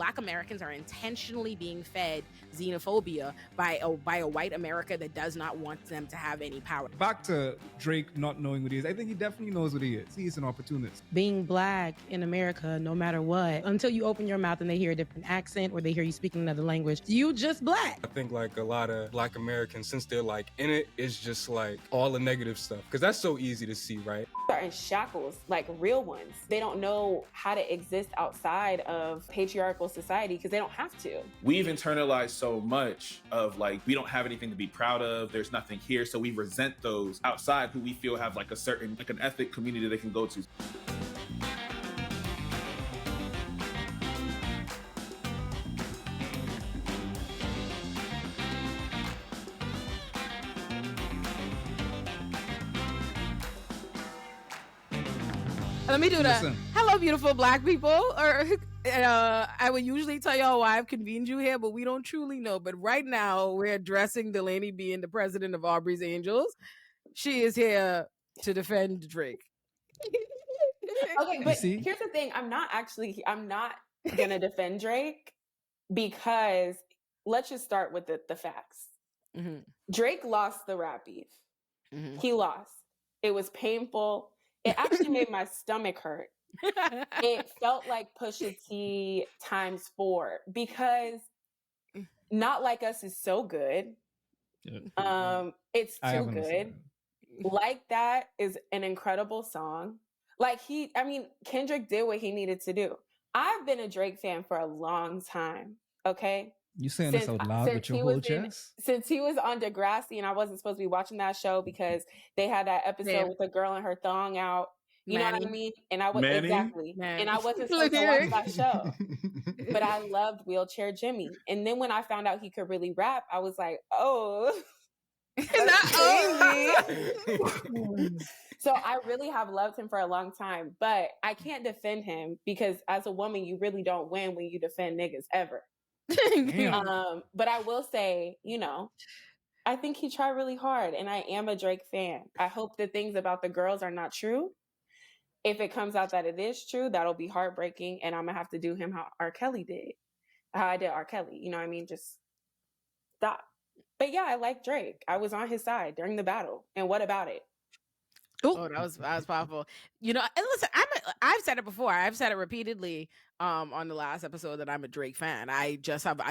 Black Americans are intentionally being fed xenophobia by a white America that does not want them to have any power. Back to Drake not knowing what he is. I think he definitely knows what he is. He's an opportunist. Being Black in America, no matter what, until you open your mouth and they hear a different accent or they hear you speaking another language, you just Black. I think like a lot of Black Americans, since they're like in it, it's just like all the negative stuff. Because that's so easy to see, right? Are in shackles, like real ones. They don't know how to exist outside of patriarchal society because they don't have to. We've internalized so much of like, we don't have anything to be proud of. There's nothing here. So we resent those outside who we feel have like a certain, like an ethnic community they can go to. Let me do that. Hello, beautiful Black people. Or I would usually tell y'all why I've convened you here, but we don't truly know. But right now, we're addressing Delaney being the president of Aubrey's Angels. She is here to defend Drake. Okay, but here's the thing. I'm not gonna defend Drake because let's just start with the facts. Mm-hmm. Drake lost the rap beef. Mm-hmm. He lost. It was painful. It actually made my stomach hurt. It felt like Pusha T times 4 because Not Like Us is so good. Yeah. It's too good. Like That is an incredible song. Like Kendrick did what he needed to do. I've been a Drake fan for a long time. Okay. You saying this out loud with your whole chest? Since he was on Degrassi and I wasn't supposed to be watching that show because they had that episode with a girl and her thong out. You know what I mean? And I was exactly. And I wasn't supposed to watch that show. But I loved Wheelchair Jimmy. And then when I found out he could really rap, I was like, oh. So I really have loved him for a long time. But I can't defend him because as a woman, you really don't win when you defend niggas ever. But I will say, I think he tried really hard and I am a Drake fan. I hope the things about the girls are not true. If it comes out that it is true, that'll be heartbreaking and I'm gonna have to do him how R. Kelly did. How I did R. Kelly. You know what I mean? Just stop. But yeah, I like Drake. I was on his side during the battle. And what about it? Oh, that was powerful. And listen, I've said it before. I've said it repeatedly on the last episode that I'm a Drake fan. I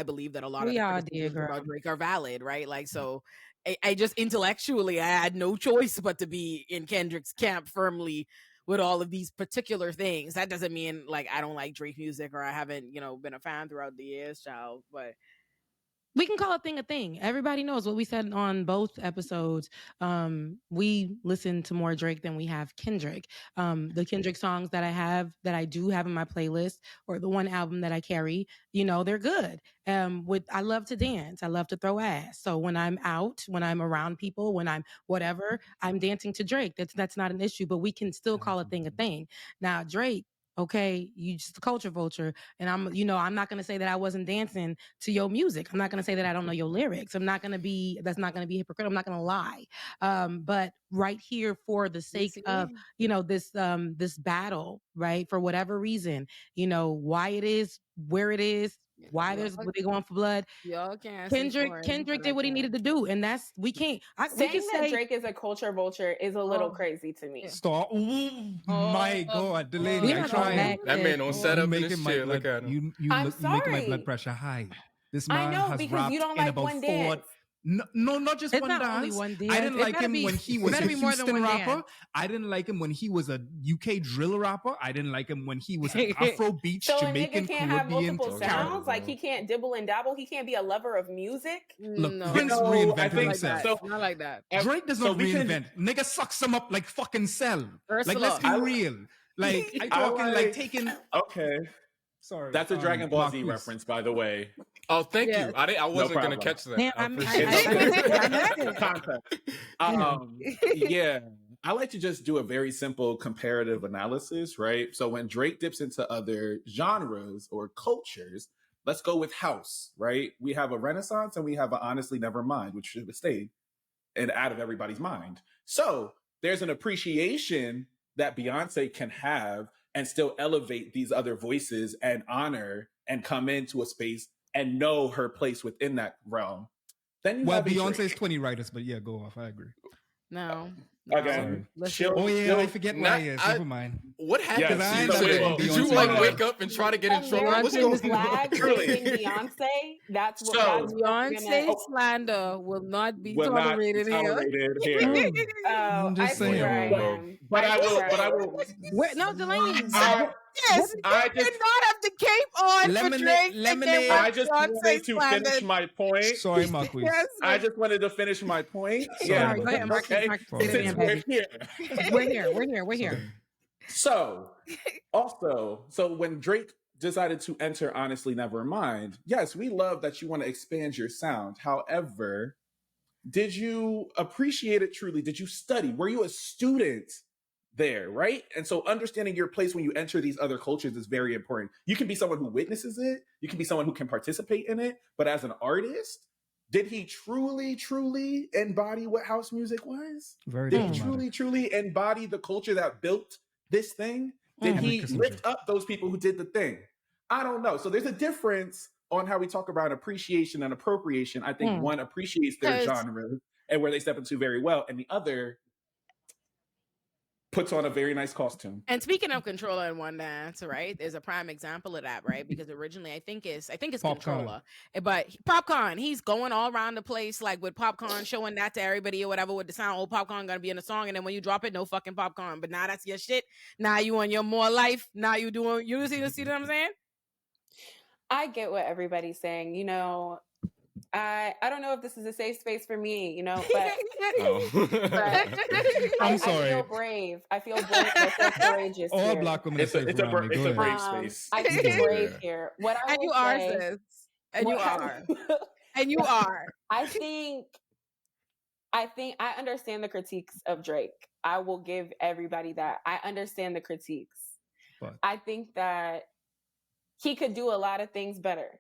believe that a lot of the criticisms about Drake are valid, right? Like, so I just intellectually, I had no choice but to be in Kendrick's camp firmly with all of these particular things. That doesn't mean like I don't like Drake music or I haven't, been a fan throughout the years, child. But we can call a thing. Everybody knows what we said on both episodes. We listen to more Drake than we have Kendrick. The Kendrick songs that I do have in my playlist or the one album that I carry, they're good. I love to dance. I love to throw ass. So when I'm out, when I'm around people, when I'm whatever, I'm dancing to Drake. That's not an issue, but we can still call a thing. Now, Drake, okay, you just a culture vulture. And I'm not going to say that I wasn't dancing to your music. I'm not going to say that I don't know your lyrics. That's not going to be hypocritical. I'm not going to lie. But right here for the sake of, this battle, right? For whatever reason, why it is, where it is, why they going for blood. Y'all can't. Kendrick did what he needed to do, and that's we can't. Saying that Drake is a culture vulture is a little crazy to me. Stop! My God, Delaney, I tried. That man on set up in his chair. Look at him. You making my blood pressure high. This man has rapped you don't in like about one 4. dance. No, not just it's one not dance. Only one dance. I didn't like him when he was a Houston rapper. Dance. I didn't like him when he was a UK drill rapper. I didn't like him when he was an Afro beach Jamaican a nigga can't Caribbean. Have multiple sounds. Like he can't dibble and dabble. He can't be a lover of music. Look, Prince reinvented himself. So, not like that. Drake does not reinvent. Nigga sucks him up like fucking Cell. Like let's be real. Like I talking like taking. Okay. Sorry. That's a Dragon Ball Z reference, by the way. Oh, thank you. I wasn't going to catch that. Yeah. I like to just do a very simple comparative analysis, right? So when Drake dips into other genres or cultures, let's go with house, right? We have a Renaissance and we have a Honestly Nevermind, which should have stayed and out of everybody's mind. So there's an appreciation that Beyonce can have and still elevate these other voices and honor and come into a space and know her place within that realm, then you have Beyonce's 20 writers, but yeah, go off. I agree. No. Again, I forget why it is. Never mind. What happened? Yes, did you wake up and try to get in trouble? What's going on? Beyonce. That's Beyonce slander will not be tolerated here. I'm just saying. But I will. No, Delaney. Yes, I just did not have the cape on for Drake. Lemonade. I just wanted to finish my point. Sorry, Marquis. Yes, I just wanted to finish my point. Yeah, go ahead, Marquis. We're here. So, also, when Drake decided to enter Honestly Nevermind, yes, we love that you want to expand your sound. However, did you appreciate it truly? Did you study? Were you a student there, right? And so understanding your place when you enter these other cultures is very important. You can be someone who witnesses it. You can be someone who can participate in it. But as an artist, did he truly embody what house music was? Did he truly embody the culture that built this thing? Did he lift up those people who did the thing? I don't know. So there's a difference on how we talk about appreciation and appropriation. I think one appreciates their genre and where they step into very well, and the other puts on a very nice costume. And speaking of Controller and One Dance, right? There's a prime example of that, right? Because originally I think it's Controller. But Popcorn, he's going all around the place like with Popcorn, showing that to everybody or whatever with the sound. Oh, Popcorn gonna be in the song, and then when you drop it, no fucking Popcorn. But now that's your shit. Now you on your more life. Now you doing see what I'm saying? I get what everybody's saying. You know, I don't know if this is a safe space for me, you know, but, but I'm sorry. I feel brave. I feel courageous. All Black women. It's a brave space. I feel brave here. What I and you are, sis. And you are. And you are. I think I understand the critiques of Drake. I will give everybody that. I understand the critiques. But I think that he could do a lot of things better.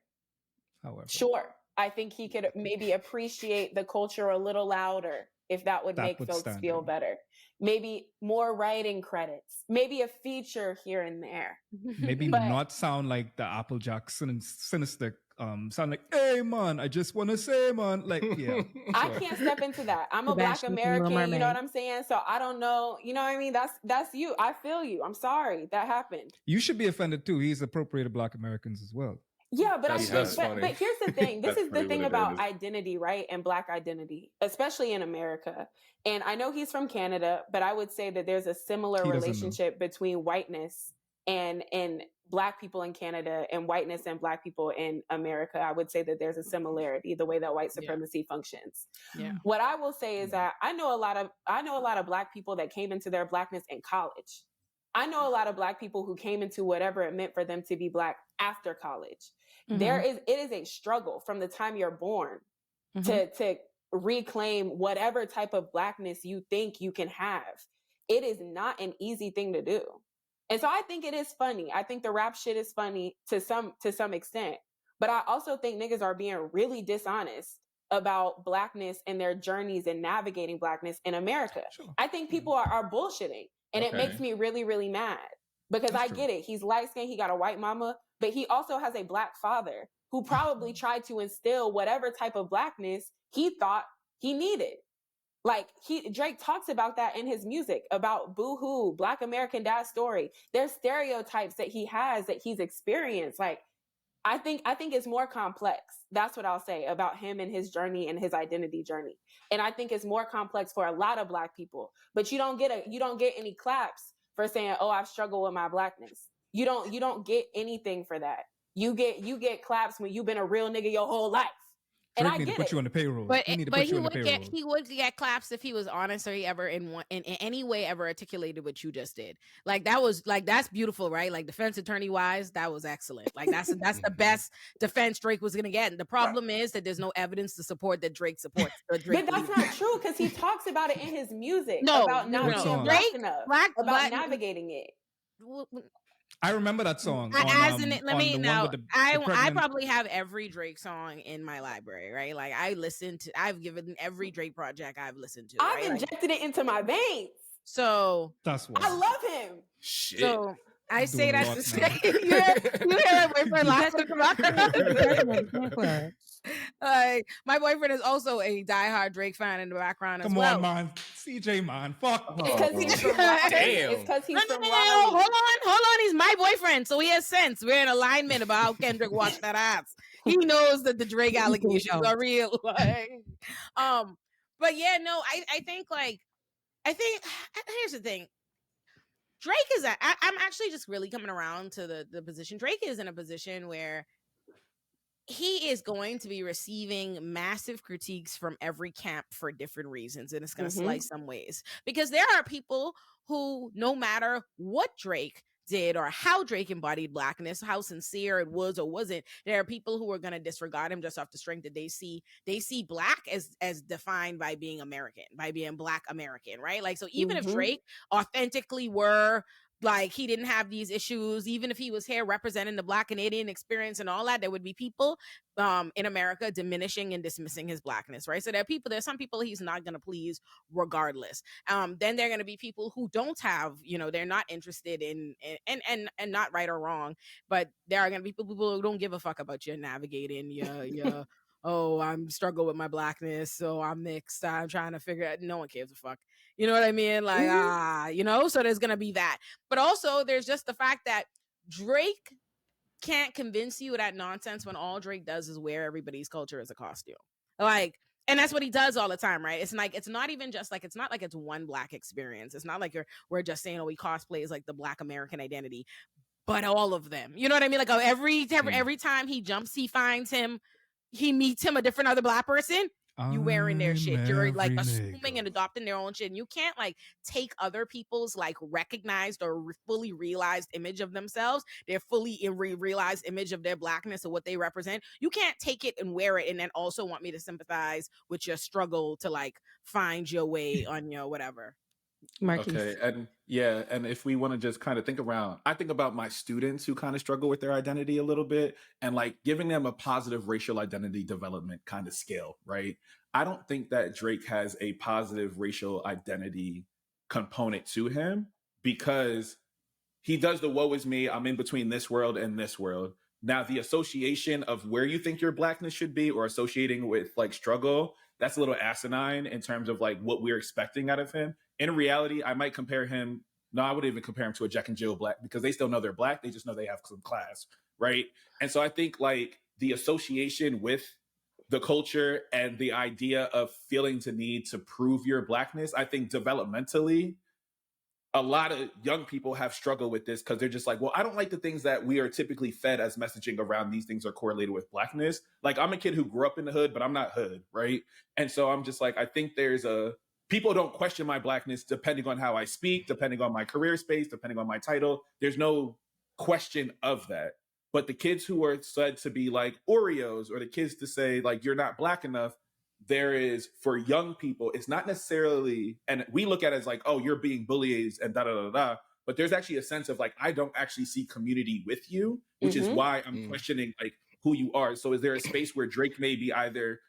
However. Sure. I think he could maybe appreciate the culture a little louder if that would make folks feel better. Maybe more writing credits. Maybe a feature here and there. Maybe not sound like the Applejack sinister. Sound like, hey man, I just want to say, man, like, yeah. I can't step into that. I'm a Black American, you know what I'm saying? So I don't know, you know what I mean? That's you. I feel you. I'm sorry that happened. You should be offended too. He's appropriated Black Americans as well. Yeah, but but here's the thing. This is the thing about identity, right? And Black identity, especially in America. And I know he's from Canada, but I would say that there's a similar relationship between whiteness and Black people in Canada and whiteness and Black people in America. I would say that there's a similarity, the way that white supremacy functions. Yeah. What I will say is that I know a lot of Black people that came into their Blackness in college. I know a lot of Black people who came into whatever it meant for them to be Black after college. Mm-hmm. It is a struggle from the time you're born to reclaim whatever type of Blackness you think you can have. It is not an easy thing to do. And so I think it is funny. I think the rap shit is funny to some extent. But I also think niggas are being really dishonest about Blackness and their journeys and navigating Blackness in America. Sure. I think people are bullshitting. And it makes me really, really mad because I get it. He's light-skinned. He got a white mama, but he also has a Black father who probably tried to instill whatever type of Blackness he thought he needed. Like Drake talks about that in his music about Boo-Hoo, Black American Dad story. There's stereotypes that he has that he's experienced. Like, I think it's more complex. That's what I'll say about him and his journey and his identity journey. And I think it's more complex for a lot of Black people. But you don't get any claps for saying, "Oh, I've struggled with my Blackness." You don't get anything for that. You get claps when you've been a real nigga your whole life. And Drake need to put you on the payroll. But he would get claps if he was honest or he ever in any way ever articulated what you just did. Like that's beautiful, right? Like defense attorney wise, that was excellent. Like that's the best defense Drake was gonna get. And the problem is that there's no evidence to support that Drake supports. But that's not true because he talks about it in his music about not being Black enough, about navigating it. I remember that song. I probably have every Drake song in my library, right? Like I've given every Drake project I've listened to. I've injected it into my veins. So that's what I love him. Shit. So I say that to say you hear my boyfriend laughing in the background. My boyfriend is also a diehard Drake fan in the background as well. Come on, man. CJ, man. Fuck. Because he's from Raleigh. Damn. It's because he's from No. Raleigh. Hold on. He's my boyfriend, so he has sense. We're in alignment about how Kendrick watched that ass. He knows that the Drake allegations are real. But yeah, no, I think here's the thing. Drake is I'm actually just really coming around to the position. Drake is in a position where he is going to be receiving massive critiques from every camp for different reasons, and it's going to slice some ways, because there are people who, no matter what Drake did or how Drake embodied Blackness, how sincere it was or wasn't, there are people who are going to disregard him just off the strength that they see Black as defined by being American, by being Black American, right? Like, so even if Drake authentically were like, he didn't have these issues, even if he was here representing the Black Canadian experience and all that, there would be people in America diminishing and dismissing his Blackness, right? So there's some people he's not going to please regardless. Then there are going to be people who don't have, they're not interested in, and not right or wrong, but there are going to be people who don't give a fuck about you navigating your oh, I'm struggling with my Blackness, so I'm mixed, I'm trying to figure out, no one cares a fuck. You know what I mean? Like, so there's going to be that. But also there's just the fact that Drake can't convince you of that nonsense when all Drake does is wear everybody's culture as a costume. Like, and that's what he does all the time, right? It's like, it's not even just like, it's not like it's one Black experience. It's not like we're just saying, oh, he cosplays like the Black American identity, but all of them. You know what I mean? Like, every time he jumps, he meets him a different other Black person. You wearing their shit. You're like assuming and adopting their own shit. And you can't like take other people's like recognized or fully realized image of themselves, their fully realized image of their Blackness or what they represent. You can't take it and wear it and then also want me to sympathize with your struggle to like find your way on your whatever. Marquise. Okay, and if we want to just kind of think around, I think about my students who kind of struggle with their identity a little bit and like giving them a positive racial identity development kind of scale, right? I don't think that Drake has a positive racial identity component to him because he does the woe is me, I'm in between this world and this world. Now, the association of where you think your Blackness should be or associating with like struggle, that's a little asinine in terms of like what we're expecting out of him. In reality, I might compare him. No, I wouldn't even compare him to a Jack and Jill Black because they still know they're Black. They just know they have some class, right? And so I think like the association with the culture and the idea of feeling to need to prove your Blackness, I think developmentally, a lot of young people have struggled with this because they're just like, well, I don't like the things that we are typically fed as messaging around these things are correlated with Blackness. Like, I'm a kid who grew up in the hood, but I'm not hood, right? And so I'm just like, I think people don't question my Blackness depending on how I speak, depending on my career space, depending on my title. There's no question of that. But the kids who are said to be like Oreos or the kids to say like, you're not Black enough, there is, for young people, it's not necessarily, and we look at it as like, oh, you're being bullied and da-da-da-da, but there's actually a sense of like, I don't actually see community with you, which is why I'm questioning like who you are. So is there a space where Drake may be either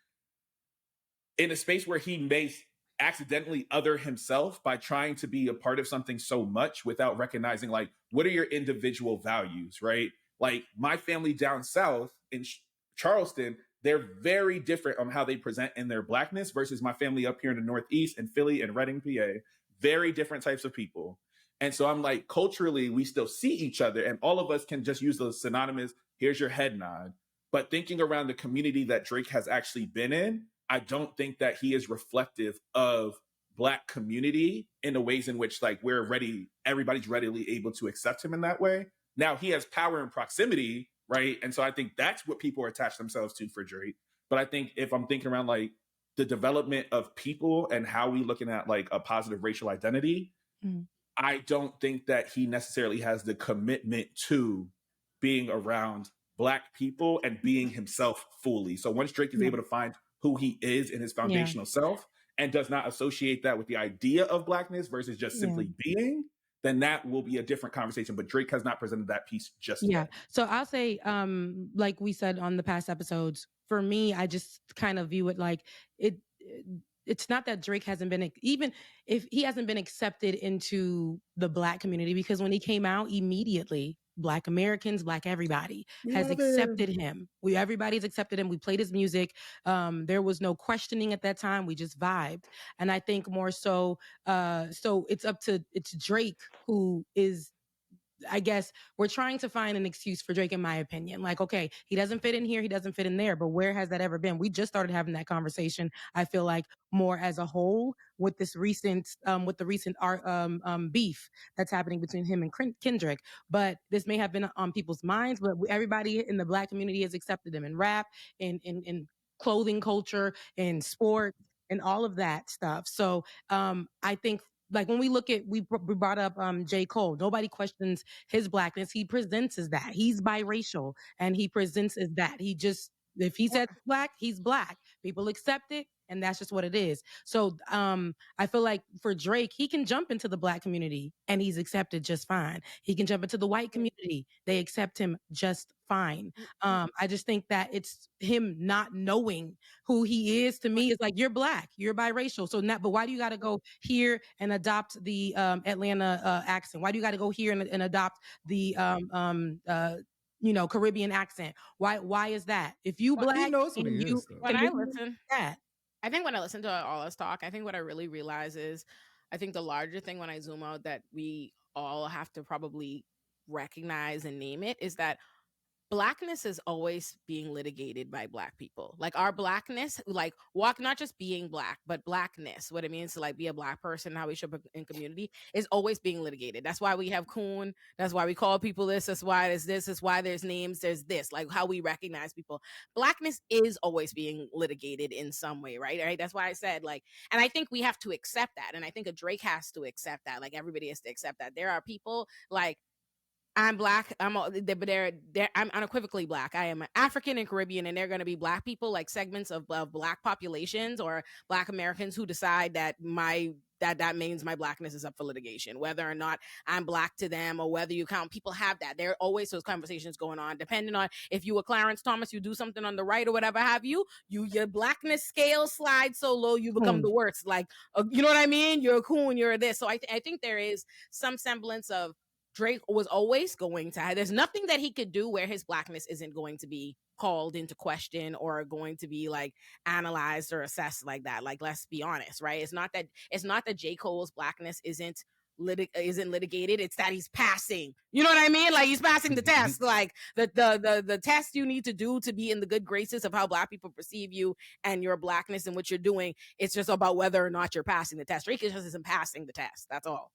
in a space where he may accidentally other himself by trying to be a part of something so much without recognizing like, what are your individual values, right? Like my family down south in Charleston, they're very different on how they present in their Blackness versus my family up here in the Northeast and Philly and Reading, PA. Very different types of people. And so I'm like, culturally, we still see each other and all of us can just use the synonymous, here's your head nod. But thinking around the community that Drake has actually been in, I don't think that he is reflective of Black community in the ways in which like everybody's readily able to accept him in that way. Now he has power and proximity, right? And so I think that's what people attach themselves to for Drake. But I think if I'm thinking around like the development of people and how we looking at like a positive racial identity, I don't think that he necessarily has the commitment to being around Black people and being himself fully. So once Drake is able to find who he is in his foundational self and does not associate that with the idea of Blackness versus just simply being, then that will be a different conversation. But Drake has not presented that piece just yet. So I'll say, like we said on the past episodes, for me, I just kind of view it like it's not that Drake hasn't been, even if he hasn't been accepted into the Black community, because when he came out, immediately Black Americans, Black everybody has accepted him. Everybody's accepted him. We played his music. There was no questioning at that time. We just vibed. And I think more so, so it's Drake who is, I guess we're trying to find an excuse for Drake, in my opinion. Like, okay, he doesn't fit in here, he doesn't fit in there, but where has that ever been? We just started having that conversation, I feel like, more as a whole with this recent, with the recent beef that's happening between him and Kendrick. But this may have been on people's minds, but everybody in the Black community has accepted him in rap, in clothing culture, in sport, and all of that stuff. So I think, like, when we look at, we brought up J. Cole. Nobody questions his Blackness. He presents as that. He's biracial, and he presents as that. He just, if he says Black, he's Black. People accept it, and that's just what it is. So I feel like for Drake, he can jump into the Black community, and he's accepted just fine. He can jump into the white community. They accept him just fine. I just think that it's him not knowing who he is. To me, is like, you're Black, you're biracial. So not, but why do you got to go here and adopt the Atlanta accent? Why do you got to go here and adopt the Caribbean accent? Why is that? If you Black, he knows what he is. When I listen, I think when I listen to all us talk, I think what I really realize is, I think the larger thing when I zoom out that we all have to probably recognize and name it is that Blackness is always being litigated by Black people. Like, our Blackness, like, not just being Black, but Blackness, what it means to, like, be a Black person, how we show up in community, is always being litigated. That's why we have coon. That's why we call people this. That's why there's this. That's why there's names. There's this. Like, how we recognize people. Blackness is always being litigated in some way, right? That's why I said, like, and I think we have to accept that. And I think a Drake has to accept that. Like, everybody has to accept that. There are people, like, I'm Black. I'm unequivocally Black. I am African and Caribbean, and they're going to be Black people, like segments of Black populations or Black Americans who decide that that means my Blackness is up for litigation, whether or not I'm Black to them or whether you count. People have that. There are always those conversations going on, depending on if you were Clarence Thomas, you do something on the right or whatever have you, your Blackness scale slides so low, you become the worst. Like, you know what I mean? You're a coon, you're this. So I think there is some semblance of Drake was always going to have, there's nothing that he could do where his Blackness isn't going to be called into question or going to be, like, analyzed or assessed like that. Like, let's be honest, right? It's not that J. Cole's Blackness isn't litigated. It's that he's passing. You know what I mean? Like, he's passing the test. Like, the test you need to do to be in the good graces of how Black people perceive you and your Blackness and what you're doing. It's just about whether or not you're passing the test. Drake just isn't passing the test. That's all.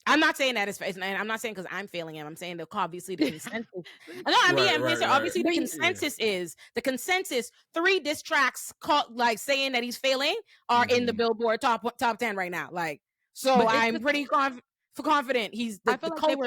I'm not saying that and I'm not saying because I'm failing him. I'm saying that obviously the consensus. Obviously the consensus. 3 diss tracks like saying that he's failing are in the Billboard top 10 right now. Like, so I'm pretty confident he's. I feel like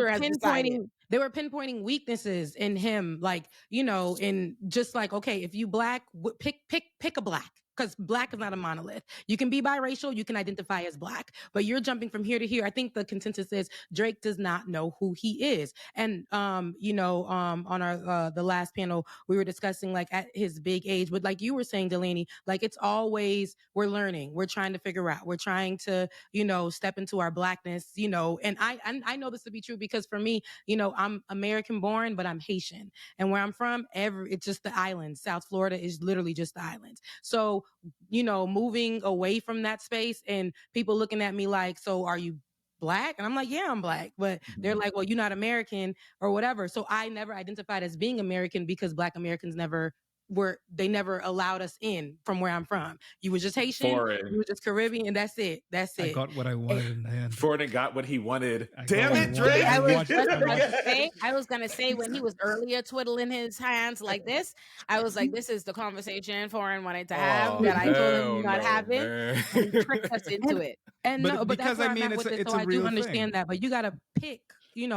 they were pinpointing weaknesses in him, like, in just like, okay, if you Black, pick a Black. Because Black is not a monolith. You can be biracial, you can identify as Black, but you're jumping from here to here. I think the consensus is Drake does not know who he is. And on our the last panel, we were discussing, like, at his big age, but like you were saying, Delaney, like, it's always, we're learning, we're trying to figure out, we're trying to, step into our Blackness, and I know this to be true because for me, I'm American born, but I'm Haitian, and where I'm from, it's just the islands. South Florida is literally just the islands. So, moving away from that space and people looking at me like, so are you Black? And I'm like, yeah, I'm Black. But they're like, well, you're not American or whatever. So I never identified as being American because Black Americans never allowed us in from where I'm from. You were just Haitian, you were just Caribbean, and that's it. I got what I wanted in the end. Foreign got what he wanted. Damn it, Drake! I was gonna say when he was earlier twiddling his hands like this, I was like, this is the conversation Foreign wanted to have that I told him not having, and he tricked us into it. And but because that's where it's so I do understand that, but you gotta pick.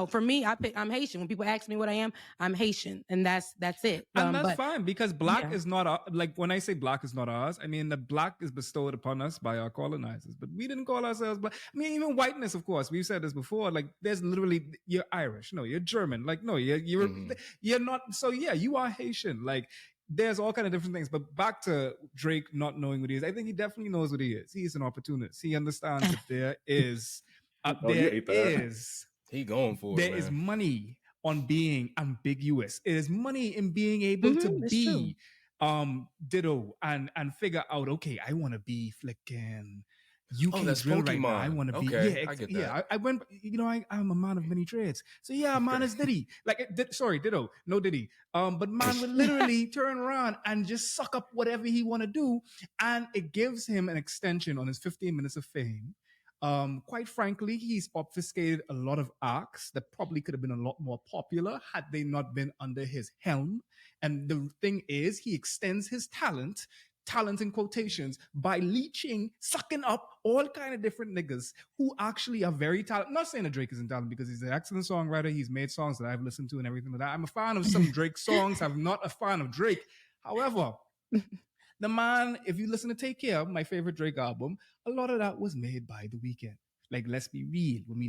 For me, I'm Haitian. When people ask me what I am, I'm Haitian, and that's it. And that's fine because Black is not like when I say Black is not ours. I mean the Black is bestowed upon us by our colonizers, but we didn't call ourselves Black. I mean, even whiteness, of course. We've said this before. Like, there's literally you're Irish, no, you're German. Like, no, you're not. So yeah, you are Haitian. Like, there's all kind of different things. But back to Drake not knowing what he is. I think he definitely knows what he is. He's an opportunist. He understands that there is he going for there it, man. is money on being ambiguous. It is money in being able to be ditto and figure out, okay, I want to be flicking UK drill right now. I want to be, I get that. I went, I'm a man of many trades. So yeah, man is Diddy. Like, ditto, no Diddy. But man would literally turn around and just suck up whatever he want to do. And it gives him an extension on his 15 minutes of fame. Quite frankly, he's obfuscated a lot of acts that probably could have been a lot more popular had they not been under his helm. And the thing is, he extends his talent in quotations, by sucking up all kind of different niggas who actually are very talented. I'm not saying that Drake isn't talented, because he's an excellent songwriter. He's made songs that I've listened to and everything like that. I'm a fan of some Drake songs. I'm not a fan of Drake. However, the man, if you listen to Take Care, my favorite Drake album, a lot of that was made by The Weeknd. Like, let's be real. When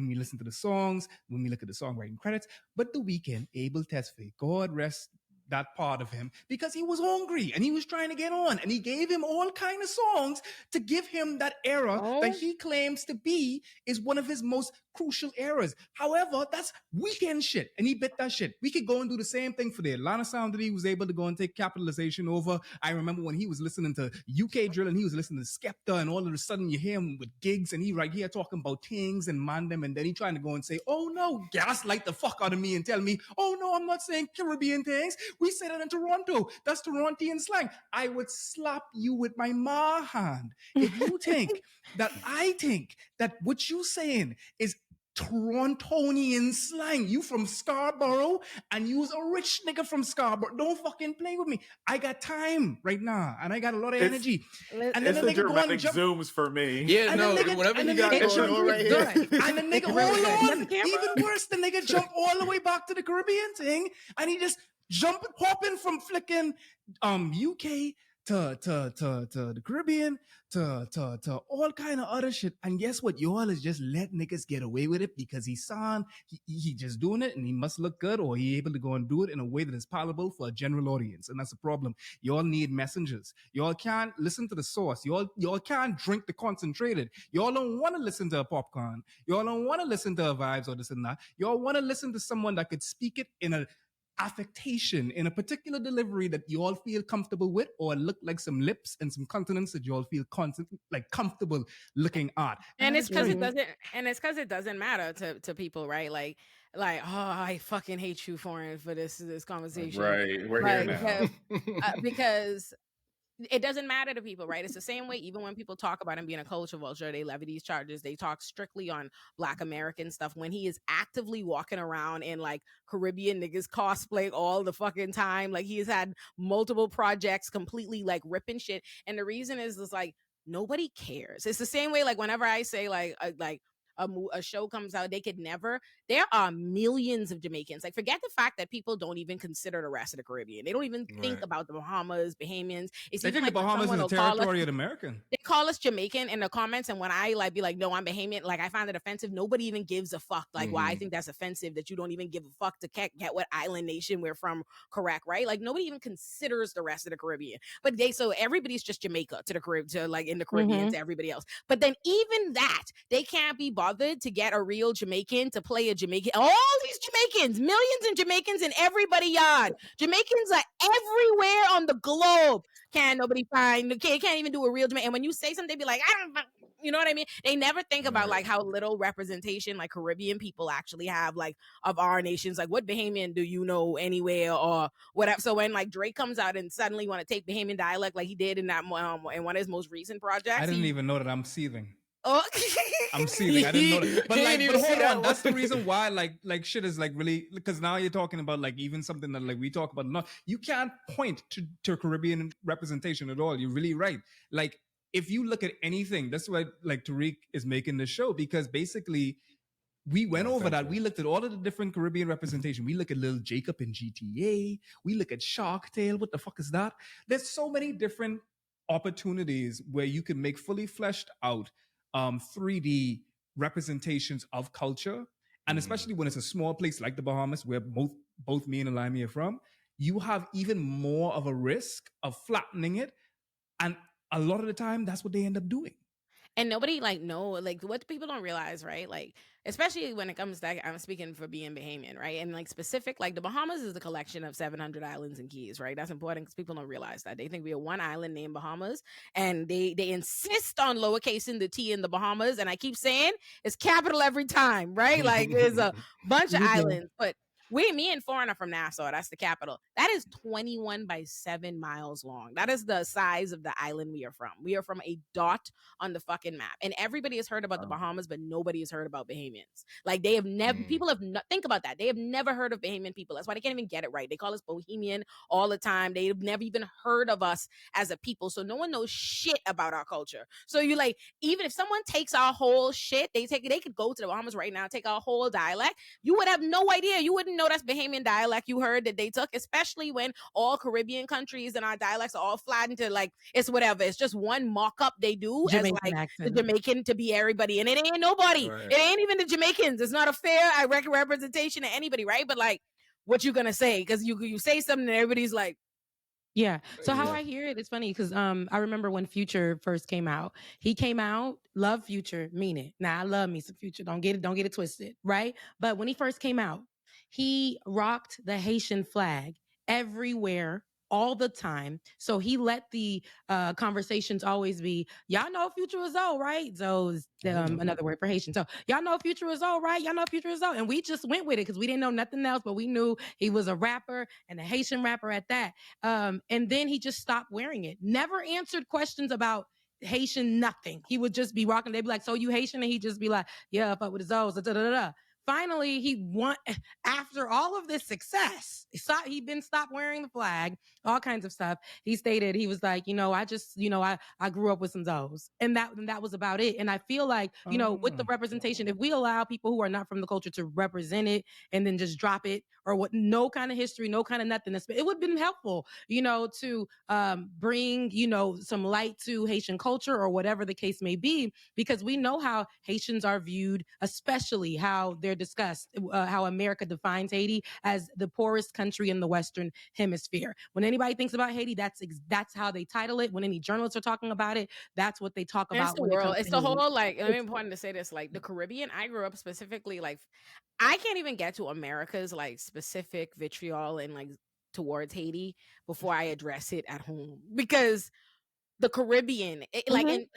we listen to the songs, when we look at the songwriting credits, but The Weeknd, Abel Tesfaye, God rest that part of him, because he was hungry and he was trying to get on, and he gave him all kind of songs to give him that era that he claims to be is one of his most crucial eras. However, that's Weeknd shit, and he bit that shit. We could go and do the same thing for the Atlanta sound that he was able to go and take capitalization over. I remember when he was listening to UK drill and he was listening to Skepta, and all of a sudden you hear him with gigs and he right here talking about things and mandem, and then he trying to go and say, oh no, gaslight the fuck out of me and tell me, oh no, I'm not saying Caribbean things. We say that in Toronto. That's Torontian slang. I would slap you with my ma hand if you think that I think that what you saying is Torontonian slang. You from Scarborough and you's a rich nigga from Scarborough. Don't fucking play with me. I got time right now and I got a lot of energy. And then the dramatic zooms for me. Yeah, and no, whatever you got going on right here. And the nigga, hold on. Even worse, the nigga jump all the way back to the Caribbean thing, and he just hopping from flicking UK to the Caribbean to all kind of other shit. And guess what? Y'all is just let niggas get away with it because he just doing it and he must look good, or he able to go and do it in a way that is palatable for a general audience. And that's a problem. Y'all need messengers. Y'all can't listen to the source. Y'all can't drink the concentrated. Y'all don't want to listen to a popcorn. Y'all don't want to listen to a vibes or this and that. Y'all want to listen to someone that could speak it in a affectation, in a particular delivery that you all feel comfortable with, or look like some lips and some consonants that you all feel comfortable looking at. And it's because it doesn't matter to people, right? Like, oh, I fucking hate you for this conversation. Right. We're here now. Because it doesn't matter to people, right? It's the same way, even when people talk about him being a culture vulture, they levy these charges. They talk strictly on Black American stuff when he is actively walking around in like Caribbean niggas cosplay all the fucking time. Like, he has had multiple projects completely like ripping shit. And the reason is like, nobody cares. It's the same way, like whenever I say like a show comes out, there are millions of Jamaicans. Like, forget the fact that people don't even consider the rest of the Caribbean. They don't even think about the Bahamas, Bahamians. They think the Bahamas is a territory of American. They call us Jamaican in the comments, and when I like be like, no, I'm Bahamian, like I find it offensive. Nobody even gives a fuck. Like, why I think that's offensive that you don't even give a fuck to get what island nation we're from, correct, right? Like, nobody even considers the rest of the Caribbean. But so everybody's just Jamaica to the Caribbean, to like in the Caribbean to everybody else. But then even that, they can't be bothered to get a real Jamaican to play a Jamaican. All these Jamaicans, millions of Jamaicans in everybody's yard. Jamaicans are everywhere on the globe. Can't nobody find, can't even do a real Jamaican. And when you say something, they be like, I don't, you know what I mean? They never think about like how little representation like Caribbean people actually have, like of our nations. Like, what Bahamian do you know anywhere or whatever? So when like Drake comes out and suddenly want to take Bahamian dialect like he did in that in one of his most recent projects, I didn't even know that I'm seething. Oh, I'm seething. I didn't know that. But hold on. That's the reason why like shit is like really, because now you're talking about like even something that like we talk about. No, you can't point to Caribbean representation at all. You're really right. Like, if you look at anything, that's why like Tariq is making this show, because basically we went over that. We looked at all of the different Caribbean representation. We look at Lil Jacob in GTA. We look at Shark Tale. What the fuck is that? There's so many different opportunities where you can make fully fleshed out 3D representations of culture. And especially when it's a small place like the Bahamas, where both me and Olay are from, you have even more of a risk of flattening it. And a lot of the time, that's what they end up doing. And nobody what people don't realize, right? Like, especially when it comes to, I'm speaking for being Bahamian, right? And like specific, like the Bahamas is a collection of 700 islands and keys, right? That's important because people don't realize that. They think we are one island named Bahamas, and they insist on lowercasing the T in the Bahamas. And I keep saying it's capital every time, right? Like there's a bunch of islands, but me and Foreign are from Nassau. That's the capital. That is 21 by 7 miles long. That is the size of the island we are from. We are from a dot on the fucking map. And everybody has heard about the Bahamas, but nobody has heard about Bahamians. Like they have never, people have think about that. They have never heard of Bahamian people. That's why they can't even get it right. They call us Bohemian all the time. They've never even heard of us as a people. So no one knows shit about our culture. So you like, even if someone takes our whole shit, they could go to the Bahamas right now, take our whole dialect. You would have no idea. You wouldn't know that's Bahamian dialect you heard that they took, especially when all Caribbean countries and our dialects are all flattened to like, it's whatever. It's just one mock-up they do Jamaican as like accent. The Jamaican to be everybody. And it ain't nobody. Right. It ain't even the Jamaicans. It's not a fair representation of anybody, right? But like, what you gonna say? Because you say something and everybody's like, yeah. So how I hear it, it's funny because I remember when Future first came out. He came out, love Future, mean it. Now I love me some Future. Don't get it twisted, right? But when he first came out, he rocked the Haitian flag everywhere all the time. So he let the conversations always be, y'all know Future is old, right? So is another word for Haitian. So y'all know Future is old, right? Y'all know Future is old. And we just went with it because we didn't know nothing else, but we knew he was a rapper and a Haitian rapper at that. And then he just stopped wearing it. Never answered questions about Haitian nothing. He would just be rocking. They'd be like, so you Haitian? And he'd just be like, yeah, fuck with his O's. Finally, he won after all of this success. He'd been stopped wearing the flag, all kinds of stuff. He stated, he was like, I grew up with some Zoes. And that was about it. And I feel like, with the representation, if we allow people who are not from the culture to represent it and then just drop it or what, no kind of history, no kind of nothingness, it would have been helpful, to bring, some light to Haitian culture or whatever the case may be, because we know how Haitians are viewed, especially how they're discussed, how America defines Haiti as the poorest country in the Western Hemisphere. When anybody thinks about Haiti, that's how they title it. When any journalists are talking about it, that's what they talk about. It's the world. It's the whole, like, it's important to say this, like the Caribbean. I grew up specifically, like, I can't even get to America's like specific vitriol and like towards Haiti before I address it at home, because the Caribbean, like, in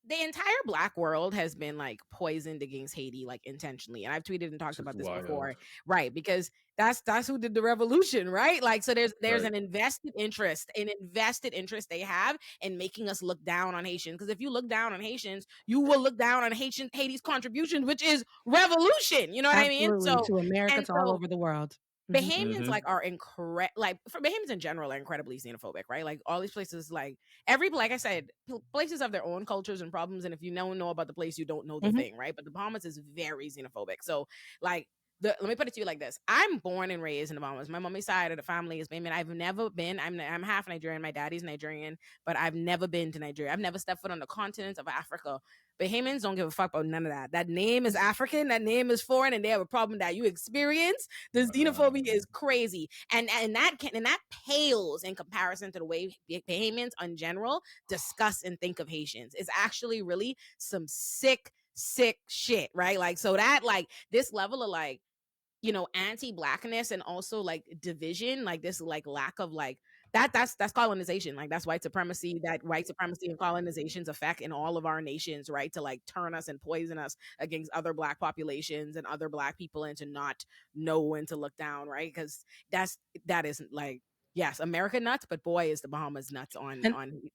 the entire Black world has been like poisoned against Haiti, like intentionally. And I've tweeted and talked about this before, right? Because that's who did the revolution, right? Like, so there's right. an invested interest they have in making us look down on Haitians. Because if you look down on Haitians, you will look down on Haiti's contribution, which is revolution. You know what Absolutely. I mean? So to America, to all over the world. Bahamians like are like for Bahamians in general are incredibly xenophobic, right? Like all these places, like I said, places have their own cultures and problems, and if you don't know about the place, you don't know the thing, right? But the Bahamas is very xenophobic. So like let me put it to you like this: I'm born and raised in the Bahamas. My mommy's side of the family is Bahamian. I've never been. I'm half Nigerian. My daddy's Nigerian, but I've never been to Nigeria. I've never stepped foot on the continent of Africa. Bahamians don't give a fuck about none of that. That name is African. That name is foreign, and they have a problem that you experience. The xenophobia is crazy, and that pales in comparison to the way Bahamians in general discuss and think of Haitians. It's actually really some sick shit, right? Like, so that like this level of like, anti-Blackness and also like division, like this like lack of like that's colonization. Like that's white supremacy. That white supremacy and colonization's effect in all of our nations, right? To like turn us and poison us against other Black populations and other Black people, and to not know when to look down, right? Because that isn't like, yes, America nuts, but boy, is the Bahamas nuts on.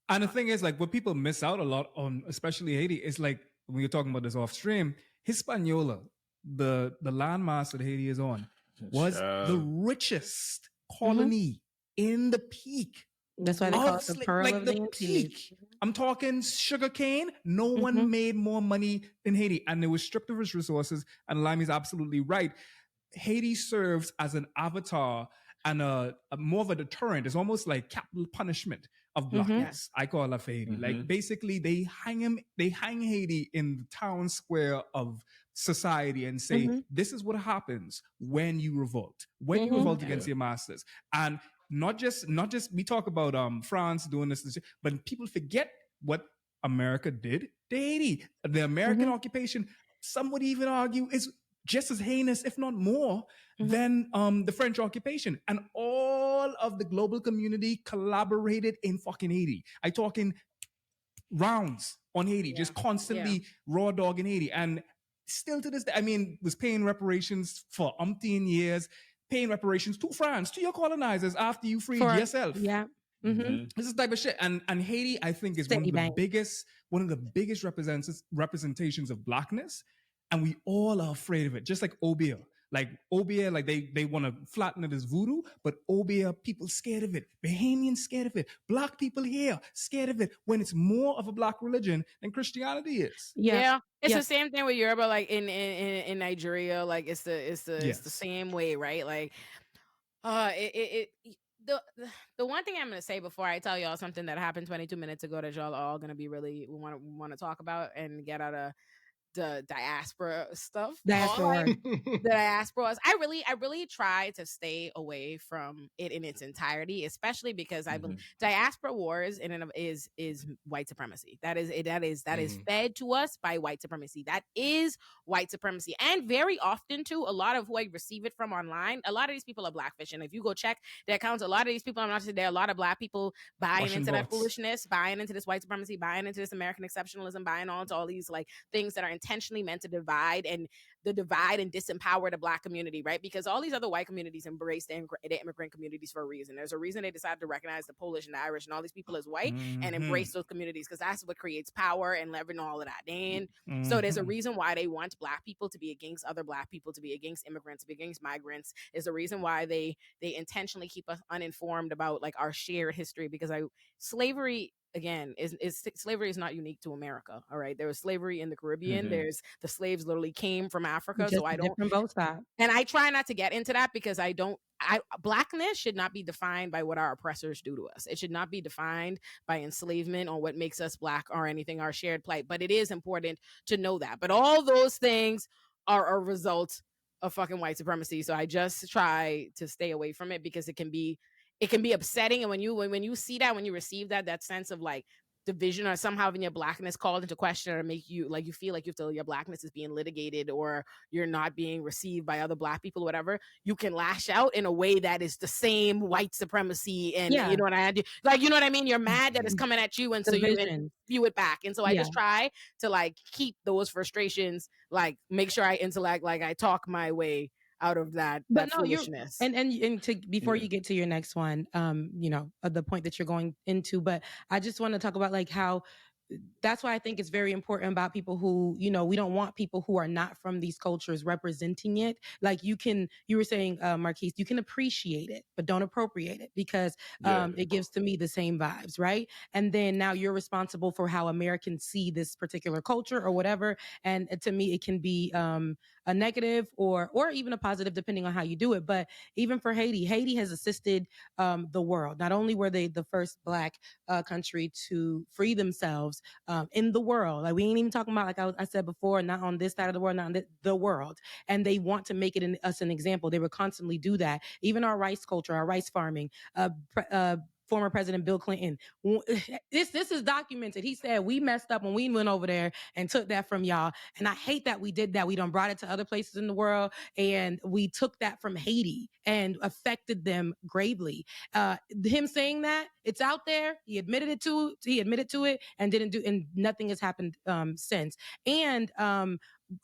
And the thing is, like, what people miss out a lot on, especially Haiti, is like when you're talking about this off stream, Hispaniola, the landmass that Haiti is on, was the richest colony in the peak. That's why they call it the pearl like of the peak. I'm talking sugarcane. No one made more money than Haiti, and they were stripped of its resources. And Limey's absolutely right. Haiti serves as an avatar and a more of a deterrent. It's almost like capital punishment of Blackness. I call it Haiti. Like basically, they hang Haiti in the town square of society and say, this is what happens when you revolt, you revolt against your masters. And not just we talk about France doing this, but people forget what America did to Haiti. The American occupation, some would even argue, is just as heinous, if not more, than the French occupation. And all of the global community collaborated in fucking Haiti. I talk in rounds on Haiti, just constantly raw dogging Haiti. And still to this day, I mean, was paying reparations for umpteen years, paying reparations to France, to your colonizers after you freed yourself. Yeah. This is type of shit. And Haiti, I think, is one of the biggest representations of Blackness. And we all are afraid of it, just like Obia. Like Obia, like they want to flatten it as voodoo, but Obia, people scared of it. Bahamians scared of it. Black people here scared of it when it's more of a black religion than Christianity is. Yeah. It's the same thing with Yoruba, like in Nigeria, like it's the same way, right? Like the one thing I'm gonna say before I tell y'all something that happened 22 minutes ago that y'all are all gonna be really want to talk about and get out of the diaspora stuff. The diasporas. I really try to stay away from it in its entirety, especially because I believe diaspora wars in and of is white supremacy. That is fed to us by white supremacy. That is white supremacy. And very often too, a lot of who I receive it from online, a lot of these people are blackfish. And if you go check their accounts, a lot of these people, I'm not saying there are a lot of black people buying into that foolishness, buying into this white supremacy, buying into this American exceptionalism, buying on to all these like things that are intentionally meant to divide and disempower the black community, right? Because all these other white communities embrace the immigrant communities for a reason. There's a reason they decided to recognize the Polish and the Irish and all these people as white and embrace those communities, because that's what creates power and leverage and all of that. So there's a reason why they want black people to be against other black people, to be against immigrants, to be against migrants. There's a reason why they intentionally keep us uninformed about like our shared history, because slavery again slavery is not unique to America. All right, there was slavery in the Caribbean. There's the slaves literally came from Africa. So I don't from both sides, and I try not to get into that because blackness should not be defined by what our oppressors do to us. It should not be defined by enslavement or what makes us black or anything, our shared plight. But it is important to know that. But all those things are a result of fucking white supremacy. So I just try to stay away from it because it can be upsetting. And when you see that, when you receive that sense of like division or somehow having your blackness called into question or make you like you feel like your blackness is being litigated or you're not being received by other black people or whatever, you can lash out in a way that is the same white supremacy. And you know what I mean? Like, you know what I mean? You're mad that it's coming at you, and so you spew it back. And so I just try to like keep those frustrations, like make sure I intellect, like I talk my way out of that foolishness. And to before you get to your next one, the point that you're going into, but I just want to talk about like how that's why I think it's very important about people who, we don't want people who are not from these cultures representing it. Like you were saying, Marquise, you can appreciate it, but don't appropriate it, because it gives to me the same vibes, right? And then now you're responsible for how Americans see this particular culture or whatever. And to me, it can be a negative or even a positive, depending on how you do it. But even for Haiti has assisted the world. Not only were they the first Black country to free themselves in the world. Like we ain't even talking about, like I said before, not on this side of the world, not on the world. And they want to make it us an example. They would constantly do that. Even our rice culture, our rice farming, former President Bill Clinton. This is documented. He said, we messed up when we went over there and took that from y'all. And I hate that we did that. We done brought it to other places in the world, and we took that from Haiti and affected them gravely. Him saying that, it's out there. He admitted to it and nothing has happened since. And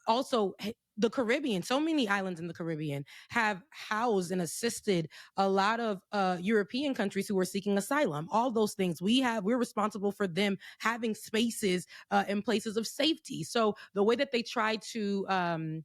also the Caribbean, so many islands in the Caribbean have housed and assisted a lot of European countries who are seeking asylum. All those things we're responsible for them having spaces and places of safety. So the way that they try to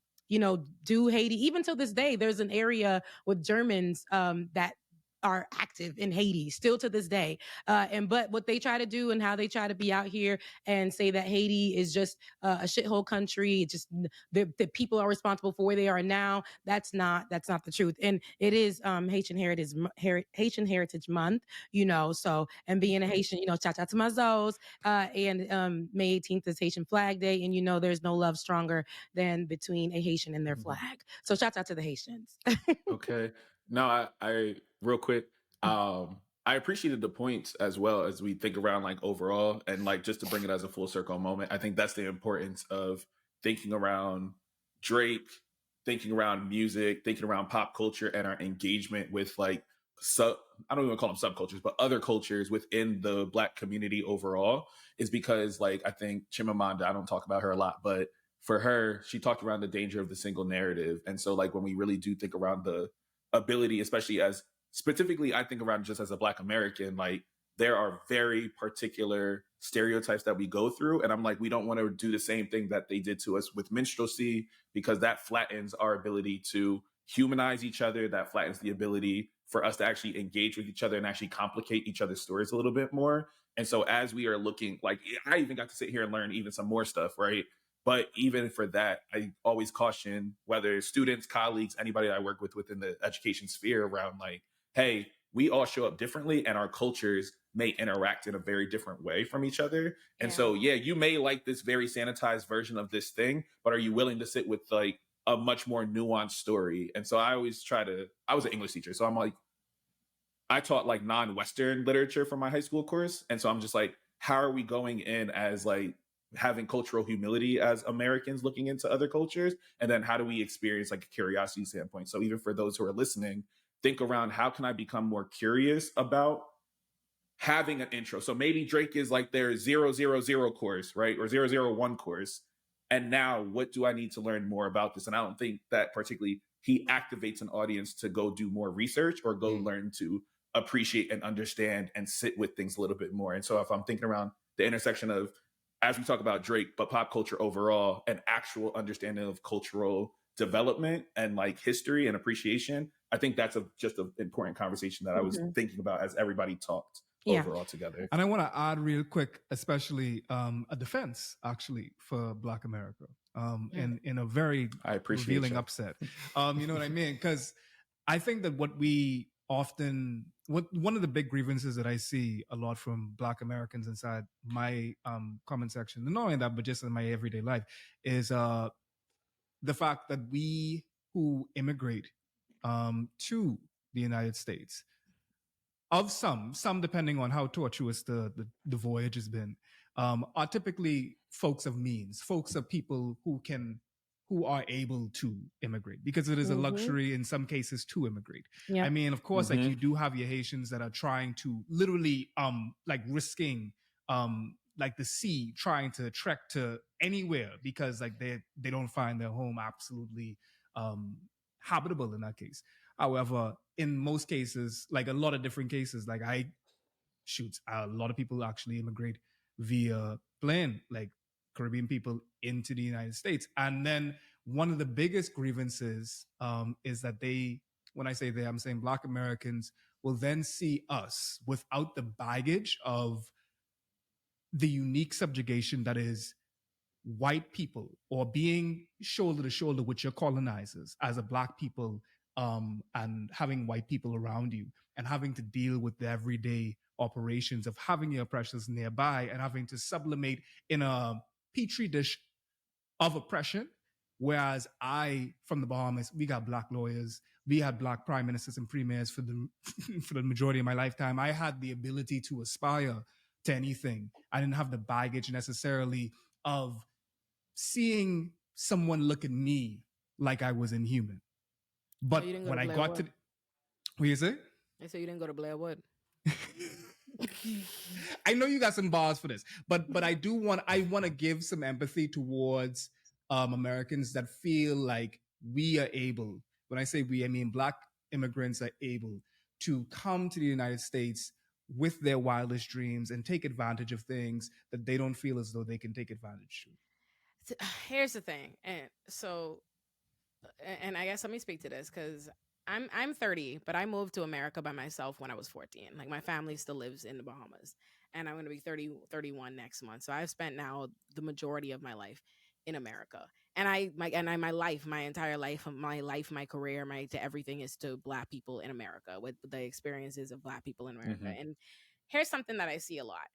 do Haiti, even till this day, there's an area with Germans that are active in Haiti still to this day. But what they try to do and how they try to be out here and say that Haiti is just a shithole country, just the people are responsible for where they are now. That's not the truth. And it is Haitian Heritage Month, you know. So, and being a Haitian, you know, cha cha to my zoes. And May 18th is Haitian Flag Day, and you know, there's no love stronger than between a Haitian and their flag. So shout out to the Haitians. Okay. No, I real quick. I appreciated the points as well as we think around like overall and like just to bring it as a full circle moment. I think that's the importance of thinking around Drake, thinking around music, thinking around pop culture and our engagement with like I don't even call them subcultures, but other cultures within the Black community overall is because like I think Chimamanda, I don't talk about her a lot, but for her, she talked around the danger of the single narrative. And so like when we really do think around the ability, especially as specifically, I think around just as a Black American, like there are very particular stereotypes that we go through. And I'm like, we don't want to do the same thing that they did to us with minstrelsy, because that flattens our ability to humanize each other. That flattens the ability for us to actually engage with each other and actually complicate each other's stories a little bit more. And so as we are looking, like I even got to sit here and learn even some more stuff, right? But even for that, I always caution whether students, colleagues, anybody I work with within the education sphere around like, hey, we all show up differently and our cultures may interact in a very different way from each other. And so, yeah, you may like this very sanitized version of this thing, but are you willing to sit with like a much more nuanced story? And so I always I was an English teacher. So I'm like, I taught like non-Western literature for my high school course. And so I'm just like, how are we going in as like having cultural humility as Americans looking into other cultures? And then how do we experience like a curiosity standpoint? So even for those who are listening, think around how can I become more curious about having an intro? So maybe Drake is like their 000 course, right? Or 001 course. And now what do I need to learn more about this? And I don't think that particularly he activates an audience to go do more research or go learn to appreciate and understand and sit with things a little bit more. And so if I'm thinking around the intersection of, as we talk about Drake, but pop culture overall, an actual understanding of cultural development and like history and appreciation, I think that's just an important conversation that I was thinking about as everybody talked overall together. And I want to add real quick, especially a defense actually for Black America in a very revealing upset. You know what I mean? Because I think that one of the big grievances that I see a lot from Black Americans inside my comment section, and not only that, but just in my everyday life, is the fact that we who immigrate to the United States, of some depending on how tortuous the voyage has been, are typically folks of means, folks of people who are able to immigrate, because it is a luxury in some cases to immigrate. Yep. I mean, of course, like you do have your Haitians that are trying to literally like risking like the sea, trying to trek to anywhere because like they don't find their home absolutely habitable in that case. However, in most cases, like a lot of different cases, like a lot of people actually immigrate via plane, like Caribbean people into the United States. And then one of the biggest grievances is that when I say they, I'm saying Black Americans will then see us without the baggage of the unique subjugation that is white people, or being shoulder to shoulder with your colonizers as a Black people, and having white people around you and having to deal with the everyday operations of having your oppressors nearby and having to sublimate in a petri dish of oppression. Whereas from the Bahamas, we got Black lawyers, we had Black prime ministers and premiers for the majority of my lifetime. I had the ability to aspire to anything. I didn't have the baggage necessarily of seeing someone look at me like I was inhuman. But when I got to, what you say? I said you didn't go to Blair Wood. I know you got some bars for this, but I want to give some empathy towards Americans that feel like we are able. When I say we, I mean Black immigrants are able to come to the United States with their wildest dreams and take advantage of things that they don't feel as though they can take advantage to. Here's the thing, and I guess let me speak to this because I'm 30, but I moved to America by myself when I was 14. Like my family still lives in the Bahamas, and I'm going to be 31 next month. So I've spent now the majority of my life in America. And my entire life, my career, to everything is to Black people in America, with the experiences of Black people in America. Mm-hmm. And here's something that I see a lot.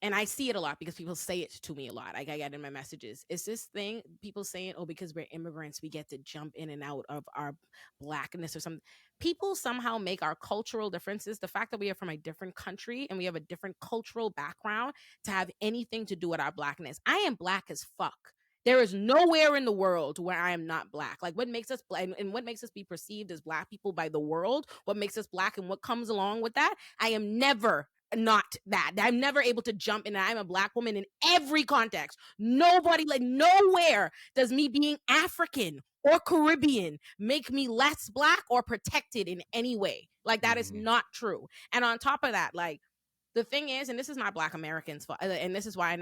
And I see it a lot because people say it to me a lot. Like I get in my messages. It's this thing, people saying, oh, because we're immigrants, we get to jump in and out of our Blackness or something. People somehow make our cultural differences, the fact that we are from a different country and we have a different cultural background, to have anything to do with our Blackness. I am Black as fuck. There is nowhere in the world where I am not Black. Like what makes us Black and what makes us be perceived as Black people by the world, what makes us Black and what comes along with that, I am never not that. I'm never able to jump in. I'm a Black woman in every context. Nobody, like nowhere does me being African or Caribbean make me less Black or protected in any way. Like that is not true. And on top of that, like the thing is, and this is not Black Americans' fault, and this is why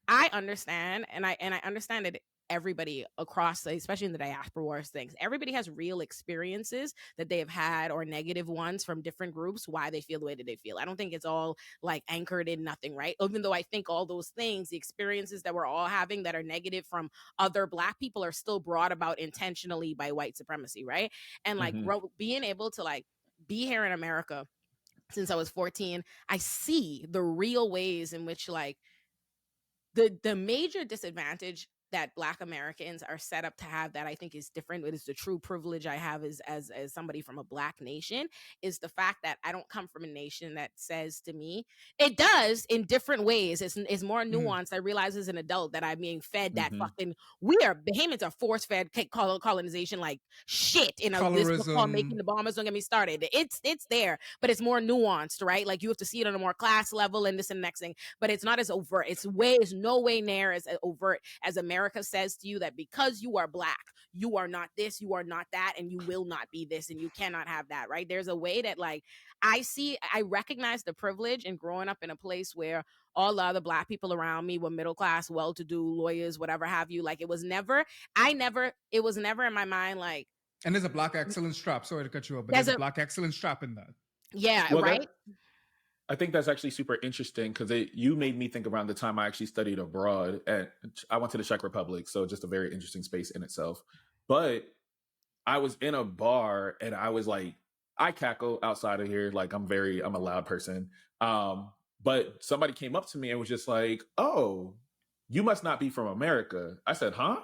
I understand, and I understand that everybody across, especially in the diaspora wars things, everybody has real experiences that they have had, or negative ones from different groups, why they feel the way that they feel. I don't think it's all like anchored in nothing, right? Even though I think all those things, the experiences that we're all having that are negative from other Black people, are still brought about intentionally by white supremacy, right? And like being able to like be here in America since I was 14, I see the real ways in which like the major disadvantage that Black Americans are set up to have, that I think is different, it is the true privilege I have as somebody from a Black nation, is the fact that I don't come from a nation that says to me, it does in different ways, it's more nuanced. I realize as an adult that I'm being fed that fucking, Bahamians are force-fed colonization like shit in this book called Making the Bombers. Don't get me started. It's there, but it's more nuanced, right? Like you have to see it on a more class level and this and next thing, but it's not as overt. It's no way near as overt as America says to you that because you are Black, you are not this, you are not that, and you will not be this, and you cannot have that, right? There's a way that like I recognize the privilege in growing up in a place where all the other Black people around me were middle class, well-to-do lawyers, whatever have you. Like it was never in my mind like. And there's a Black excellence trap. Sorry to cut you off, but there's a Black excellence trap in that. Yeah, well, right. I think that's actually super interesting because you made me think around the time I actually studied abroad, and I went to the Czech Republic, so just a very interesting space in itself. But I was in a bar and I was like, I cackle outside of here, like I'm a loud person. But somebody came up to me and was just like, "Oh, you must not be from America." I said, "Huh?"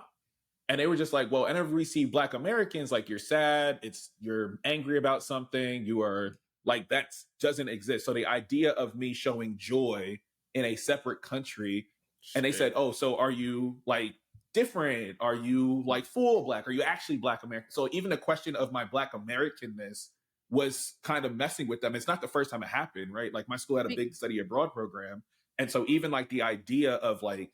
And they were just like, "Well, whenever we see Black Americans, like you're sad, you're angry about something, you are." Like that doesn't exist. So the idea of me showing joy in a separate country, and they said, "Oh, so are you like different? Are you like full Black? Are you actually Black American?" So even the question of my Black Americanness was kind of messing with them. It's not the first time it happened, right? Like my school had a big study abroad program, and so even like the idea of like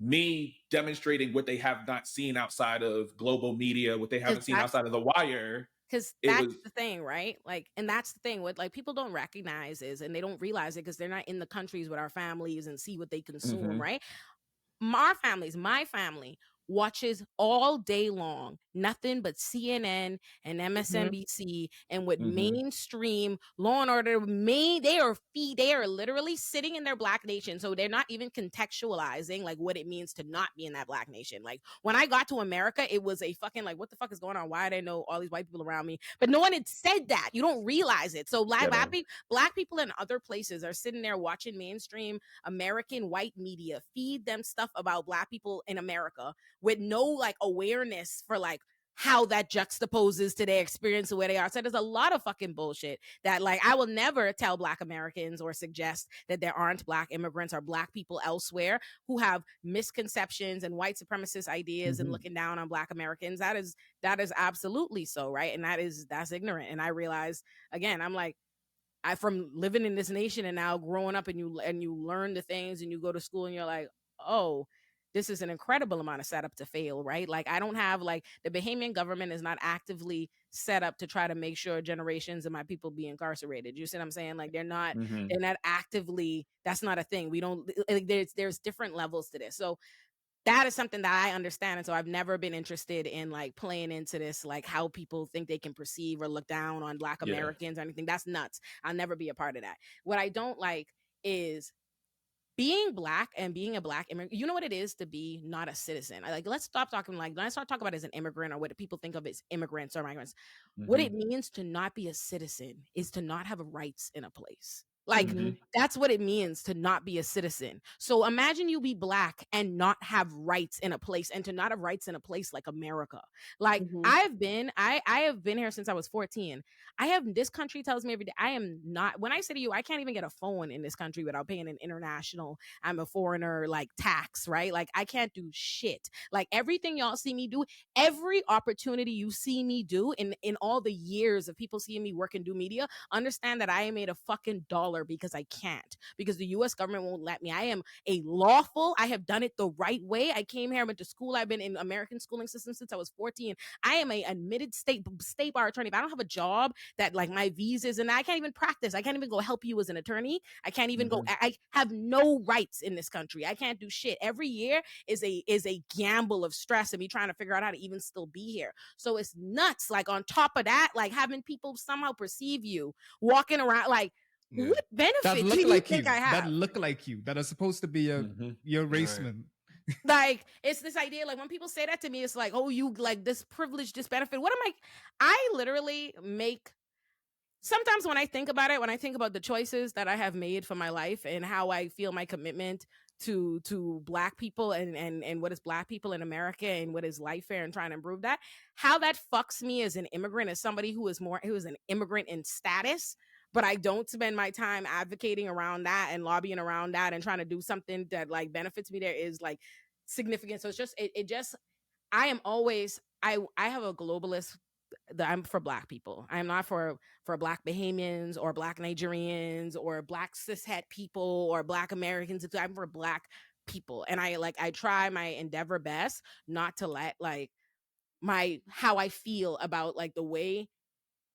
me demonstrating what they have not seen outside of global media, what they haven't seen outside of The Wire. Because that's the thing, right? Like, and that's the thing, what like people don't recognize is, and they don't realize it because they're not in the countries with our families and see what they consume, right? My family watches all day long nothing but CNN and MSNBC and with mainstream Law and Order. They are literally sitting in their Black nation, so they're not even contextualizing like what it means to not be in that Black nation. Like when I got to America, it was a fucking like, what the fuck is going on? Why do I know all these white people around me? But no one had said that. You don't realize it. So Black people in other places are sitting there watching mainstream American white media feed them stuff about Black people in America with no like awareness for like how that juxtaposes to their experience of where they are. So there's a lot of fucking bullshit that like I will never tell Black Americans or suggest that there aren't Black immigrants or Black people elsewhere who have misconceptions and white supremacist ideas and looking down on Black Americans. That is absolutely so, right? And that's ignorant. And I realize again, I'm like, from living in this nation and now growing up and you learn the things and you go to school and you're like, oh, this is an incredible amount of setup to fail, right? Like I don't have like the Bahamian government is not actively set up to try to make sure generations of my people be incarcerated. You see what I'm saying? Like they're not actively, that's not a thing. We don't, like, there's different levels to this. So that is something that I understand. And so I've never been interested in like playing into this, like how people think they can perceive or look down on Black Americans or anything. That's nuts. I'll never be a part of that. What I don't like is being Black and being a Black immigrant. You know what it is to be not a citizen. Let's stop talking let's not talk about it as an immigrant or what people think of as immigrants or migrants. What it means to not be a citizen is to not have rights in a place. That's what it means to not be a citizen. So imagine you be Black and not have rights in a place, and to not have rights in a place like America. Like I have been here since I was 14. This country tells me every day, I am not, when I say to you, I can't even get a phone in this country without paying an international, I'm a foreigner, like tax, right? Like I can't do shit. Like everything y'all see me do, every opportunity you see me do in all the years of people seeing me work and do media, understand that I ain't made a fucking dollar because I can't, because the US government won't let me. I am I have done it the right way. I came here, went to school. I've been in American schooling system since I was 14. I am a admitted state bar attorney. If I don't have a job that like my visas, and I can't even practice. I can't even go help you as an attorney. I can't even go. I have no rights in this country. I can't do shit. Every year is a gamble of stress and me trying to figure out how to even still be here. So it's nuts. Like on top of that, like having people somehow perceive you walking around like, what benefit do you think I have? That look like you, that are supposed to be your raceman. Like it's this idea, like when people say that to me, it's like, oh, you like this privilege, this benefit. What am I literally make, sometimes when I think about it, when I think about the choices that I have made for my life and how I feel my commitment to Black people and what is Black people in America and what is life fair and trying to improve that, how that fucks me as an immigrant, as somebody who is an immigrant in status, but I don't spend my time advocating around that and lobbying around that and trying to do something that like benefits me, there is like significant. So it's just, it just, I am always, I have a globalist, I'm for Black people. I'm not for Black Bahamians or Black Nigerians or Black cishet people or Black Americans. I'm for Black people. And I try my endeavor best not to let like how I feel about like the way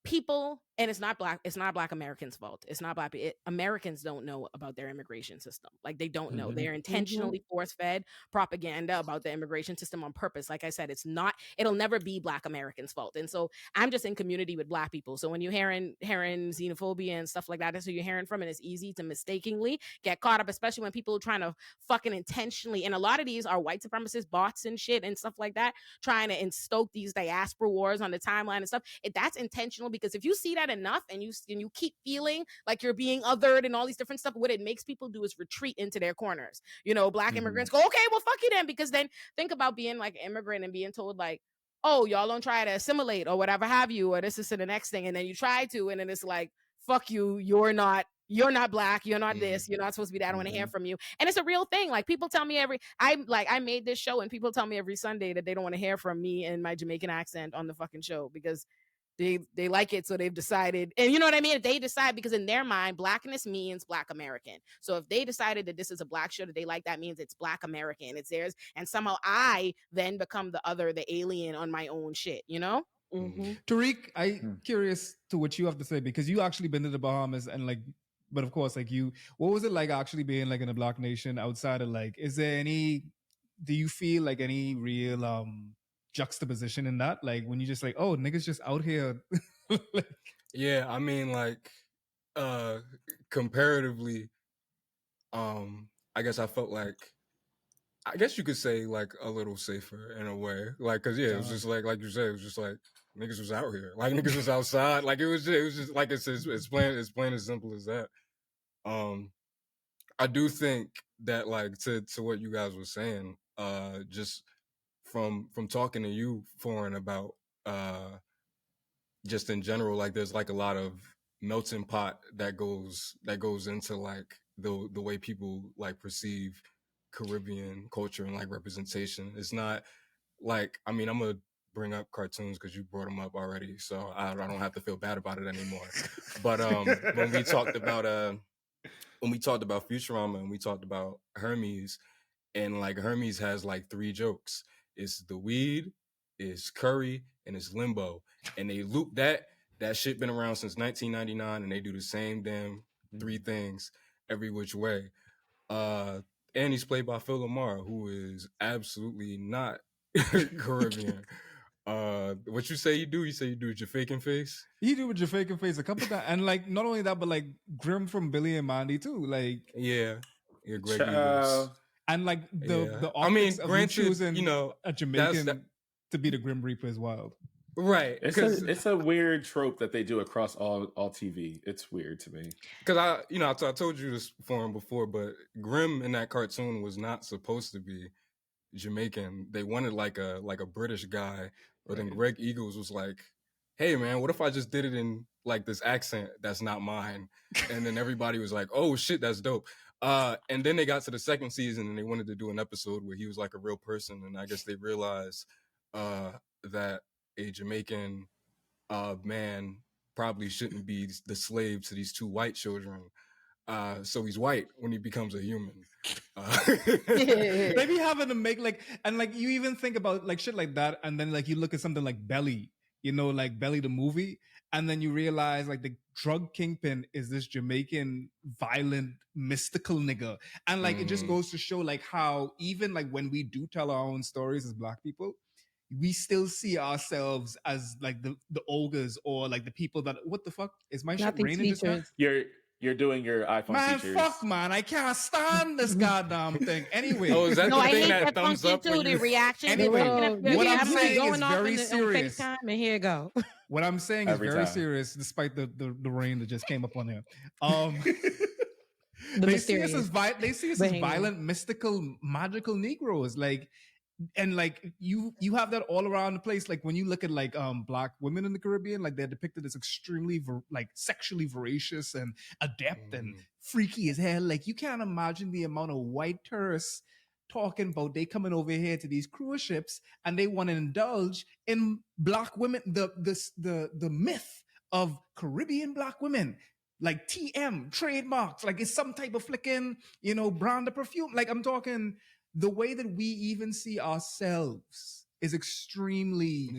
people, and it's not Black Americans' fault. It's not Black. Americans don't know about their immigration system. Like they don't know. They're intentionally force-fed propaganda about the immigration system on purpose. Like I said, it'll never be Black Americans' fault. And so I'm just in community with Black people. So when you're hearing xenophobia and stuff like that, that's what you're hearing from. And it's easy to mistakenly get caught up, especially when people are trying to fucking intentionally, and a lot of these are white supremacist bots and shit and stuff like that, trying to instoke these diaspora wars on the timeline and stuff. That's intentional, because if you see that enough and you keep feeling like you're being othered and all these different stuff, what it makes people do is retreat into their corners. You know, Black immigrants go, okay, well, fuck you then, because then think about being like an immigrant and being told like, oh, y'all don't try to assimilate or whatever have you, or this is the next thing, and then you try to, and then it's like, fuck you, you're not Black, you're not this, you're not supposed to be that, I don't want to hear from you. And it's a real thing. Like people tell me I made this show and people tell me every Sunday that they don't want to hear from me and my Jamaican accent on the fucking show because they like it, so they've decided. And you know what I mean? They decide, because in their mind, Blackness means Black American. So if they decided that this is a Black show that they like, that means it's Black American, it's theirs. And somehow I then become the other, the alien on my own shit, you know? Tariq, I'm curious to what you have to say, because you actually been to the Bahamas and like, but of course, like what was it like actually being like in a Black nation outside of like, do you feel like any real juxtaposition in that, like when you just like, oh, niggas just out here? Like, yeah, I mean, like comparatively, I guess I felt like, I guess you could say like a little safer in a way, like, cause it was just like you said, it was just like niggas was out here, like niggas was outside, like it was just like it's plain as simple as that. I do think that like to what you guys were saying, just from talking to you, Foreign, about just in general, like there's like a lot of melting pot that goes into like the way people like perceive Caribbean culture and like representation. It's not like, I mean, I'm gonna bring up cartoons because you brought them up already, so I don't have to feel bad about it anymore. But when we talked about Futurama and we talked about Hermes, and like Hermes has like 3 jokes. It's the weed, it's curry, and it's limbo. And they loop that shit been around since 1999, and they do the same damn 3 things every which way. And he's played by Phil Lamar, who is absolutely not Caribbean. What you say you do? You say you do with your faking face? You do with your faking face a couple times. And like, not only that, but like Grim from Billy and Mandy too. Like, yeah, Greg Eagles. And like the optics of you choosing a Jamaican to be the Grim Reaper as well. Right. It's a weird trope that they do across all TV. It's weird to me. Because I told you this before, but Grim in that cartoon was not supposed to be Jamaican. They wanted like a British guy, but then Greg Eagles was like, "Hey man, what if I just did it in like this accent that's not mine?" And then everybody was like, "Oh shit, that's dope." And then they got to the second season and they wanted to do an episode where he was like a real person, and I guess they realized that a Jamaican man probably shouldn't be the slave to these two white children. So he's white when he becomes a human. They be having to make like, and like you even think about like shit like that, and then like you look at something like Belly, like Belly the movie, and then you realize like the drug kingpin is this Jamaican violent mystical nigga, and like it just goes to show like how even like when we do tell our own stories as Black people, we still see ourselves as like the ogres or like the people that what the fuck is my shit raining just now? You're doing your iPhone features. Fuck, man. I can't stand this goddamn thing. Anyway. Oh, is that the thing that thumbs up too, the reaction. Anyway, what I'm saying is very serious. FaceTime, and here you go. What I'm saying is very serious, despite the rain that just came up on here. They see us as violent, mystical, magical Negroes. Like, and like you have that all around the place. Like when you look at like Black women in the Caribbean, like they're depicted as extremely like sexually voracious and adept and freaky as hell. Like you can't imagine the amount of white tourists talking about they coming over here to these cruise ships and they want to indulge in Black women, the myth of Caribbean Black women. Like TM trademarks, like it's some type of flicking, brand of perfume. Like I'm talking. The way that we even see ourselves is extremely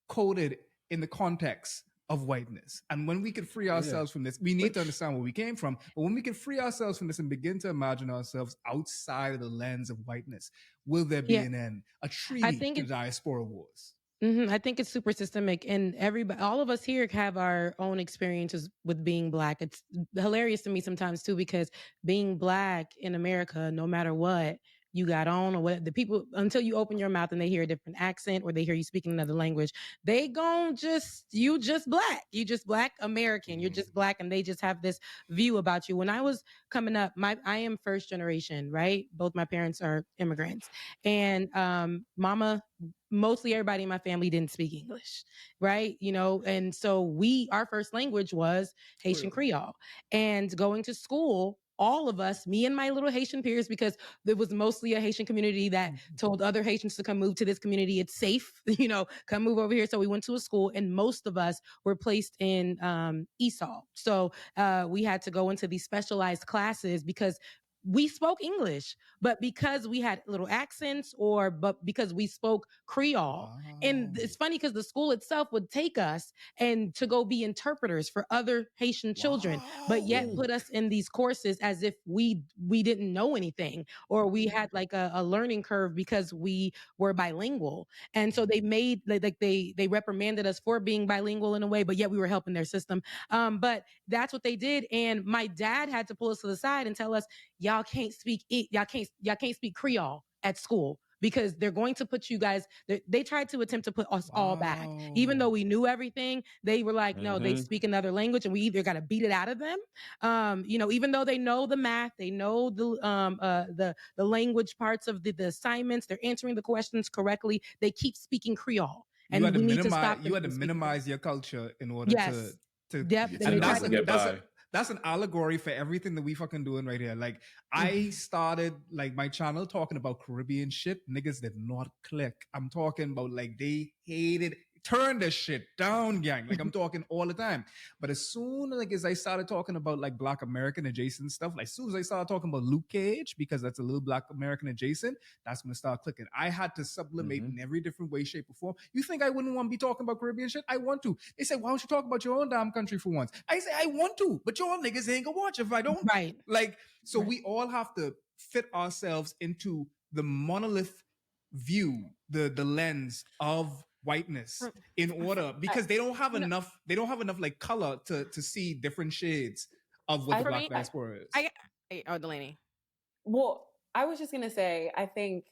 coded in the context of whiteness. And when we can free ourselves from this, we need to understand where we came from. But when we can free ourselves from this and begin to imagine ourselves outside of the lens of whiteness, will there be an end? A treaty to the diaspora wars? I think it's super systemic, and all of us here have our own experiences with being Black. It's hilarious to me sometimes too, because being Black in America, no matter what you got on or what, the people, until you open your mouth and they hear a different accent or they hear you speaking another language, they gon' you just Black. You just Black American. You're just Black, and they just have this view about you. When I was coming up, I am first generation, right? Both my parents are immigrants, and mama, mostly everybody in my family didn't speak English, right? And so our first language was Haitian Creole. And going to school, all of us, me and my little Haitian peers, because there was mostly a Haitian community that told other Haitians to come move to this community. It's safe, come move over here. So we went to a school, and most of us were placed in ESOL. So we had to go into these specialized classes because we spoke English, but because we had little accents but because we spoke Creole. And it's funny because the school itself would take us and to go be interpreters for other Haitian children, but yet put us in these courses as if we didn't know anything, or we had like a learning curve because we were bilingual. And so they made they reprimanded us for being bilingual in a way, but yet we were helping their system. But that's what they did. And my dad had to pull us to the side and tell us, y'all can't speak Creole at school, because they're going to put you guys, they tried to attempt to put us all back. Even though we knew everything, they were like, no, they speak another language and we either got to beat it out of them. Even though they know the math, they know the language parts of the assignments, they're answering the questions correctly, they keep speaking Creole. And we need to stop. You had to minimize your culture in order to yep. That's an allegory for everything that we fucking doing right here. Like I started like my channel talking about Caribbean shit. Niggas did not click. I'm talking about like they hated, turn this shit down, gang. Like I'm talking all the time. But as soon as I started talking about like Black American adjacent stuff, like as soon as I started talking about Luke Cage, because that's a little Black American adjacent, that's when it started clicking. I had to sublimate in every different way, shape, or form. You think I wouldn't want to be talking about Caribbean shit? I want to. They said, why don't you talk about your own damn country for once? I say, I want to, but y'all niggas ain't gonna watch if I don't. Right. Like, so we all have to fit ourselves into the monolith view, the lens of whiteness in order, because they don't have enough like color to see different shades of what the Black diaspora is. Delaney. Well, I was just gonna say, I think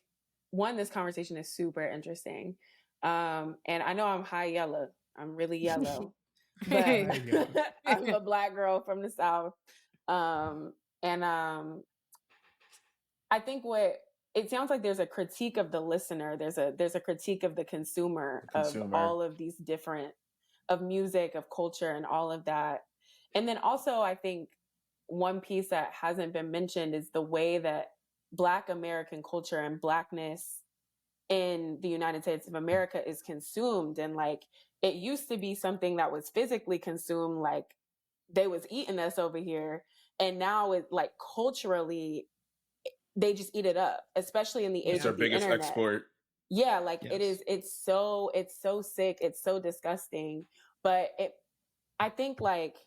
this conversation is super interesting. And I know I'm high yellow. I'm really yellow. But I'm a Black girl from the South. I think it sounds like there's a critique of the listener. There's a critique of the consumer. Of all of these different, of music, of culture, and all of that. And then also, I think one piece that hasn't been mentioned is the way that Black American culture and Blackness in the United States of America is consumed. And like, it used to be something that was physically consumed, like they was eating us over here. And now it like culturally, they just eat it up, especially in the age of the internet. It's our biggest export. Yeah, like it's so sick, it's so disgusting. But I think like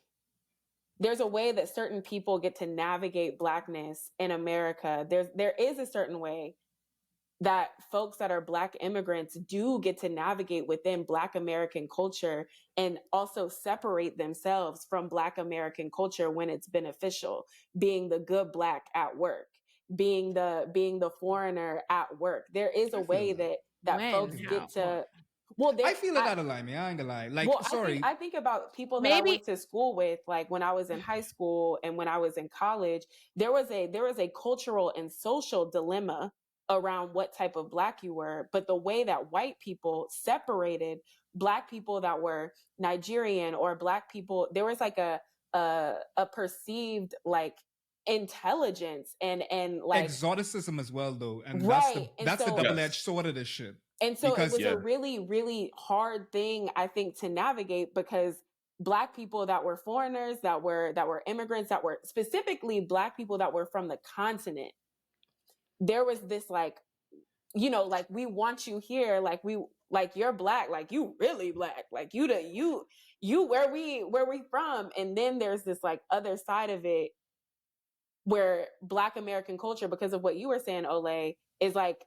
there's a way that certain people get to navigate Blackness in America. There is a certain way that folks that are Black immigrants do get to navigate within Black American culture and also separate themselves from Black American culture when it's beneficial, being the good Black at work, being the foreigner at work. There is a way that folks get to. Well, I feel it out of line, man. I ain't gonna lie. Like, sorry. I think about people that I went to school with, like when I was in high school and when I was in college, there was a cultural and social dilemma around what type of Black you were. But the way that white people separated Black people that were Nigerian or Black people, there was like a perceived like intelligence and like exoticism as well, though. And that's the double-edged sword of this shit. And so it was a really, really hard thing, I think, to navigate, because Black people that were foreigners, that were immigrants, that were specifically Black people that were from the continent, there was this like, you know, like, we want you here, like you're Black, like you really Black, like you where we from. And then there's this like other side of it where Black American culture, because of what you were saying, Olay, is like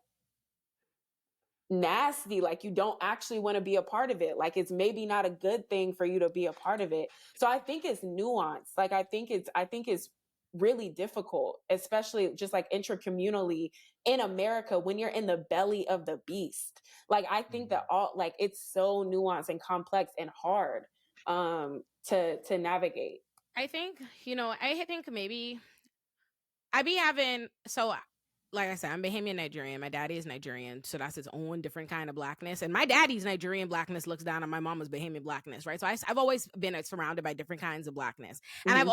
nasty. Like you don't actually want to be a part of it. Like it's maybe not a good thing for you to be a part of it. So I think it's nuanced. Like I think it's really difficult, especially just like intracommunally in America when you're in the belly of the beast. Like I think that it's so nuanced and complex and hard to navigate. I think, maybe I be having, so like I said, I'm Bahamian Nigerian. My daddy is Nigerian, so that's his own different kind of Blackness. And my daddy's Nigerian Blackness looks down on my mama's Bahamian Blackness, right? So I've always been surrounded by different kinds of Blackness. And I've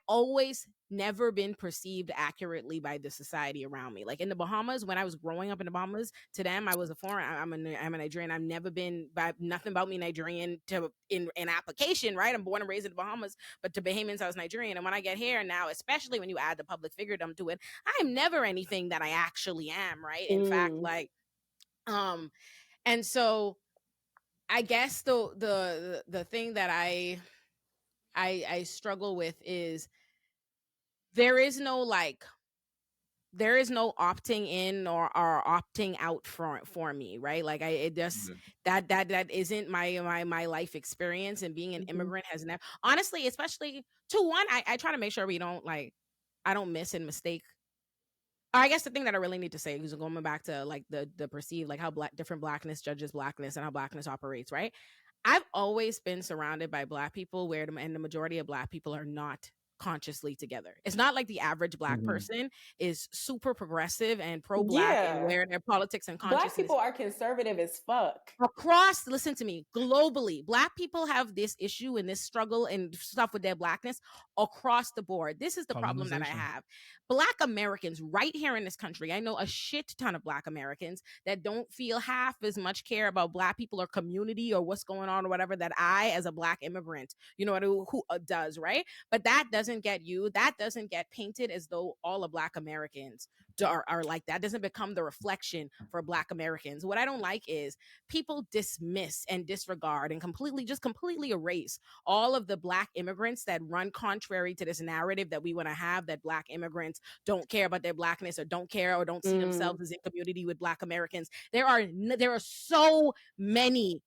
always never been perceived accurately by the society around me. Like in the Bahamas, when I was growing up in the Bahamas, to them, I was a foreign. I'm a Nigerian. I've never been, nothing about me Nigerian in application, right? I'm born and raised in the Bahamas, but to Bahamians, I was Nigerian. And when I get here now, especially when you add the public figurdom to it, I'm never anything that I actually am, right? In fact, like, and so I guess the thing that I struggle with is there is no opting in or opting out for me, right? Like that isn't my life experience, and being an immigrant has never, honestly, especially to one, I try to make sure we don't I don't miss and mistake. I guess the thing that I really need to say is going back to like the perceived, like how different Blackness judges Blackness and how Blackness operates, right? I've always been surrounded by Black people and the majority of Black people are not consciously together. It's not like the average Black person is super progressive and pro-Black and aware their politics and consciousness. Black people are conservative as fuck. Listen to me, globally, Black people have this issue and this struggle and stuff with their Blackness across the board. This is the problem that I have. Black Americans right here in this country, I know a shit ton of Black Americans that don't feel half as much care about Black people or community or what's going on or whatever that I, as a Black immigrant, who does, right? But that doesn't doesn't get you, that doesn't get painted as though all of Black Americans are like that. Doesn't become the reflection for Black Americans. What I don't like is people dismiss and disregard and completely erase all of the Black immigrants that run contrary to this narrative that we want to have, that Black immigrants don't care about their Blackness or don't care or don't see themselves as in community with Black Americans. There are so many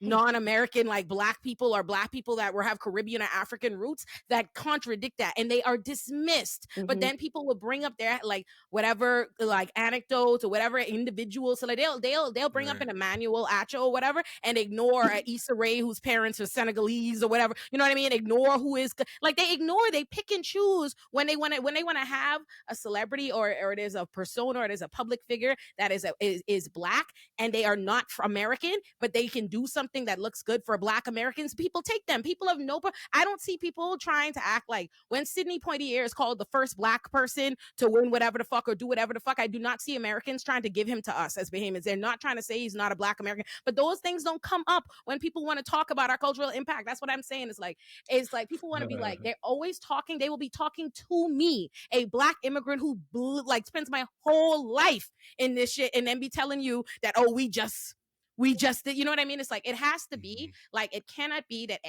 non-American like Black people or Black people that have Caribbean or African roots that contradict that, and they are dismissed. But then people will bring up their like whatever like anecdotes or whatever individuals, so like they'll bring up an Emmanuel Acho or whatever and ignore Issa Rae whose parents are Senegalese or whatever. You know what I mean? Ignore who is like they pick and choose when they want to have a celebrity or it is a persona or it is a public figure that is Black and they are not American, but they can do something that looks good for Black Americans. People take them. People have no. I don't see people trying to act like when Sidney Poitier is called the first Black person to win whatever the fuck or do whatever the fuck. I do not see Americans trying to give him to us as Bahamians. They're not trying to say he's not a Black American, but those things don't come up when people want to talk about our cultural impact. That's what I'm saying. It's like people want to be like, they're always talking. They will be talking to me, a Black immigrant who like spends my whole life in this shit, and then be telling you that, oh, we just did, you know what I mean? It's like, it has to be like, it cannot be that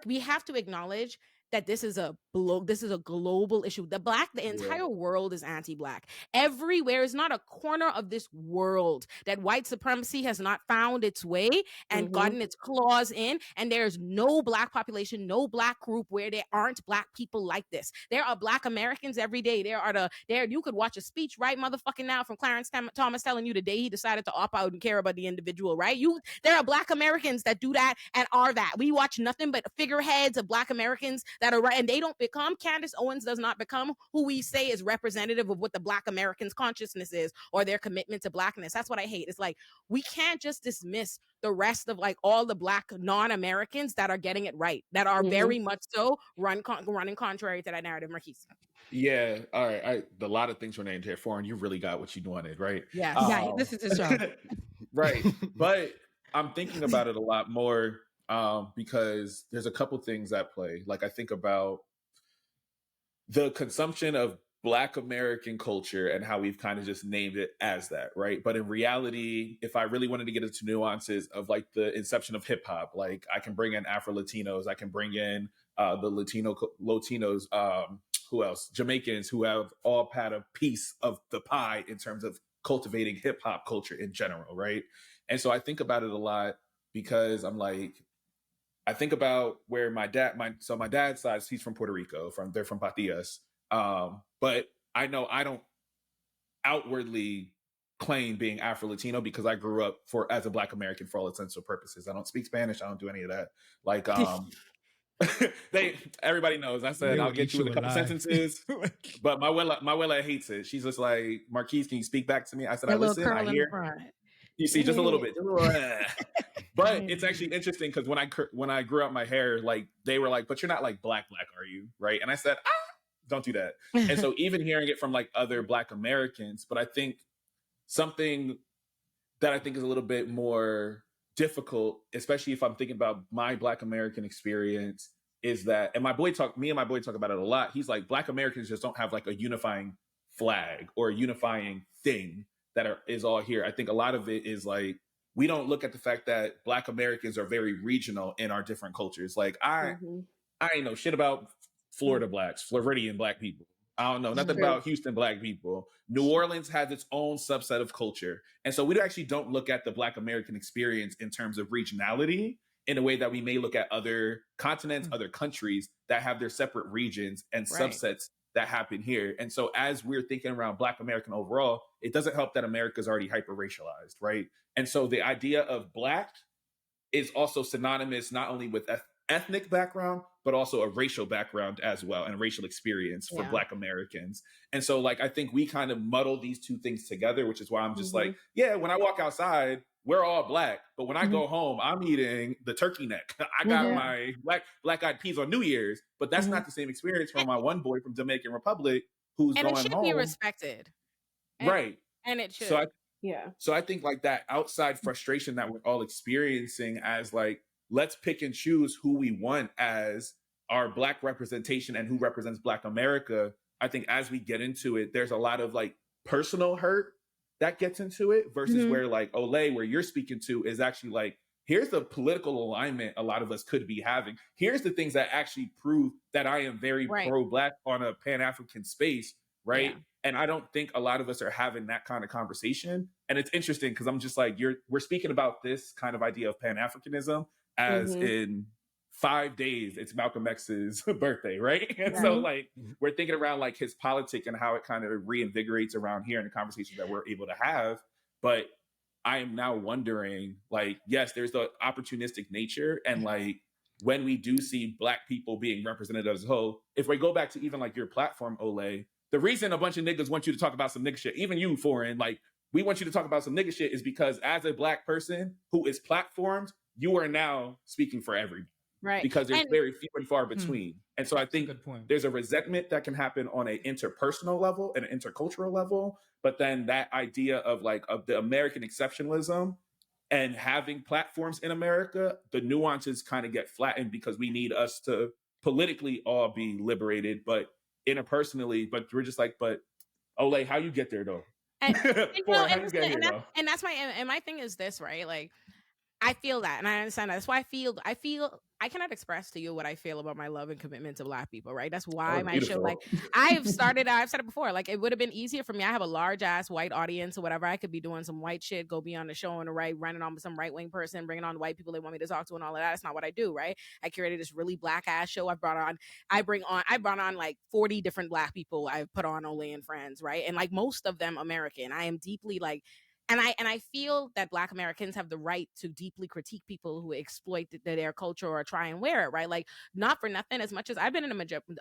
we have to acknowledge that this is a global issue. The entire world is anti-Black. Everywhere is not a corner of this world that white supremacy has not found its way and gotten its claws in. And there's no Black population, no Black group where there aren't Black people like this. There are Black Americans every day. You could watch a speech right motherfucking now from Clarence Thomas telling you the day he decided to opt out and care about the individual, right? There are Black Americans that do that and are that. We watch nothing but figureheads of Black Americans that are right, and they don't become. Candace Owens does not become who we say is representative of what the Black Americans' consciousness is or their commitment to Blackness. That's what I hate. It's like, we can't just dismiss the rest of like all the Black non-Americans that are getting it right, that are very much so running contrary to that narrative. Marquise. Yeah, all right. A lot of things were named here, Foreign. You really got what you wanted, right? Yes. Yeah, this is his show. Right. But I'm thinking about it a lot more because there's a couple things at play. Like, I think about the consumption of Black American culture and how we've kind of just named it as that, right? But in reality, if I really wanted to get into nuances of like the inception of hip hop, like I can bring in Afro-Latinos, I can bring in the Latinos, who else? Jamaicans, who have all had a piece of the pie in terms of cultivating hip hop culture in general, right? And so I think about it a lot because I'm like, I think about where my dad's side, he's from Puerto Rico, they're from Patillas. But I know I don't outwardly claim being Afro-Latino because I grew up as a Black American for all intents and purposes. I don't speak Spanish. I don't do any of that. Like, everybody knows. I said, I'll get you with a couple sentences, but my abuela hates it. She's just like, Marquise, can you speak back to me? I said, I listen, I hear. You see, just a little bit. But it's actually interesting because when I grew out my hair, like they were like, but you're not like black, are you? Right? And I said, don't do that. And so even hearing it from like other Black Americans, but I think something that I think is a little bit more difficult, especially if I'm thinking about my Black American experience, is that, and me and my boy talk about it a lot. He's like, Black Americans just don't have like a unifying flag or a unifying thing that is all here. I think a lot of it is like, we don't look at the fact that Black Americans are very regional in our different cultures. Like I ain't know shit about Florida Blacks, Floridian Black people. I don't know nothing about Houston Black people. New Orleans has its own subset of culture. And so we actually don't look at the Black American experience in terms of regionality in a way that we may look at other continents, other countries that have their separate regions and subsets that happen here. And so as we're thinking around Black American overall, it doesn't help that America's already hyper-racialized, right? And so the idea of Black is also synonymous not only with ethnic background, but also a racial background as well, and a racial experience for Black Americans. And so like, I think we kind of muddle these two things together, which is why I'm just like, yeah, when I walk outside, we're all Black, but when I go home, I'm eating the turkey neck. I got my black-eyed peas on New Year's, but that's not the same experience from my one boy from Dominican Republic who's going home. And it should be respected. Right. And it should. So I think like that outside frustration that we're all experiencing as like let's pick and choose who we want as our Black representation and who represents Black America. I think as we get into it, there's a lot of like personal hurt that gets into it versus where like Olay, where you're speaking to, is actually like, here's the political alignment a lot of us could be having. Here's the things that actually prove that I am very pro-Black on a Pan-African space, right? Yeah. And I don't think a lot of us are having that kind of conversation. And it's interesting because I'm just like, we're speaking about this kind of idea of Pan-Africanism as in 5 days, it's Malcolm X's birthday, right? And so like, we're thinking around like his politic and how it kind of reinvigorates around here in the conversations that we're able to have. But I am now wondering, like, yes, there's the opportunistic nature. And like, when we do see Black people being represented as a whole, if we go back to even like your platform, Olay, the reason a bunch of niggas want you to talk about some nigga shit, even you, Foreign, like, we want you to talk about some nigga shit is because as a Black person who is platformed, you are now speaking for everybody. Right. Because there's very few and far between. And so I think there's a resentment that can happen on an interpersonal level and an intercultural level. But then that idea of like of the American exceptionalism and having platforms in America, the nuances kind of get flattened because we need us to politically all be liberated, but interpersonally, but we're just like, but Olay, how you get there though? And, and that's my thing is this, right? Like, I feel that, and I understand that. That's why I feel I cannot express to you what I feel about my love and commitment to Black people, right? That's why my show, like, I've said it before, like, it would have been easier for me. I have a large ass white audience or whatever. I could be doing some white shit, go be on the show on the right, running on with some right wing person, bringing on white people they want me to talk to and all of that. That's not what I do, right? I curated this really Black ass show. I brought on like 40 different Black people. I've put on Olay and Friends, right? And like most of them American. I am deeply like, and I feel that Black Americans have the right to deeply critique people who exploit their culture or try and wear it, right? Like, not for nothing, as much as I've been in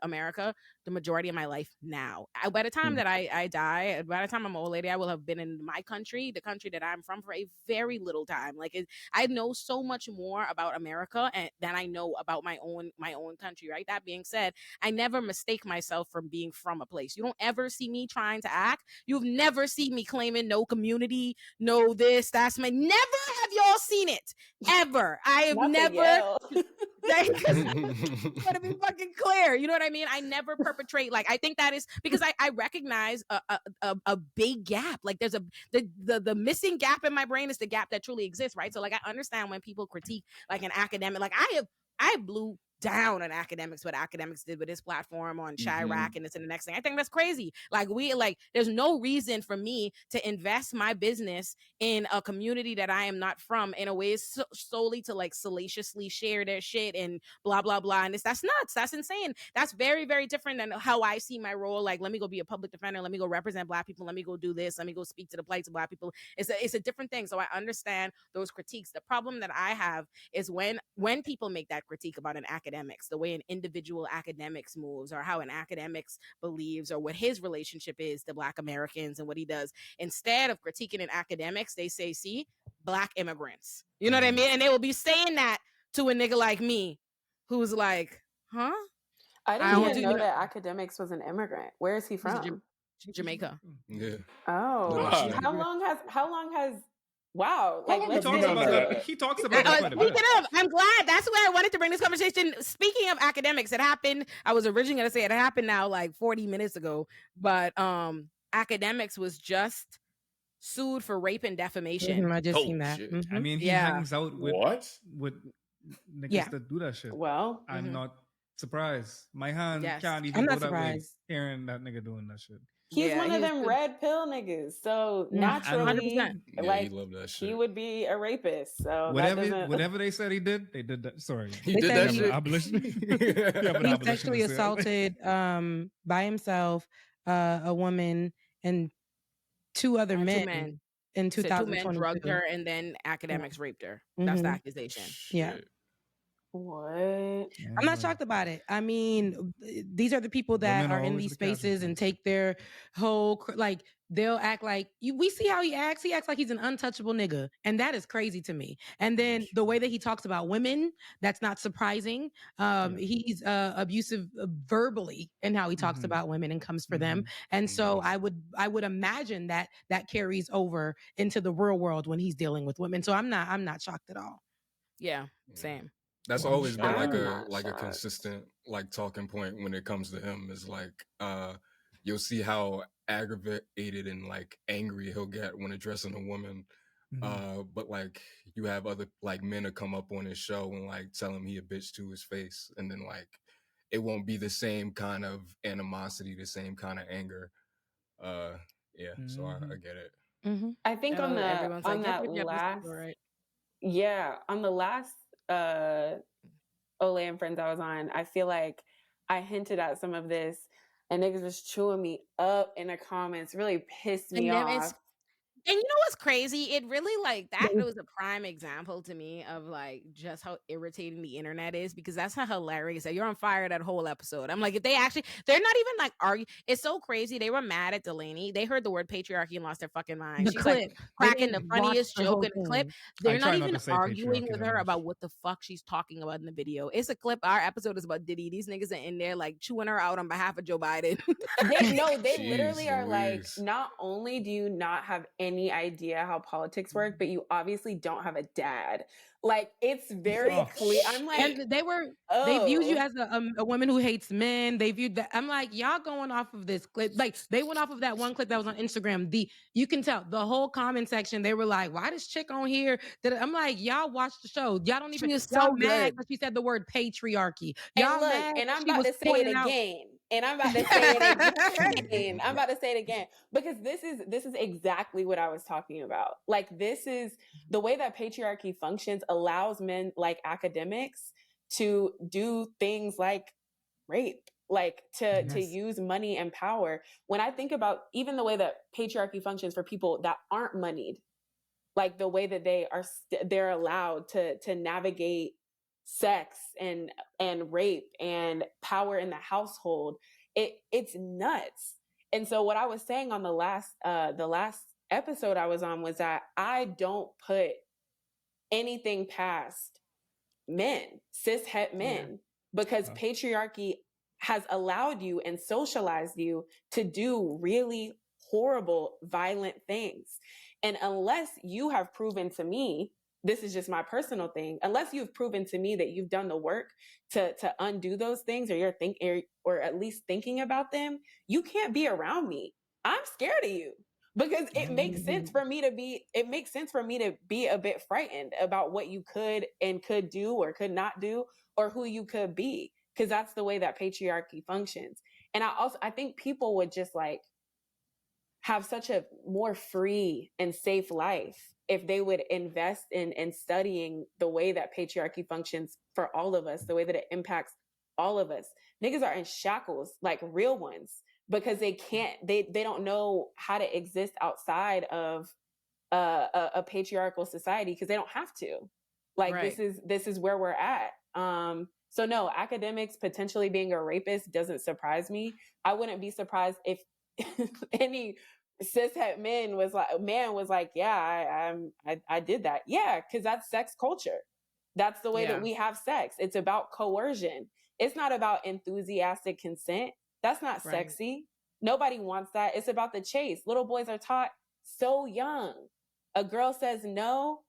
America the majority of my life now. By the time that I die, by the time I'm an old lady, I will have been in my country, the country that I'm from, for a very little time. Like, I know so much more about America than I know about my own country, right? That being said, I never mistake myself from being from a place. You don't ever see me trying to act. You've never seen me claiming no community, no this, that's my, never have y'all seen it, ever. I have never, gotta be fucking clear, you know what I mean? I never perpetrate, like, I think that is, because I recognize a big gap, like there's the missing gap in my brain is the gap that truly exists, right? So like, I understand when people critique like an academic, like I blew down on Akademics, what Akademics did with his platform on Chirac and this and the next thing. I think that's crazy. Like, there's no reason for me to invest my business in a community that I am not from in a way solely to like salaciously share their shit and blah, blah, blah. And that's nuts. That's insane. That's very, very different than how I see my role. Like, let me go be a public defender. Let me go represent Black people. Let me go do this. Let me go speak to the plight of Black people. It's a different thing. So I understand those critiques. The problem that I have is when people make that critique about an academics, the way an individual academics moves, or how an academics believes, or what his relationship is to Black Americans and what he does, instead of critiquing an academics, they say, see, Black immigrants. You know what I mean? And they will be saying that to a nigga like me, who's like, huh? I didn't even know that Akademics was an immigrant. Where is he from? Jamaica. Yeah. Oh, how long has wow, like he talks about that. He talks about that. Speaking of, I'm glad. That's why I wanted to bring this conversation. Speaking of academics, it happened. I was originally going to say it happened now like 40 minutes ago, but Akademics was just sued for rape and defamation. I just seen that. I mean, he hangs out with niggas that do that shit. Well, I'm not surprised. My hand can't even go that way hearing that nigga doing that shit. He's one of them red pill niggas, so naturally, like, he loved that shit. He would be a rapist. So whatever they said he did, they did that. Sorry, he did that shit. He sexually assaulted by himself a woman and two other men in 2022. 2 men drugged her, and then Akademics raped her. That's the accusation. Yeah. What? I'm not shocked about it. I mean, these are the people that are in these spaces and take their whole, like, they'll act like, we see how he acts. He acts like he's an untouchable nigga. And that is crazy to me. And then the way that he talks about women, that's not surprising. He's abusive verbally in how he talks about women and comes for them. And so I would imagine that carries over into the real world when he's dealing with women. So I'm not shocked at all. Yeah, same. That's always been like a consistent like talking point when it comes to him is like you'll see how aggravated and like angry he'll get when addressing a woman. But like you have other like men to come up on his show and like tell him he a bitch to his face, and then like it won't be the same kind of animosity, the same kind of anger. So I get it. I think on the last Olay and Friends I was on, I feel like I hinted at some of this and niggas was chewing me up in the comments, really pissed me off. And you know what's crazy? It really like that was a prime example to me of like just how irritating the internet is, because that's how hilarious that you're on fire that whole episode. I'm like, if they're not even like arguing. It's so crazy. They were mad at Delaney. They heard the word patriarchy and lost their fucking mind. She's like cracking the funniest joke in the clip. They're not even arguing with her about what the fuck she's talking about in the video. It's a clip. Our episode is about Diddy. These niggas are in there like chewing her out on behalf of Joe Biden. They literally are like, not only do you not have any idea how politics work, but you obviously don't have a dad. Like, it's very clear. I'm like, and they viewed you as a woman who hates men. They viewed that. I'm like, y'all going off of this clip. Like, they went off of that one clip that was on Instagram. You can tell the whole comment section. They were like, why this chick on here? I'm like, y'all watch the show. Y'all don't even. Y'all mad because she said the word patriarchy. Y'all mad. And I'm about to say it again. And I'm about to say it again. I'm about to say it again, because this is exactly what I was talking about. Like, this is the way that patriarchy functions, allows men like academics to do things like rape, like to use money and power. When I think about even the way that patriarchy functions for people that aren't moneyed, like the way that they're allowed to navigate sex and rape and power in the household, it's nuts. And so what I was saying on the last episode I was on was that I don't put anything past men, cis-het men, because patriarchy has allowed you and socialized you to do really horrible, violent things. And unless you have proven to me, this is just my personal thing, unless you've proven to me that you've done the work to undo those things, or or at least thinking about them, you can't be around me. I'm scared of you, because it makes sense for me to be a bit frightened about what you could do or could not do, or who you could be, because that's the way that patriarchy functions. And I think people would just like have such a more free and safe life if they would invest in studying the way that patriarchy functions for all of us, the way that it impacts all of us. Niggas are in shackles, like real ones, because they don't know how to exist outside of a patriarchal society, because they don't have to. Like, this is where we're at. So no, academics potentially being a rapist doesn't surprise me. I wouldn't be surprised if any cishet man was like, yeah, I did that. Yeah, because that's sex culture. That's the way that we have sex. It's about coercion. It's not about enthusiastic consent. That's not sexy. Nobody wants that. It's about the chase. Little boys are taught so young. A girl says no.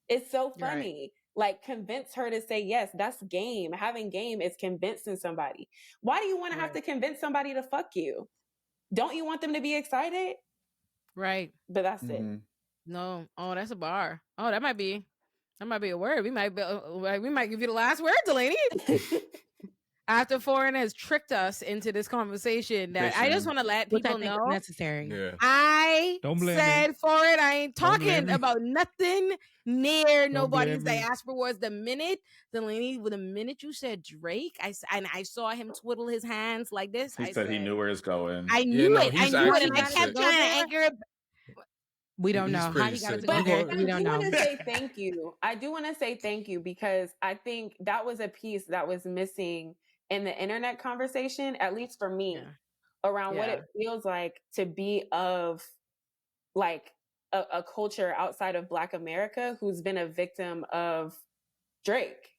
It's so funny. Like, convince her to say yes. That's game. Having game is convincing somebody. Why do you want to have to convince somebody to fuck you? Don't you want them to be excited? Right. But that's it. No. Oh, that's a bar. Oh, that might be a word. We might give you the last word, Delaney. After Foreign has tricked us into this conversation, that I just want to let people know necessary. Yeah. I said for it. I ain't talking about nothing near nobody's diaspora was. The minute you said Drake, I saw him twiddle his hands like this. He said he knew where it's going. I knew it. And I kept trying to anchor it. We don't know how he got it to go there. We don't know. I do want to say thank you. I do want to say thank you, because I think that was a piece that was missing in the internet conversation, at least for me, around what it feels like to be of like a culture outside of Black America who's been a victim of Drake.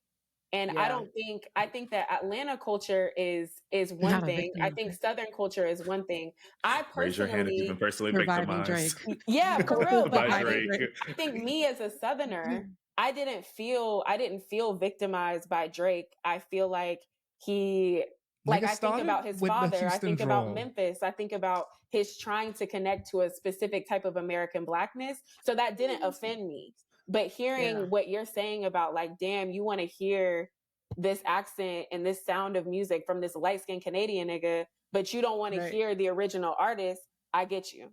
And I think that Atlanta culture is one thing. I think Southern culture is one thing. I personally raise your hand if you've been personally victimized. Yeah, for real. But I think me as a Southerner, I didn't feel victimized by Drake. I feel like he, like, I think about his father, I think about Memphis, I think about his trying to connect to a specific type of American Blackness. So that didn't offend me. But hearing what you're saying about, like, damn, you want to hear this accent and this sound of music from this light-skinned Canadian nigga, but you don't want to hear the original artist, I get you.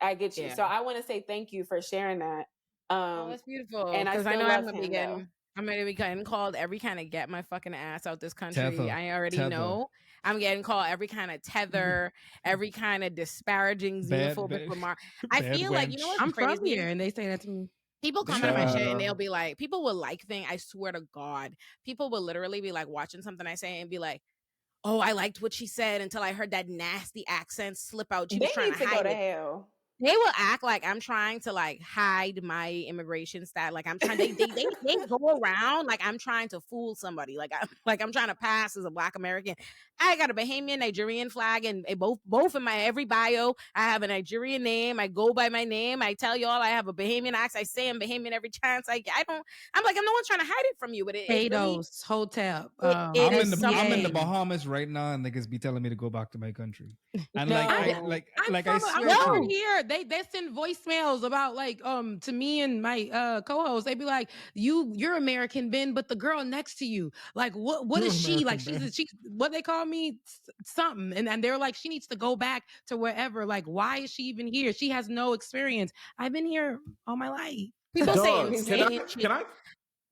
So I want to say thank you for sharing that. That's beautiful. And because I know I'm gonna be getting called every kind of get my fucking ass out this country. Tether. I already know. I'm getting called every kind of tether, every kind of disparaging xenophobic remark. I feel like, you know what's I'm crazy? from here, and they say that to me. People comment on my shit and they'll be like, people will like things. I swear to God, people will literally be like watching something I say and be like, oh, I liked what she said until I heard that nasty accent slip out. She was trying to hide it. Hell. They will act like I'm trying to like hide my immigration stat. Like I'm trying. They go around like I'm trying to fool somebody. Like I'm trying to pass as a Black American. I got a Bahamian Nigerian flag and both in my every bio. I have a Nigerian name. I go by my name. I tell y'all I have a Bahamian accent. I say I'm Bahamian every chance I don't. I'm like, I'm no one trying to hide it from you. But it really, Hotel. I'm in the Bahamas right now, and niggas be telling me to go back to my country. And I swear here. They send voicemails about like to me and my co-host. They be like, you're American, Ben, but the girl next to you, like what is she like? She's what they call me something, and they're like, she needs to go back to wherever. Like, why is she even here? She has no experience. I've been here all my life. People say can I?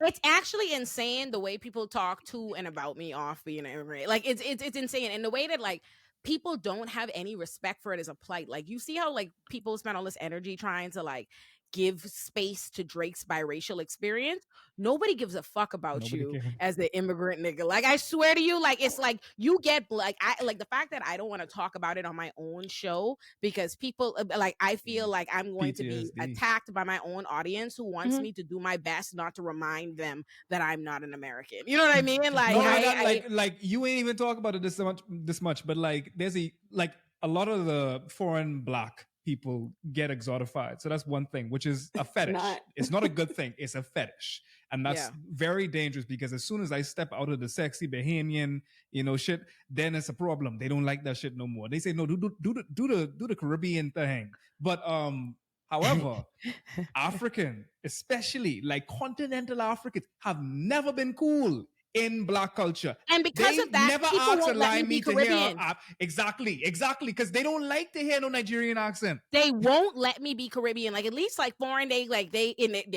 It's actually insane the way people talk to and about me off being an immigrant. Like it's insane, and the way that like people don't have any respect for it as a plight. Like you see how like people spend all this energy trying to like give space to Drake's biracial experience. Nobody gives a fuck about you as the immigrant nigga. Like I swear to you, like it's like you get like I like the fact that I don't want to talk about it on my own show because people like I feel like I'm going to be attacked by my own audience who wants me to do my best not to remind them that I'm not an American. You know what I mean? Like like you ain't even talk about it this much, but like there's a lot of the foreign Black people get exotified. So that's one thing, which is a fetish. It's not a good thing. It's a fetish. And that's very dangerous because as soon as I step out of the sexy Bahamian, shit, then it's a problem. They don't like that shit no more. They say, no, do the Caribbean thing. But however, African, especially like continental Africans, have never been cool in Black culture, and because of that, never people won't let me be Caribbean. Exactly, because they don't like to hear no Nigerian accent. They won't let me be Caribbean. Like at least like foreign, they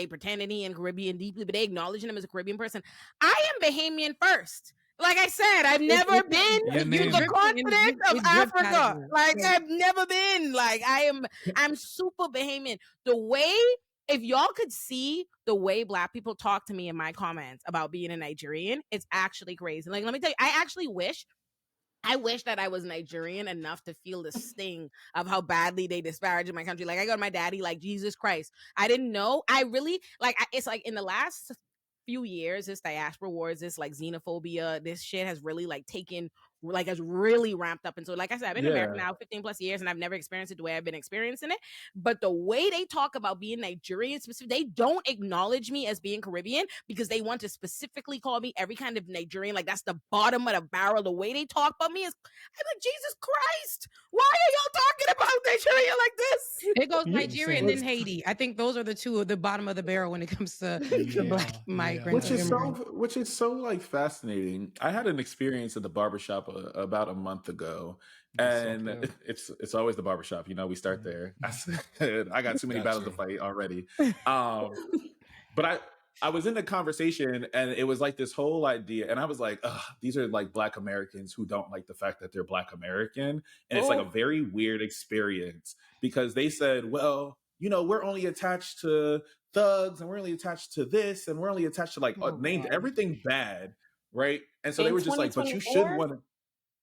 pretend to be in Caribbean deeply, but they acknowledge him as a Caribbean person. I am Bahamian first. Like I said, I've never been to the continent of Africa. Like I've never been. Like I'm super Bahamian. The way. If y'all could see the way Black people talk to me in my comments about being a Nigerian, it's actually crazy. Like, let me tell you, I wish that I was Nigerian enough to feel the sting of how badly they disparage my country. Like, I go to my daddy, like, Jesus Christ. I didn't know. I really, like, it's like in the last few years, this diaspora wars, this like xenophobia, this shit has really like taken, like has really ramped up. And so like I said, I've been in America now 15 plus years and I've never experienced it the way I've been experiencing it. But the way they talk about being Nigerian specific, they don't acknowledge me as being Caribbean because they want to specifically call me every kind of Nigerian. Like that's the bottom of the barrel. The way they talk about me is, I'm like, Jesus Christ, why are y'all talking about Nigeria like this? It goes Nigeria and then Haiti. I think those are the two at the bottom of the barrel when it comes to Black migrants. Which is so like fascinating. I had an experience at the barbershop about a month ago, and it's always the barbershop. We start there. I said I got too many battles to fight already. But I was in the conversation and it was like this whole idea, and I was like, these are like Black Americans who don't like the fact that they're Black American, and it's like a very weird experience because they said, well, we're only attached to thugs and we're only attached to this and we're only attached to like named everything bad, right? And so they were just like, but you should want to.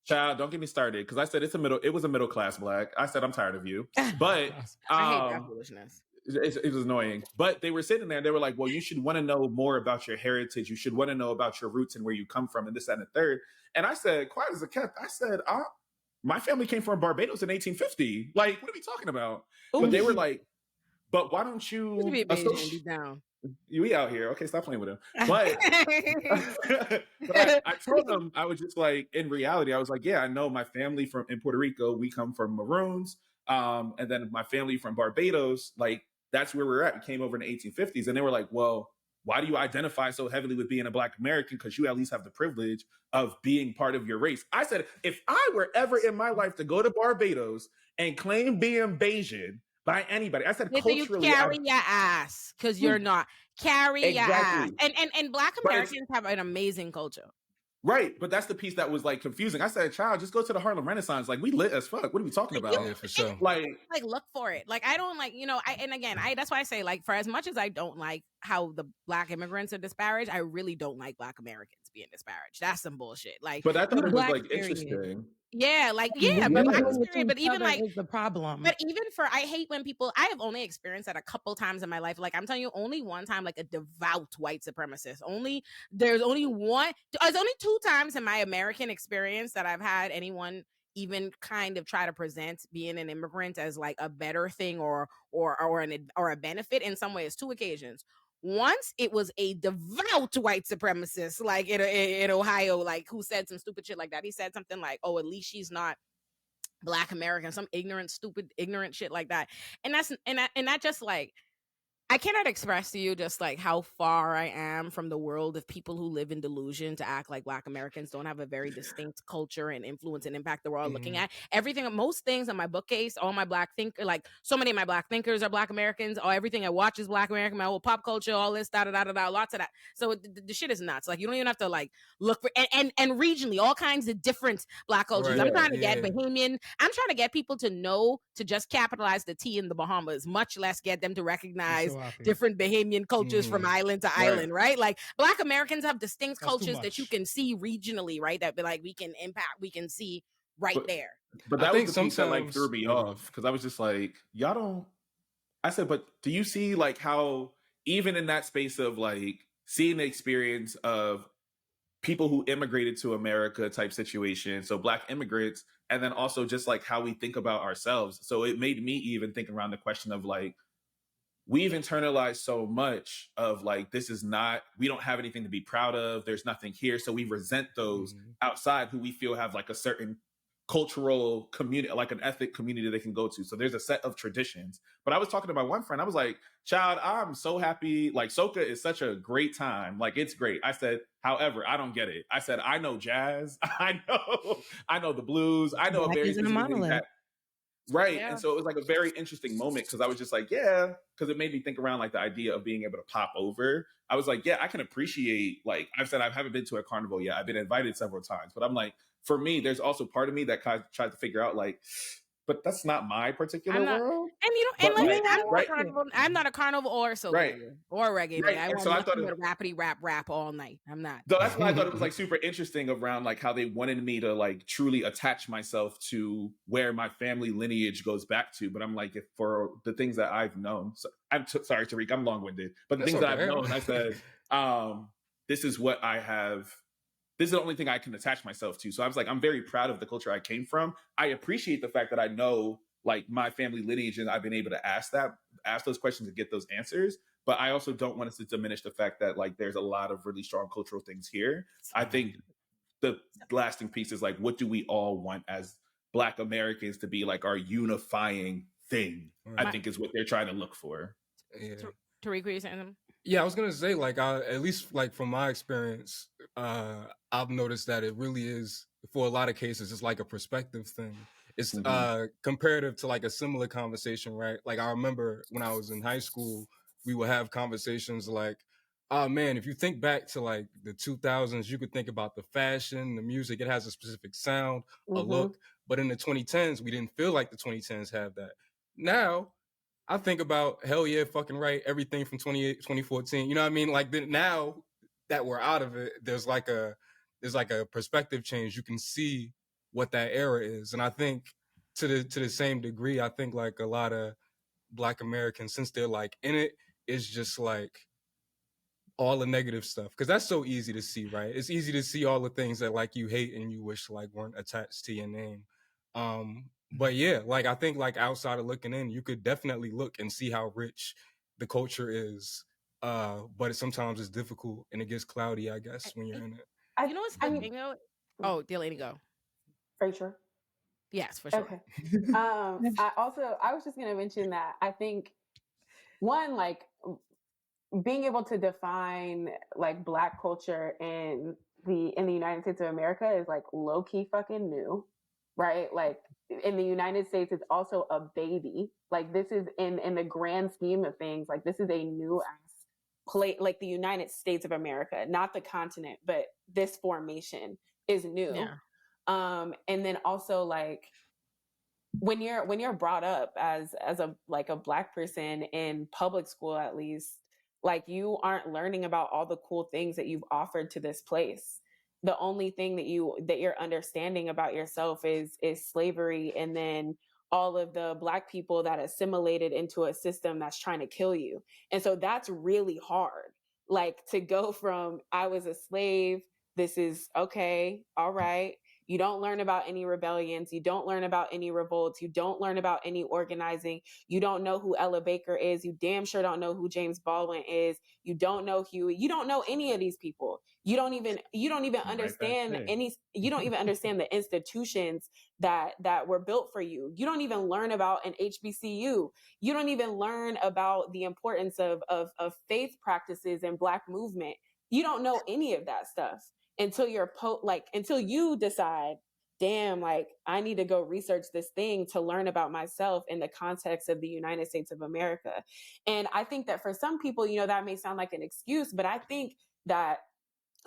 Child, don't get me started because I said it was a middle class Black. I said I'm tired of you, but I hate that foolishness. It was annoying. But they were sitting there. They were like, well, you should want to know more about your heritage. You should want to know about your roots and where you come from and this, that, and the third. And I said, quiet as a cat, I said, my family came from Barbados in 1850. Like, what are we talking about? Ooh. But they were like, but why don't you... We out here. Okay, stop playing with him. But, I told him, I was just like, in reality, I was like, yeah, I know my family in Puerto Rico, we come from Maroons. And then my family from Barbados, like, that's where we're at. We came over in the 1850s. And they were like, well, why do you identify so heavily with being a Black American? Because you at least have the privilege of being part of your race. I said, if I were ever in my life to go to Barbados and claim being Bayesian by anybody, I said, culturally, you carry your ass because you're not. Carry your ass. And Black Americans have an amazing culture. Right, but that's the piece that was like confusing. I said, child, just go to the Harlem Renaissance. Like, we lit as fuck. What are we talking about? Yeah, for sure. Like look for it. Like, I don't like, that's why I say, like, for as much as I don't like how the Black immigrants are disparaged, I really don't like Black Americans being disparaged. That's some bullshit. Like, but I thought it was like interesting. Yeah, like, yeah, but but even like is the problem. But even I hate when people, I have only experienced that a couple times in my life. Like, I'm telling you, only one time, like a devout white supremacist. There's only 2 times in my American experience that I've had anyone even kind of try to present being an immigrant as like a better thing or a benefit. In some ways, 2 occasions. Once it was a devout white supremacist, like in Ohio, like, who said some stupid shit like that. He said something like, "Oh, at least she's not Black American," some stupid, ignorant shit like that. And that just like, I cannot express to you just like how far I am from the world of people who live in delusion to act like Black Americans don't have a very distinct culture and influence and impact that we're all looking at. Most things on my bookcase, all my like so many of my Black thinkers are Black Americans, or everything I watch is Black American, my whole pop culture, all this, lots of that. So the shit is nuts. Like, you don't even have to like look for, and regionally, all kinds of different Black cultures. Right, I'm trying to get Bahamian, I'm trying to get people to know to just capitalize the T in the Bahamas, much less get them to recognize different Bahamian cultures from island to island, right? Like, Black Americans have distinct cultures that you can see regionally, right? That like we can impact, we can see there. But that was the piece that like threw me off, because I was just like, y'all don't. I said, but do you see like how even in that space of like seeing the experience of people who immigrated to America type situation, so Black immigrants, and then also just like how we think about ourselves. So it made me even think around the question of like, we've internalized so much of like, we don't have anything to be proud of. There's nothing here. So we resent those outside who we feel have like a certain cultural community, like an ethnic community they can go to. So there's a set of traditions. But I was talking to my one friend. I was like, child, I'm so happy. Like, soca is such a great time. Like, it's great. I said, however, I don't get it. I said, I know jazz. I know the blues. I know various things that. Right. Yeah. And so it was like a very interesting moment, because I was just like, yeah, because it made me think around like the idea of being able to pop over. I was like, yeah, I can appreciate, like I've said, I haven't been to a carnival yet. I've been invited several times, but I'm like, for me, there's also part of me that kind of tried to figure out like, but that's not my particular world. And I'm not a carnival or soca or reggae. Right. I want to rapidy rap all night. I'm not. So that's why I thought it was like super interesting around like how they wanted me to like truly attach myself to where my family lineage goes back to. But I'm like, if for the things that I've known, so I'm sorry, Tariq, I'm long-winded, but the things that I've known, I said, this is what I have. This is the only thing I can attach myself to. So I was like, I'm very proud of the culture I came from. I appreciate the fact that I know like my family lineage and I've been able to ask those questions and get those answers. But I also don't want us to diminish the fact that like there's a lot of really strong cultural things here. I think the lasting piece is like, what do we all want as Black Americans to be like our unifying thing? I think is what they're trying to look for. Yeah. Tariq, were you saying something? Yeah, I was gonna say, like, at least like from my experience, I've noticed that it really is, for a lot of cases, it's like a perspective thing. It's comparative to like a similar conversation, right? Like, I remember when I was in high school, we would have conversations like, oh man, if you think back to like the 2000s, you could think about the fashion, the music, it has a specific sound, a look. But in the 2010s, we didn't feel like the 2010s have that. Now, I think about, hell yeah, fucking right, everything from 2014. You know what I mean? Like, now that we're out of it, there's like a perspective change. You can see what that era is. And I think to the same degree, I think like a lot of Black Americans, since they're like in it, it's just like all the negative stuff. Because that's so easy to see, right? It's easy to see all the things that like you hate and you wish like weren't attached to your name. But yeah, like I think like outside of looking in, you could definitely look and see how rich the culture is But sometimes it's difficult and it gets cloudy, I guess, when you're in it. You know what's the thing though? Oh, Delaney, go. For sure. Yes, for sure. Okay. I was just gonna mention that I think one, like being able to define like Black culture in the United States of America is like low key fucking new, right? Like in the United States, it's also a baby. Like this is in the grand scheme of things, like this is a new ass play, like the United States of America, not the continent, but this formation is new. Yeah. And then also like when you're brought up as a like a Black person in public school, at least, like you aren't learning about all the cool things that you've offered to this place. The only thing that you're understanding about yourself is slavery, and then all of the Black people that assimilated into a system that's trying to kill you. And so that's really hard. Like to go from I was a slave, this is okay, all right. You don't learn about any rebellions. You don't learn about any revolts. You don't learn about any organizing. You don't know who Ella Baker is. You damn sure don't know who James Baldwin is. You don't know Huey. You don't know any of these people. You don't even understand you don't even understand the institutions that were built for you. You don't even learn about an HBCU. You don't even learn about the importance of faith practices and Black movement. You don't know any of that stuff until until you decide, damn, like I need to go research this thing to learn about myself in the context of the United States of America. And I think that for some people, that may sound like an excuse, but I think that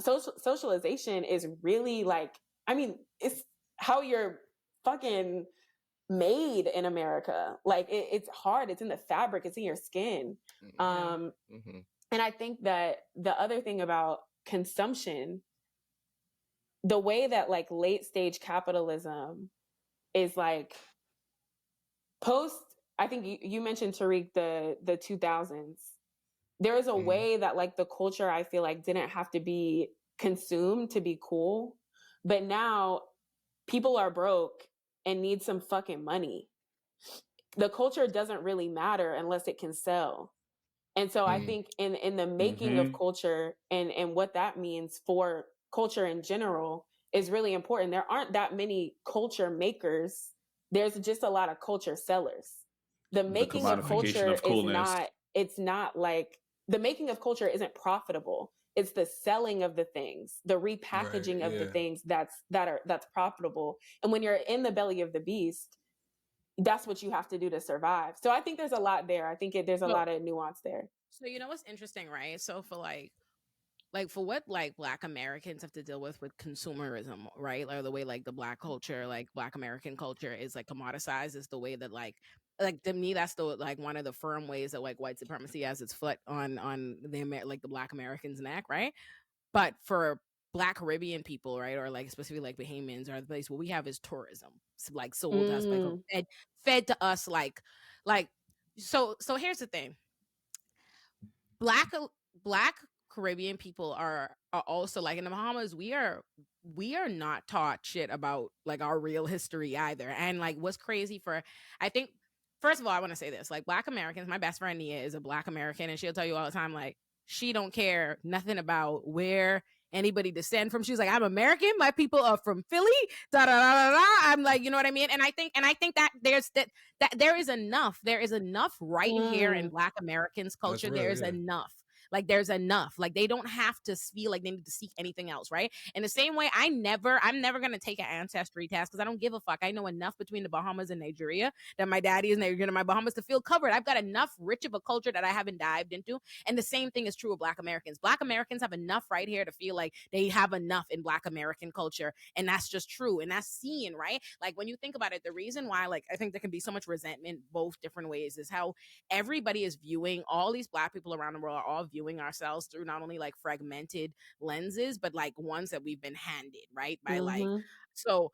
socialization is really like, I mean, it's how you're fucking made in America. Like it's hard. It's in the fabric. It's in your skin. And I think that the other thing about consumption, the way that like late stage capitalism is like post, I think you mentioned, Tariq, the 2000s. There is a way that like the culture, I feel like, didn't have to be consumed to be cool. But now people are broke and need some fucking money. The culture doesn't really matter unless it can sell. And so I think in the making of culture and what that means for culture in general is really important. There aren't that many culture makers. There's just a lot of culture sellers. The making of culture is not like, the making of culture isn't profitable. It's the selling of the things, the repackaging of the things that's profitable. And when you're in the belly of the beast, that's what you have to do to survive. So I think there's a lot there. I think there's a lot of nuance there. So what's interesting, right? So for like for what like Black Americans have to deal with consumerism, right? Or the way like the Black culture, like Black American culture is like commoditized, is the way that like to me that's the like one of the firm ways that like white supremacy has its foot on the Black Americans' neck, right? But for Black Caribbean people, right, or like specifically like Bahamians, or the place what we have is tourism, like sold us, like fed to us, like so here's the thing. Black Caribbean people are also like in the Bahamas, we are not taught shit about like our real history either. And like what's crazy I think, first of all, I want to say this, like Black Americans, my best friend Nia is a Black American, and she'll tell you all the time, like she don't care nothing about where anybody descend from. She's like, I'm American, my people are from Philly, da da da da. I'm like, you know what I mean? And I think that there's that there is enough right here in Black Americans culture. There's enough. Like there's enough. Like they don't have to feel like they need to seek anything else, right? In the same way, I'm never gonna take an ancestry test because I don't give a fuck. I know enough between the Bahamas and Nigeria that my daddy is Nigerian and my Bahamas to feel covered. I've got enough rich of a culture that I haven't dived into. And the same thing is true of Black Americans. Black Americans have enough right here to feel like they have enough in Black American culture. And that's just true. And that's seen, right? Like when you think about it, the reason why like I think there can be so much resentment both different ways is how everybody is viewing, all these Black people around the world are all viewing ourselves through not only like fragmented lenses, but like ones that we've been handed, right? By like, so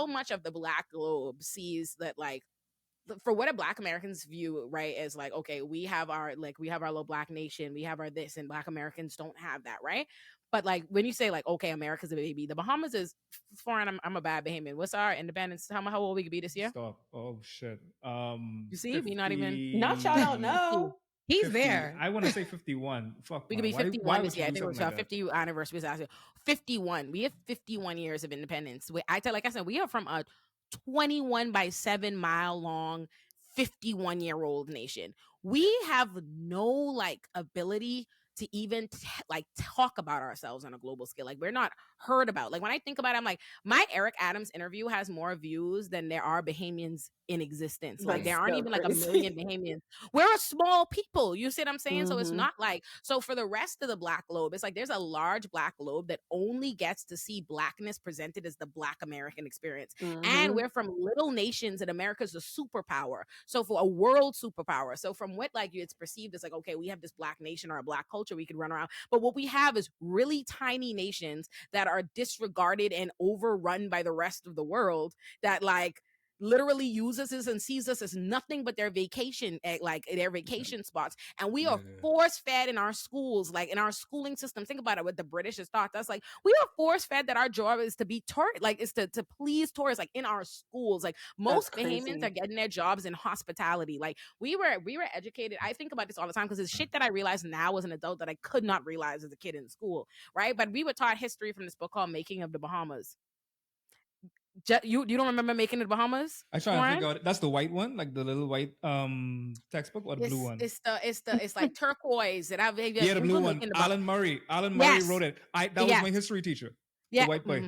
much of the Black globe sees that like, for what a Black Americans view, right, as like, okay, we have our little Black nation, we have our this, and Black Americans don't have that, right? But like when you say like, okay, America's a baby, the Bahamas is foreign. I'm a bad Bahamian. What's our independence? How old we could be this year? Stop. Oh shit. You see, we not even. Not y'all don't know. He's 50. there. I want to say 51. Fuck, we could be 51 why this year. I think it was our 50 anniversary. 51. We have 51 years of independence. Like I said, we are from a 21 by 7 mile long 51-year-old nation. We have no like ability to even talk about ourselves on a global scale. Like we're not heard about. Like when I think about it, I'm like, my Eric Adams interview has more views than there are Bahamians in existence. Like there aren't even like a million Bahamians. We're a small people. You see what I'm saying? So it's not like, so for the rest of the Black globe, it's like there's a large Black globe that only gets to see Blackness presented as the Black American experience. And we're from little nations and America's a superpower. So for a world superpower. So from what like it's perceived as like, okay, we have this Black nation or a Black culture we could run around. But what we have is really tiny nations that are disregarded and overrun by the rest of the world that like literally uses us and sees us as nothing but their vacation spots. And we are force fed in our schools, like in our schooling system. Think about it, what the British has taught us. Like we are force fed that our job is to be is to please tourists, like in our schools. Like most Bahamians are getting their jobs in hospitality. Like we were educated. I think about this all the time because it's shit that I realize now as an adult that I could not realize as a kid in school, right? But we were taught history from this book called Making of the Bahamas. You don't remember Making of the Bahamas? I try to figure out. That's the white one, like the little white textbook, or the blue one. It's like turquoise. And the blue one. Alan Murray wrote it. That was my history teacher. Yeah, the white boy.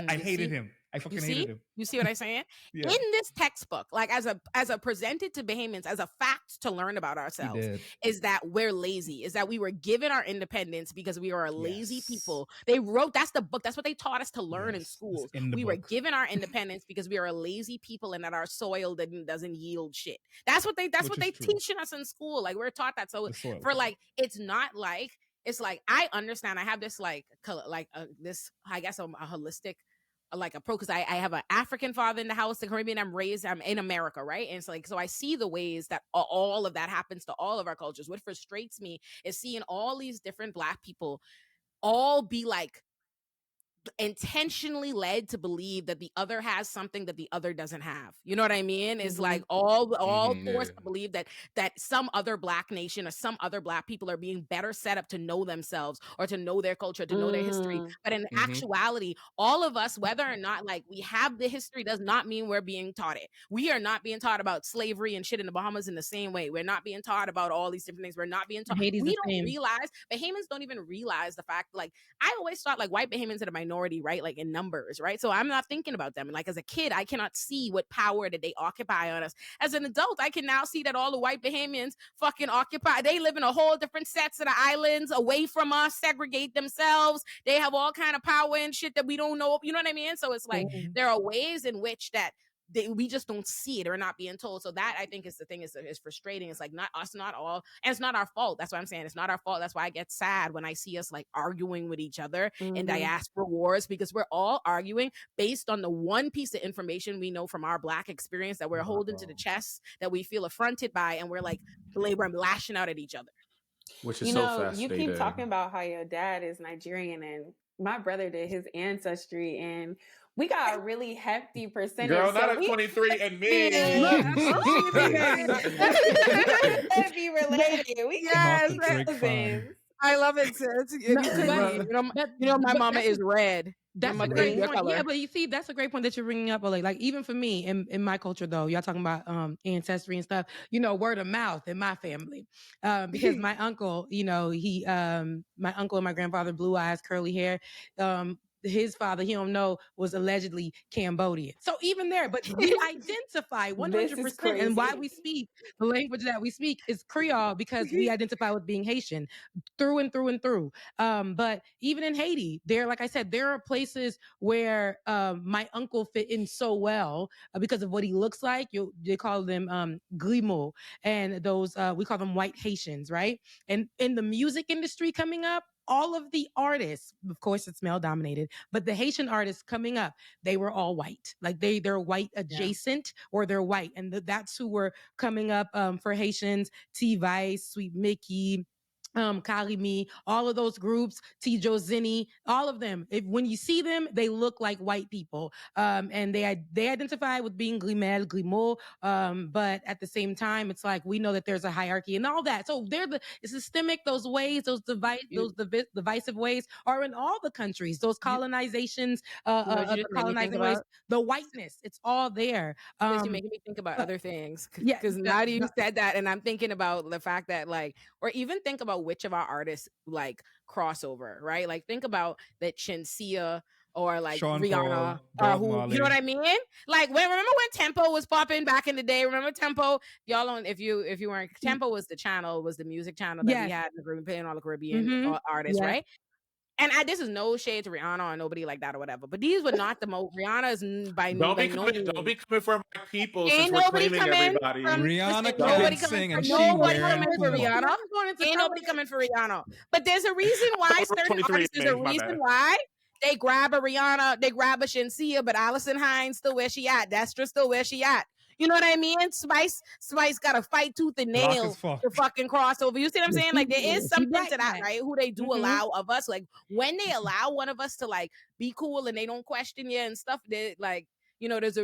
I hated him. I fucking hated him. You see what I'm saying? In this textbook, like as a presented to Bahamians as a fact to learn about ourselves, is that we're lazy, is that we were given our independence because we are a lazy people. They wrote, that's the book. That's what they taught us to learn in schools. We were given our independence because we are a lazy people and that our soil doesn't yield shit. That's what they teaching us in school. Like we're taught that. So for like, it's not like, it's like, I understand. I have this this, I guess a holistic like approach because I have an African father in the house, the Caribbean. I'm in America, right? And it's like, so I see the ways that all of that happens to all of our cultures. What frustrates me is seeing all these different Black people all be like intentionally led to believe that the other has something that the other doesn't have. You know what I mean? It's like all forced to believe that some other Black nation or some other Black people are being better set up to know themselves or to know their culture, to know their history. But in actuality, all of us, whether or not like we have the history, does not mean we're being taught it. We are not being taught about slavery and shit in the Bahamas in the same way. We're not being taught about all these different things. We're not being taught. We don't realize, Bahamians don't even realize the fact, like I always thought like white Bahamians are the minority, right? Like in numbers, right? So I'm not thinking about them. And like as a kid, I cannot see what power that they occupy on us. As an adult, I can now see that all the white Bahamians fucking occupy. They live in a whole different sets of the islands away from us, segregate themselves. They have all kind of power and shit that we don't know. You know what I mean? So it's like there are ways in which that we just don't see it or not being told. So that I think is the thing is frustrating. It's like not us, not all, and it's not our fault. That's what I'm saying. It's not our fault. That's why I get sad when I see us like arguing with each other in diaspora wars, because we're all arguing based on the one piece of information we know from our Black experience that we're holding to the chest, that we feel affronted by, and we're like we're lashing out at each other. Which is so fascinating. You keep talking about how your dad is Nigerian, and my brother did his ancestry, and we got a really hefty percentage. Girl, not at 23 and me. Be related. We got cousins. I love it, sis. My mama is red. That's a great point. Yeah, but you see, that's a great point that you're bringing up, Olay. Like even for me, in my culture, though, y'all talking about ancestry and stuff. Word of mouth in my family, because my uncle, my uncle and my grandfather, blue eyes, curly hair. His father, he don't know, was allegedly Cambodian. So even there, but we identify 100%. And why we speak the language that we speak is Creole, because we identify with being Haitian through and through and through. But even in Haiti, like I said, there are places where my uncle fit in so well because of what he looks like. They call them Grimaud, and those, we call them white Haitians, right? And in the music industry coming up, all of the artists, of course, it's male dominated, but the Haitian artists coming up, they were all white. Like they're white adjacent, or they're white. And that's who were coming up for Haitians. T Vice, Sweet Mickey, Kali Me, all of those groups, Tijo Zinni, all of them. When you see them, they look like white people, and they identify with being Glimel, Glimo, but at the same time, it's like we know that there's a hierarchy and all that. So it's systemic. Those ways, those divisive ways, are in all the countries. Those colonizations, the colonizing ways, the whiteness, it's all there. You're making me think about other things. Because now you said that, and I'm thinking about the fact that, like, or even think about which of our artists like crossover, right? Like, think about that Shinsia or like Sean Rihanna, Paul, or who, Marley. you know what I mean? Like, remember when Tempo was popping back in the day? Remember Tempo? Y'all don't, if you weren't, Tempo was the music channel that we had in the Caribbean, playing all the Caribbean artists, right? And this is no shade to Rihanna or nobody like that or whatever, but these were not the most. Rihanna is by no means. Don't be coming for my people. Ain't nobody coming everybody. Rihanna can't sing and she wearing for Rihanna. Ain't nobody coming for Rihanna. But there's a reason why certain artists. There's a reason why they grab a Rihanna, they grab a Shinsia, but Allison Hines still where she at. Destra still where she at. You know what I mean? Spice got to fight tooth and nail to fucking crossover. You see what I'm saying? Like, there is something to that, right? Who they do allow of us. Like, when they allow one of us to like be cool and they don't question you and stuff, that, like, you know, there's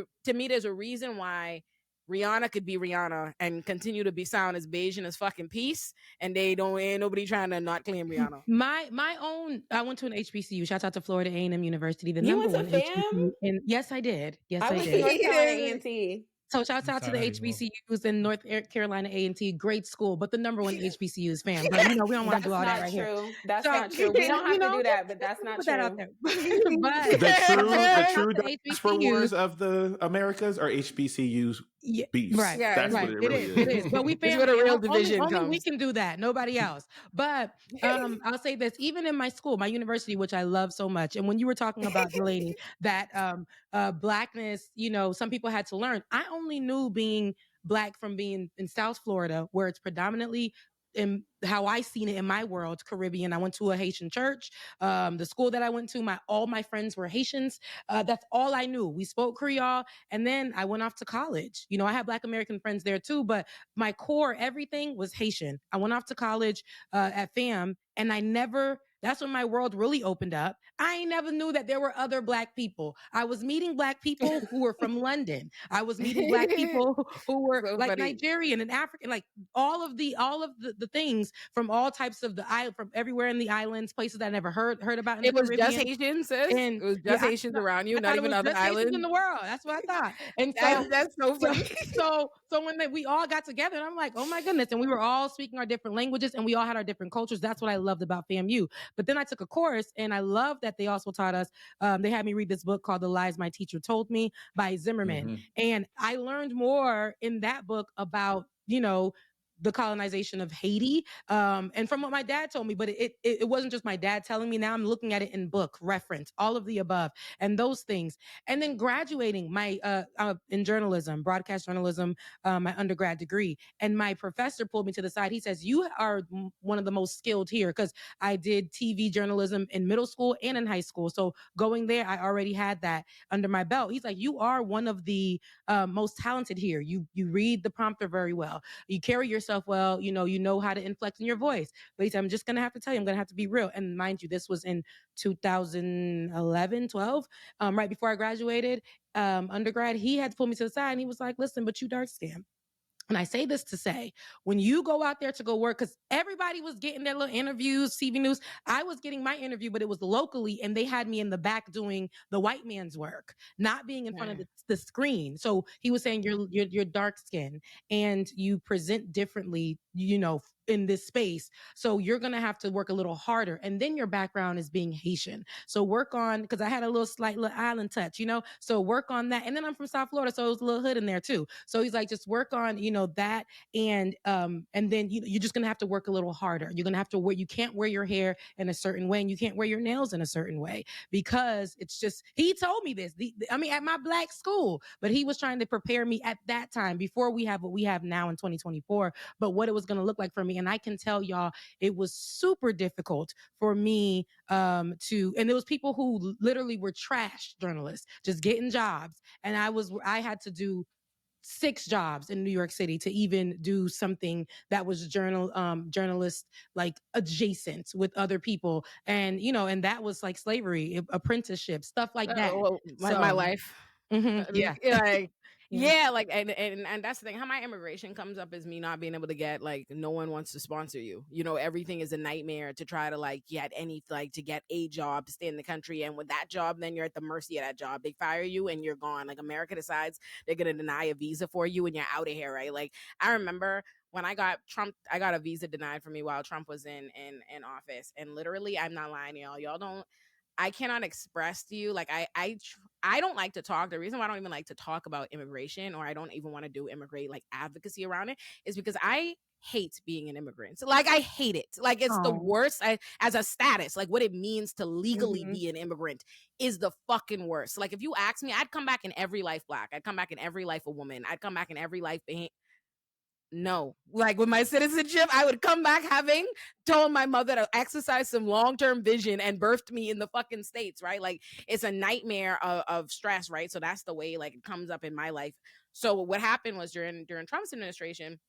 a reason why Rihanna could be Rihanna and continue to be sound as Bayesian as fucking peace, and ain't nobody trying to not claim Rihanna. My own, I went to an HBCU. Shout out to Florida A&M University, the number one HBCU. And yes, I did. Yes, I went did. to North Carolina A&T. So shout out to the HBCUs in North Carolina A&T. Great school, but the number one HBCUs, fam. But we don't want to do all that right here. That's not true. We don't have to do that, but that's not put true. That out there. But the true diaspora wars of the Americas are HBCUs. Beefs. Right. That's what it really is. It is. But we family. Where the real division only comes. we can do that. Nobody else. But I'll say this, even in my school, my university, which I love so much. And when you were talking about the lady that Blackness, you know, some people had to learn. I only knew being Black from being in South Florida, where it's predominantly, in how I seen it in my world, Caribbean. I went to a Haitian church. The school that I went to, all my friends were Haitians. That's all I knew. We spoke Creole, and then I went off to college. You know, I had Black American friends there too, but my core, everything was Haitian. I went off to college at FAM, and that's when my world really opened up. I never knew that there were other Black people. I was meeting Black people who were from London. I was meeting Black people who were so like funny. Nigerian and African, like all of the things from all types of the island, from everywhere in the islands, places that I never heard about. In it the was Caribbean. Just Haitians, sis. And it was just Haitians around you, not even other islands in the world. That's what I thought. And so that's so funny. So when we all got together, and I'm like, oh my goodness, and we were all speaking our different languages, and we all had our different cultures. That's what I loved about FAMU. But then I took a course, and I love that they also taught us. They had me read this book called "The Lies My Teacher Told Me" by Zimmerman, and I learned more in that book about, you know, the colonization of Haiti, and from what my dad told me, but it wasn't just my dad telling me. Now I'm looking at it in book, reference, all of the above, and those things. And then graduating my in journalism, broadcast journalism, my undergrad degree, and my professor pulled me to the side. He says, "You are one of the most skilled here," because I did TV journalism in middle school and in high school. So going there, I already had that under my belt. He's like, "You are one of the most talented here. You read the prompter very well. You carry yourself well, you know how to inflect in your voice." But he said, "I'm just going to have to tell you, I'm going to have to be real." And mind you, this was in 2011, 12, right before I graduated undergrad. He had to pull me to the side, and he was like, "Listen, but you dark skinned." And I say this to say, when you go out there to go work, because everybody was getting their little interviews, CV News. I was getting my interview, but it was locally, and they had me in the back doing the white man's work, not being in front of the screen. So he was saying, you're dark skinned and you present differently, you know, in this space. So you're going to have to work a little harder. And then your background is being Haitian. So work on, because I had a slight little island touch, you know, so work on that. And then I'm from South Florida, so it was a little hood in there too. So he's like, just work on, you know, that. And then you're just going to have to work a little harder. You're going to have to you can't wear your hair in a certain way, and you can't wear your nails in a certain way, because it's just, he told me this, at my Black school, but he was trying to prepare me at that time, before we have what we have now in 2024, but what it was going to look like for me. And I can tell y'all, it was super difficult for me and there was people who literally were trash journalists, just getting jobs. And I had to do 6 jobs in New York City to even do something that was journalist like adjacent with other people. And, you know, and that was like slavery, apprenticeship, stuff like that. My life. Yeah. Yeah, like and that's the thing. How my immigration comes up is me not being able to get, like, no one wants to sponsor you. You know, everything is a nightmare to try to like get any, like, to get a job to stay in the country. And with that job, then you're at the mercy of that job. They fire you and you're gone. Like, America decides they're gonna deny a visa for you and you're out of here, right? Like, I remember when I got Trump, I got a visa denied for me while Trump was in office. And literally, I'm not lying, y'all don't. I cannot express to you, like, I don't like to talk. The reason why I don't even like to talk about immigration, or I don't even want to do immigrant like advocacy around it, is because I hate being an immigrant. So, like, I hate it. Like, it's the worst. As a status, like, what it means to legally be an immigrant is the fucking worst. Like, if you ask me, I'd come back in every life Black. I'd come back in every life a woman. I'd come back in every life no, like, with my citizenship, I would come back having told my mother to exercise some long-term vision and birthed me in the fucking States, right? Like, it's a nightmare of stress, right? So that's the way, like, it comes up in my life. So what happened was during Trump's administration,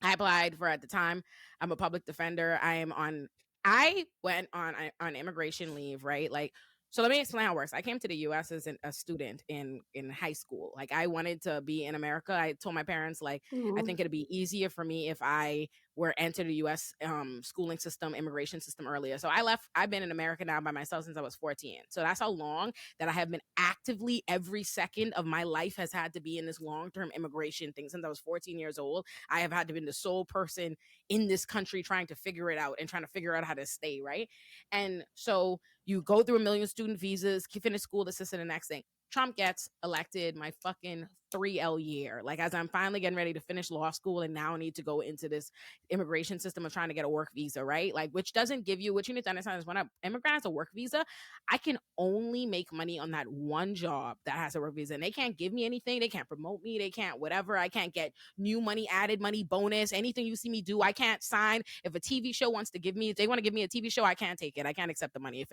I applied for, at the time, I'm a public defender. I went on immigration leave, right? Like, so let me explain how it works. I came to the U.S. as a student in high school. Like, I wanted to be in America. I told my parents, like, I think it'd be easier for me if I were entered the U.S. Schooling system, immigration system earlier. So I left. I've been in America now by myself since I was 14. So that's how long that I have been actively, every second of my life has had to be in this long-term immigration thing. Since I was 14 years old, I have had to be the sole person in this country trying to figure it out and trying to figure out how to stay, right? And so you go through a million student visas, finish school, this is the next thing. Trump gets elected my fucking 3L year. Like, as I'm finally getting ready to finish law school and now need to go into this immigration system of trying to get a work visa, right? Like, which doesn't give you, what you need to understand is when an immigrant has a work visa, I can only make money on that one job that has a work visa. And they can't give me anything. They can't promote me. They can't whatever. I can't get new money, added money, bonus, anything you see me do. I can't sign. If a TV show wants to give me, if they want to give me a TV show, I can't take it. I can't accept the money. If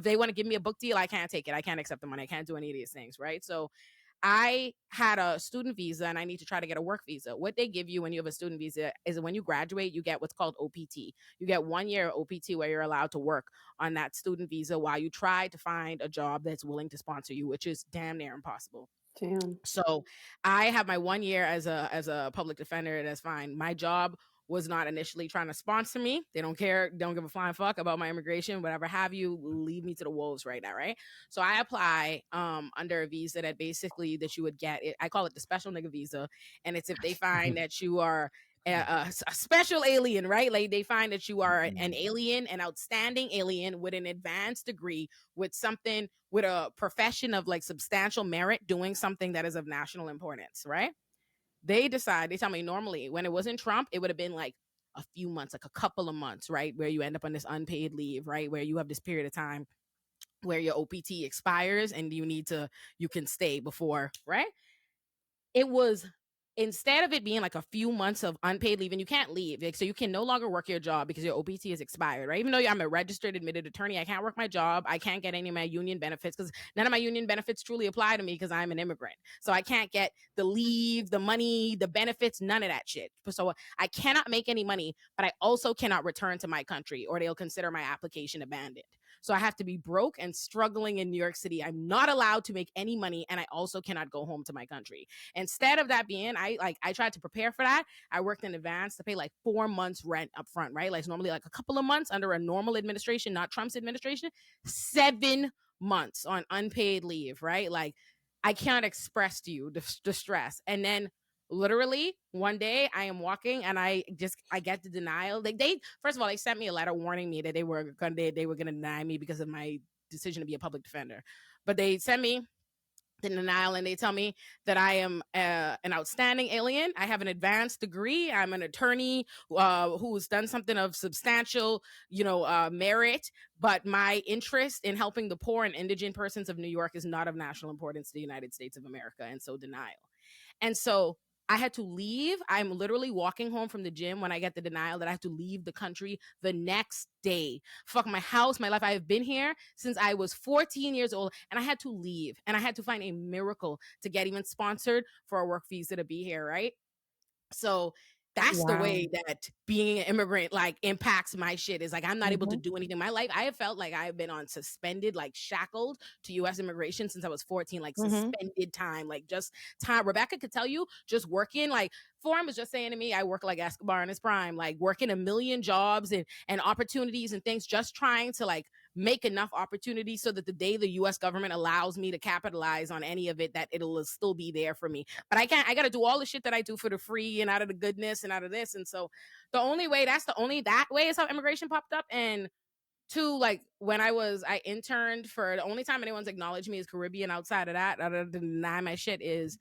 they want to give me a book deal, I can't take it. I can't accept the money. I can't do any of these things, right? So I had a student visa and I need to try to get a work visa. What they give you when you have a student visa is when you graduate, you get what's called OPT. You get 1 year OPT where you're allowed to work on that student visa while you try to find a job that's willing to sponsor you, which is damn near impossible. Damn. So I have my 1 year as a public defender. That's fine. My job was not initially trying to sponsor me. They don't care, don't give a flying fuck about my immigration, whatever have you, leave me to the wolves right now, right? So I apply under a visa that basically that you would get, I call it the special nigga visa. And it's if they find that you are a special alien, right? Like, they find that you are an alien, an outstanding alien with an advanced degree, with something, with a profession of like substantial merit, doing something that is of national importance, right? They tell me normally when it wasn't Trump, it would have been like a few months, like a couple of months, right? Where you end up on this unpaid leave, right? Where you have this period of time where your OPT expires and you can stay before, right? It was, instead of it being like a few months of unpaid leave, and you can't leave, like, so you can no longer work your job because your OPT is expired, right? Even though I'm a registered admitted attorney, I can't work my job. I can't get any of my union benefits because none of my union benefits truly apply to me because I'm an immigrant. So I can't get the leave, the money, the benefits, none of that shit. So I cannot make any money, but I also cannot return to my country or they'll consider my application abandoned. So I have to be broke and struggling in New York City. I'm not allowed to make any money, and I also cannot go home to my country. Instead of that being, I tried to prepare for that. I worked in advance to pay like 4 months rent up front, right? Like, it's normally like a couple of months under a normal administration, not Trump's administration, 7 months on unpaid leave, right? Like, I can't express to you the stress. And then literally one day I am walking and I get the denial. Like, first of all, they sent me a letter warning me that they were gonna deny me because of my decision to be a public defender. But they sent me the denial and they tell me that I am an outstanding alien. I have an advanced degree. I'm an attorney who's done something of substantial, merit. But my interest in helping the poor and indigent persons of New York is not of national importance to the United States of America. And so denial. And so I had to leave. I'm literally walking home from the gym when I get the denial that I have to leave the country the next day. Fuck my house, my life. I have been here since I was 14 years old, and I had to leave. And I had to find a miracle to get even sponsored for a work visa to be here, right? So that's the way that being an immigrant like impacts my shit. Is like I'm not able to do anything in my life. I have felt like I have been on suspended, like shackled to U.S. immigration since I was 14, like suspended time, like just time. Rebecca could tell you, just working, like Forum was just saying to me, I work like Escobar in his prime, like working a million jobs and opportunities and things, just trying to like make enough opportunities so that the day the U.S. government allows me to capitalize on any of it, that it'll still be there for me. But I got to do all the shit that I do for the free and out of the goodness and out of this. And so the only way, that way is how immigration popped up. And two, like when I interned for, the only time anyone's acknowledged me as Caribbean outside of that, other than deny my shit, is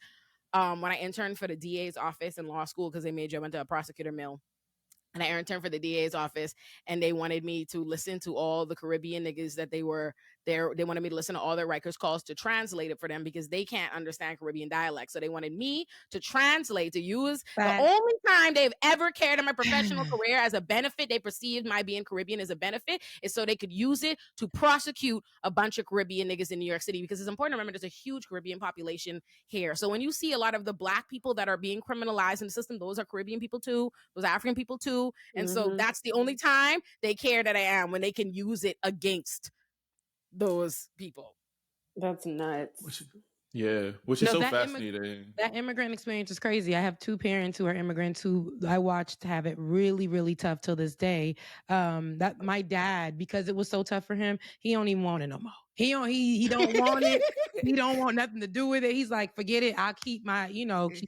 when I interned for the DA's office in law school, because they made you went to a prosecutor mill. And I interned for the DA's office, and they wanted me to listen to all the Caribbean niggas that they were there. They wanted me to listen to all their Rikers calls to translate it for them, because they can't understand Caribbean dialect. So they wanted me to translate, to use the only time they've ever cared in my professional career as a benefit. They perceived my being Caribbean as a benefit, is so they could use it to prosecute a bunch of Caribbean niggas in New York City, because it's important to remember there's a huge Caribbean population here. So when you see a lot of the Black people that are being criminalized in the system, those are Caribbean people too, those African people too. And so that's the only time they care that I am, when they can use it against those people. That's nuts. Which is so fascinating. That immigrant experience is crazy. I have two parents who are immigrants who I watched have it really, really tough till this day. That my dad, because it was so tough for him, he don't even want it no more. He don't want it. He don't want nothing to do with it. He's like, forget it. I'll keep my,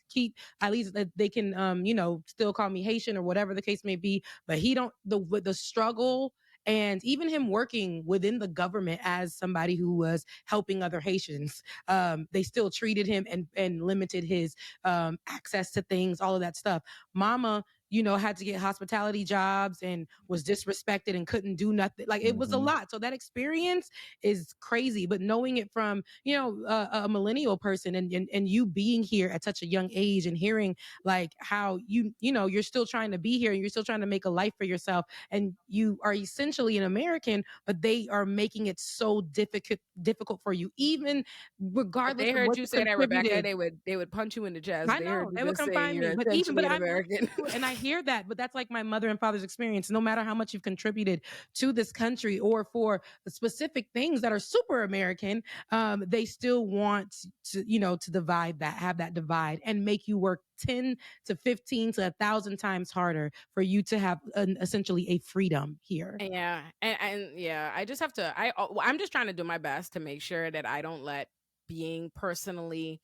keep, at least they can, still call me Haitian or whatever the case may be. But he don't, the struggle, and even him working within the government as somebody who was helping other Haitians, they still treated him and limited his access to things, all of that stuff. Mama, had to get hospitality jobs and was disrespected and couldn't do nothing. Like, it was a lot. So that experience is crazy. But knowing it from, a millennial person and you being here at such a young age and hearing like how you're still trying to be here and you're still trying to make a life for yourself, and you are essentially an American, but they are making it so difficult for you, even regardless. They heard you say that, Rebecca, they would punch you in the chest. I know, they would come find me, but I'm American, and I hear that, but that's like my mother and father's experience. No matter how much you've contributed to this country or for specific things that are super American, they still want to, to divide that, have that divide, and make you work 10 to 15 to 1,000 times harder for you to have essentially a freedom here. Yeah, and yeah, I just have to. I'm just trying to do my best to make sure that I don't let being personally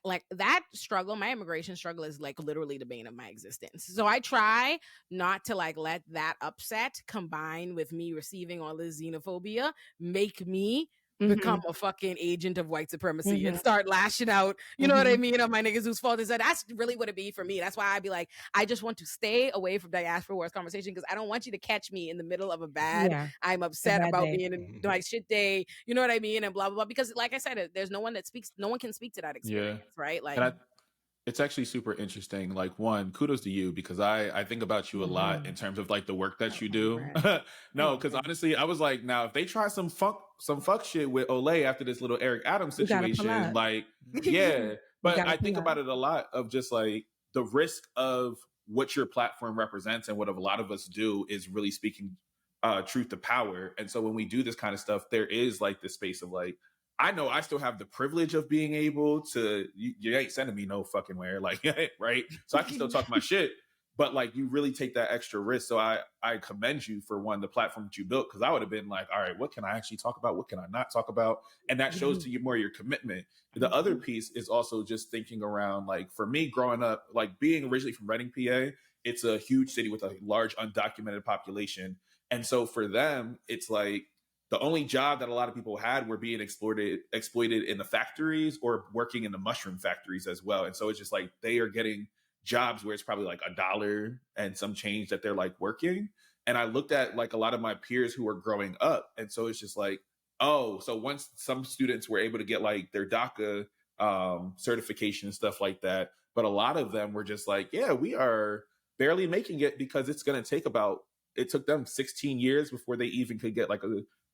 like that struggle, my immigration struggle, is like literally the bane of my existence. So I try not to like let that upset combine with me receiving all this xenophobia make me become a fucking agent of white supremacy and start lashing out, you know what I mean, on my niggas whose fault is that. That's really what it be for me. That's why I'd be like, I just want to stay away from diaspora wars conversation, because I don't want you to catch me in the middle of a bad, I'm upset about day. Being in like shit day, you know what I mean, and blah blah blah. Because like I said, there's no one can speak to that experience, right? Like, it's actually super interesting. Like, one, kudos to you, because I think about you a lot in terms of like the work that you do. No, because honestly, I was like, now if they try some fuck shit with Olay after this little Eric Adams situation, like, yeah. But I think about it a lot of just like the risk of what your platform represents, and what a lot of us do is really speaking truth to power. And so when we do this kind of stuff, there is like this space of like, I know I still have the privilege of being able to, you ain't sending me no fucking where, like, right? So I can still talk my shit, but like, you really take that extra risk. So I commend you for the platform that you built, because I would have been like, all right, what can I actually talk about? What can I not talk about? And that shows to you more your commitment. The other piece is also just thinking around, like, for me growing up, like being originally from Reading, PA, it's a huge city with a large undocumented population. And so for them, it's like, the only job that a lot of people had were being exploited in the factories or working in the mushroom factories as well. And so it's just like they are getting jobs where it's probably like $1 and some change that they're like working. And I looked at like a lot of my peers who were growing up. And so it's just like, oh, so once some students were able to get like their DACA certification and stuff like that. But a lot of them were just like, yeah, we are barely making it because it's going to take it took them 16 years before they even could get like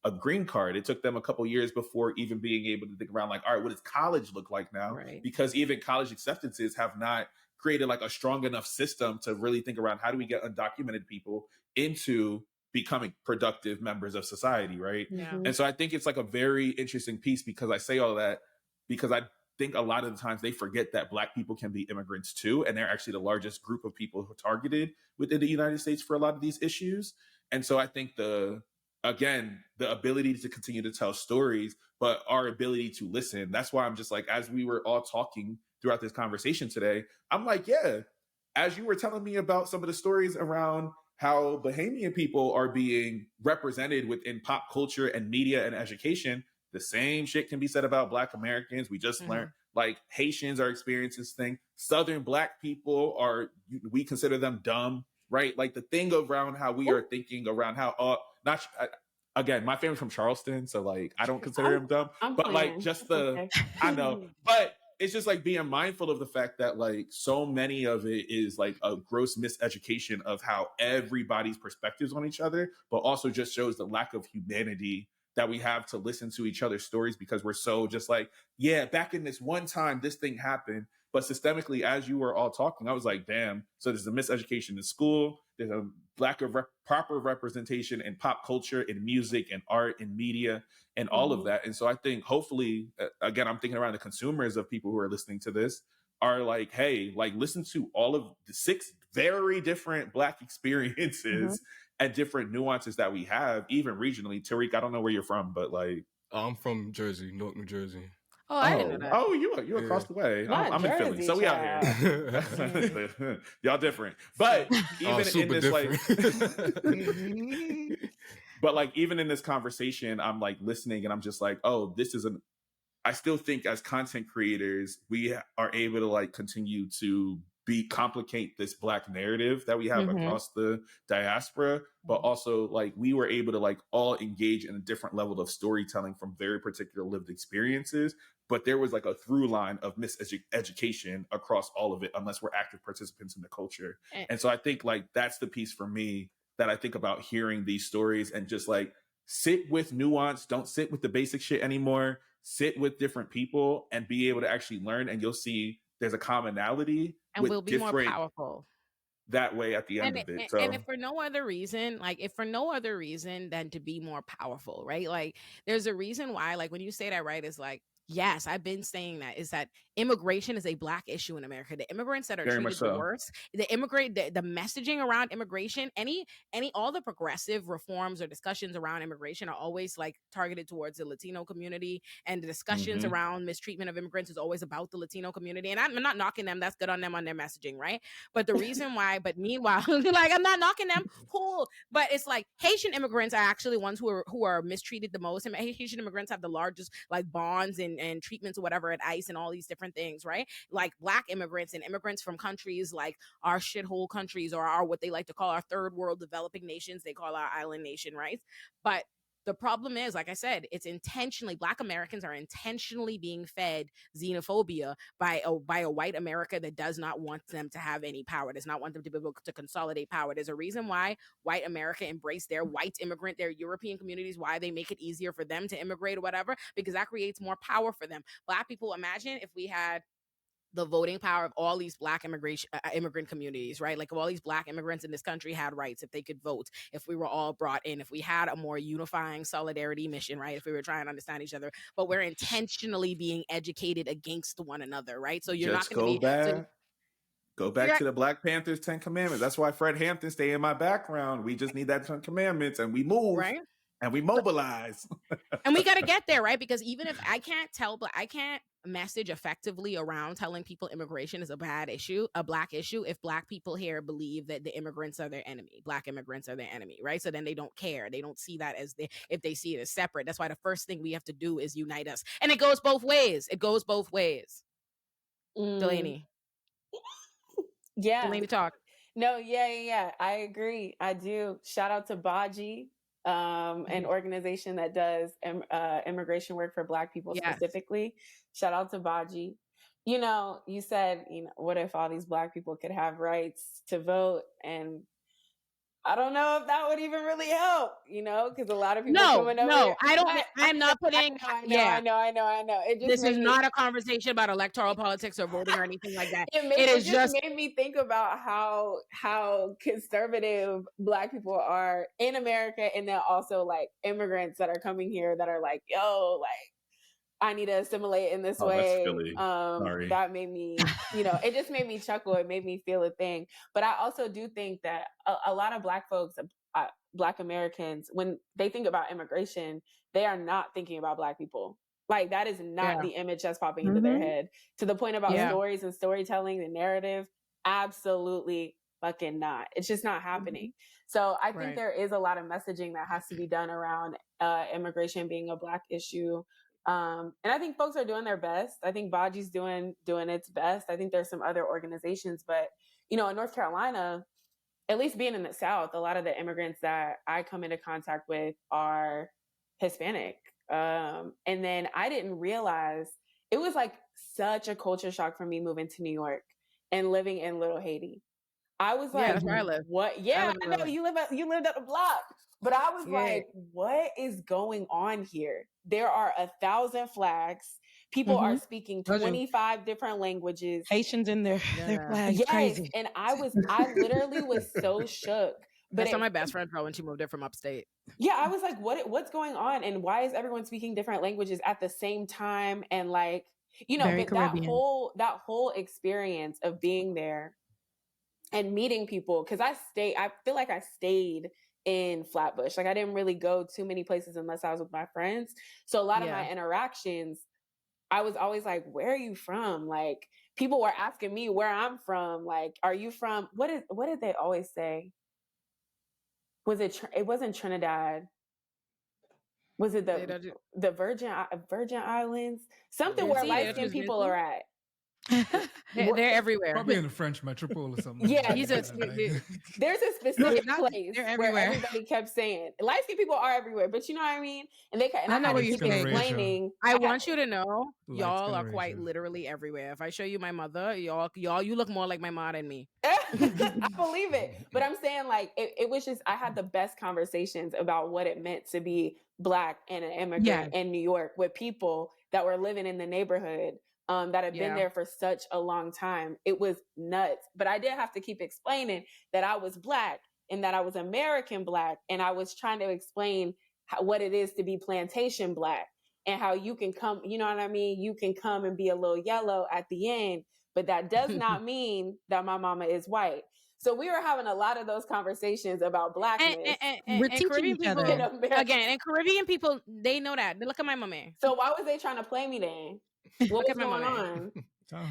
a green card. It took them a couple years before even being able to think around like, all right, what does college look like now? Right. Because even college acceptances have not created like a strong enough system to really think around how do we get undocumented people into becoming productive members of society, right? Yeah. And so I think it's like a very interesting piece because I say all that because I think a lot of the times they forget that Black people can be immigrants too, and they're actually the largest group of people who are targeted within the United States for a lot of these issues. And so I think the ability to continue to tell stories, but our ability to listen. That's why I'm just like, as we were all talking throughout this conversation today, I'm like, yeah, as you were telling me about some of the stories around how Bahamian people are being represented within pop culture and media and education, the same shit can be said about Black Americans. We just learned like Haitians are experiencing this thing. Southern Black people we consider them dumb, right? Like the thing around how we are thinking around how, again, my family's from Charleston, so like I don't consider him dumb, but like just I know, but it's just like being mindful of the fact that like so many of it is like a gross miseducation of how everybody's perspectives on each other, but also just shows the lack of humanity that we have to listen to each other's stories because we're so just like, yeah, back in this one time, this thing happened. But systemically, as you were all talking, I was like, damn, so there's a miseducation in school. There's a lack of proper representation in pop culture, in music, and art, and media, and all of that. And so I think hopefully, again, I'm thinking around the consumers of people who are listening to this are like, hey, like listen to all of the 6 very different Black experiences and different nuances that we have, even regionally. Tariq, I don't know where you're from, but like... I'm from Jersey, Newark, New Jersey. Oh, I didn't know that. Oh, you across the way. I'm in Philly, so we out here. Y'all different. But even in this different. like... But like even in this conversation, I'm like listening and I'm just like, oh, this is I still think as content creators, we are able to like continue to complicate this Black narrative that we have across the diaspora, but also like we were able to like all engage in a different level of storytelling from very particular lived experiences. But there was like a through line of miseducation across all of it, unless we're active participants in the culture. And so I think like that's the piece for me that I think about hearing these stories and just like sit with nuance, don't sit with the basic shit anymore, sit with different people and be able to actually learn, and you'll see there's a commonality and we'll be more powerful that way at the end of it. So, and if for no other reason than to be more powerful, right? Like there's a reason why, like when you say that, right, it's like, yes, I've been saying that, is that immigration is a Black issue in America. The immigrants that are very treated the worst, the messaging around immigration, all the progressive reforms or discussions around immigration are always like targeted towards the Latino community, and the discussions around mistreatment of immigrants is always about the Latino community. And I'm not knocking them. That's good on them on their messaging, right? But the reason why, but meanwhile, like I'm not knocking them, cool. But it's like Haitian immigrants are actually ones who are mistreated the most. And Haitian immigrants have the largest like bonds and treatments or whatever at ICE and all these different things, right? Like Black immigrants and immigrants from countries like our shithole countries or our what they like to call our third world developing nations, they call our island nation, right? But the problem is, like I said, it's intentionally, Black Americans are intentionally being fed xenophobia by a white America that does not want them to have any power, does not want them to be able to consolidate power. There's a reason why white America embraced their white immigrant, their European communities, why they make it easier for them to immigrate or whatever, because that creates more power for them. Black people, imagine if we had the voting power of all these Black immigrant communities, right? Like if all these Black immigrants in this country had rights, if they could vote, if we were all brought in, if we had a more unifying solidarity mission, right? If we were trying to understand each other, but we're intentionally being educated against one another, right? So you're just not going to be... Go back to the Black Panthers 10 Commandments. That's why Fred Hampton stay in my background. We just need that 10 Commandments and we move, right? And we mobilize. And we got to get there, right? Because even if I can't message effectively around telling people immigration is a bad issue, a Black issue, if Black people here believe that the immigrants are their enemy, Black immigrants are their enemy, right? So then they don't care. They don't see that if they see it as separate. That's why the first thing we have to do is unite us. And it goes both ways. Delaney. Yeah. Delaney, talk. No, yeah. I agree. I do. Shout out to Baji. an organization that does immigration work for Black people specifically. Shout out to Baji. You know, you said, you know, what if all these Black people could have rights to vote? And I don't know if that would even really help, you know, because a lot of people coming over here. I'm not putting. I know. It just this is not a conversation about electoral politics or voting or anything like that. It just made me think about how conservative Black people are in America, and then also like immigrants that are coming here that are like, yo, like, I need to assimilate in this way. Sorry. That made me, you know, it just made me chuckle. It made me feel a thing. But I also do think that a lot of Black folks, Black Americans, when they think about immigration, they are not thinking about Black people. Like, that is not the image that's popping into their head. To the point about stories and storytelling and narrative, absolutely fucking not. It's just not happening. So I think there is a lot of messaging that has to be done around immigration being a Black issue. And I think folks are doing their best. I think Baji's doing its best. I think there's some other organizations, but you know, in North Carolina, at least being in the South, a lot of the immigrants that I come into contact with are Hispanic. And then I didn't realize it was like such a culture shock for me moving to New York and living in Little Haiti. I was like, that's where I live. What? Yeah, I know you lived up the block. But I was like, what is going on here? There are 1,000 flags. People are speaking 25 different languages. Haitians in their flags. Yes. Crazy. And I literally was so shook. But that's how my best friend felt when she moved in from upstate. Yeah, I was like, what's going on? And why is everyone speaking different languages at the same time? And like, you know, but that whole experience of being there and meeting people, because I feel like I stayed in Flatbush. Like, I didn't really go too many places unless I was with my friends. So a lot of my interactions, I was always like, where are you from? Like, people were asking me where I'm from. Like, are you from, what did they always say? It wasn't Trinidad. Was it the Virgin Islands? Something where light-skinned people are at. They're everywhere. Probably in the French metropole or something. Yeah, there's a specific place where everybody kept saying light-skinned people are everywhere, but you know what I mean. And I know what you're explaining. I want you to know, y'all are quite literally everywhere. If I show you my mother, y'all, you look more like my mom and me. I believe it, but I'm saying like it was just I had the best conversations about what it meant to be Black and an immigrant in New York with people that were living in the neighborhood. That had been there for such a long time. It was nuts. But I did have to keep explaining that I was Black and that I was American Black. And I was trying to explain what it is to be plantation Black and how you can come, you know what I mean? You can come and be a little yellow at the end, but that does not mean that my mama is white. So we were having a lot of those conversations about Blackness. And Caribbean people, again, and Caribbean people, they know that. Look at my mama. So why was they trying to play me then? What was going on?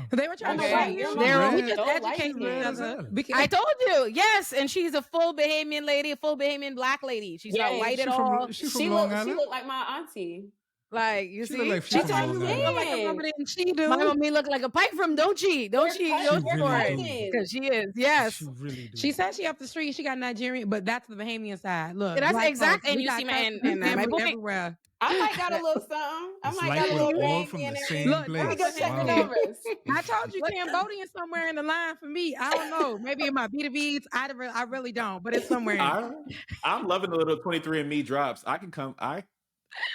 They were trying to educate each other. I told you, yes, and she's a full Bahamian lady, a full Bahamian Black lady. She's not white at all. She looked like my auntie. Like, you see, like she told me like a woman and she do. My mommy look like a pipe from don't she? Because she is, yes. She really do. She said she up the street. She got Nigerian, but that's the Bahamian side. Look, that's exactly. And you see, man, and my book everywhere. I might got a little something. I might got a little all from the same place. Let me go check the numbers. I told you Cambodian somewhere in the line for me. I don't know. Maybe it might be the beads. I really don't, but it's somewhere. I'm loving the little 23andMe drops. I can come.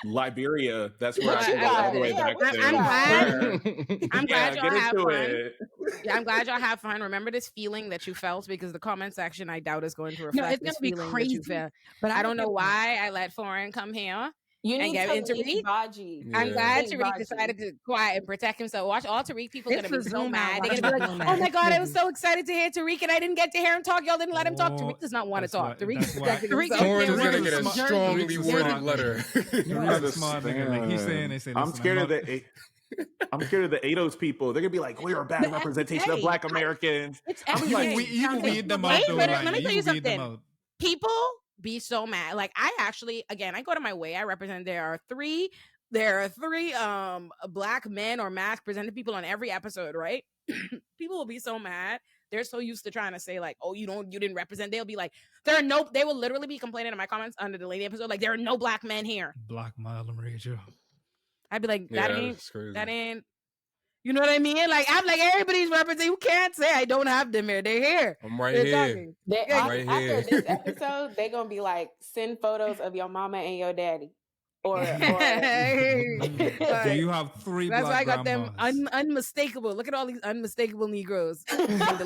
Liberia. That's where I go all the way back to. I'm glad y'all have fun. Yeah, I'm glad y'all have fun. Remember this feeling that you felt, because the comment section I doubt is going to reflect this feeling that you felt. But I don't know why I let Foreign come here. You need to read Baji. I'm glad Tariq decided to quiet and protect himself. Watch all Tariq people are gonna be so mad. They're gonna be like, "Oh my god, I was so excited to hear Tariq and I didn't get to hear him talk. Y'all didn't let him talk." Tariq does not want to talk. Tariq is protecting himself. Foreign is gonna get a strongly worded letter. He's saying, I'm scared of the 8os people. They're gonna be like, we're a bad representation of Black Americans. You can weed them out. Let me tell you something. People be so mad. Like, I actually, again, I go to my way. I represent. There are three Black men or mask presented people on every episode, right? People will be so mad they're so used to trying to say like, oh, you didn't represent. They'll be like, they will literally be complaining in my comments under the Lady episode, like, there are no black men here. Black Marlon Rachel. I'd be like, that ain't, you know what I mean? Like, I'm like, everybody's representing. You can't say I don't have them here. They're here. I'm right here. After this episode, they're going to be like, send photos of your mama and your daddy. Or do you have 3 That's black why I got grandmas? them unmistakable. Look at all these unmistakable Negroes. Yeah,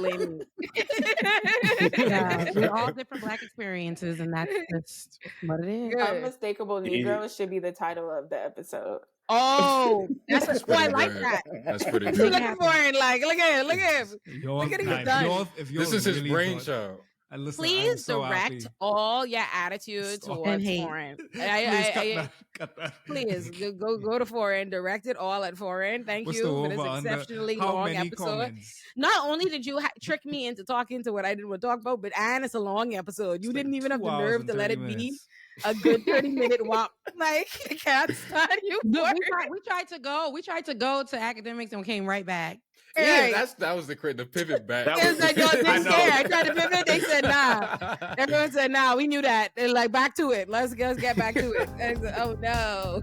we're all different black experiences, and that's just what it is. Unmistakable Negroes should be the title of the episode. Oh, that's I like that. That's pretty good. He's looking for it. Like, look at him. Look at him done. This is his brainchild. Please direct all your attitude towards foreign. Please go to foreign. Direct it all at foreign. Thank you for this exceptionally long episode. Comments? Not only did you trick me into talking to what I didn't want to talk about, but it's a long episode. You didn't even have the nerve to let it be a good 30-minute walk. Like, I can't stand you. We tried to go to academics and we came right back. Yeah, that was the pivot back. I tried to pivot. They said nah. Everyone said nah. We knew that. They're like, back to it. Let's get back to it. Oh no.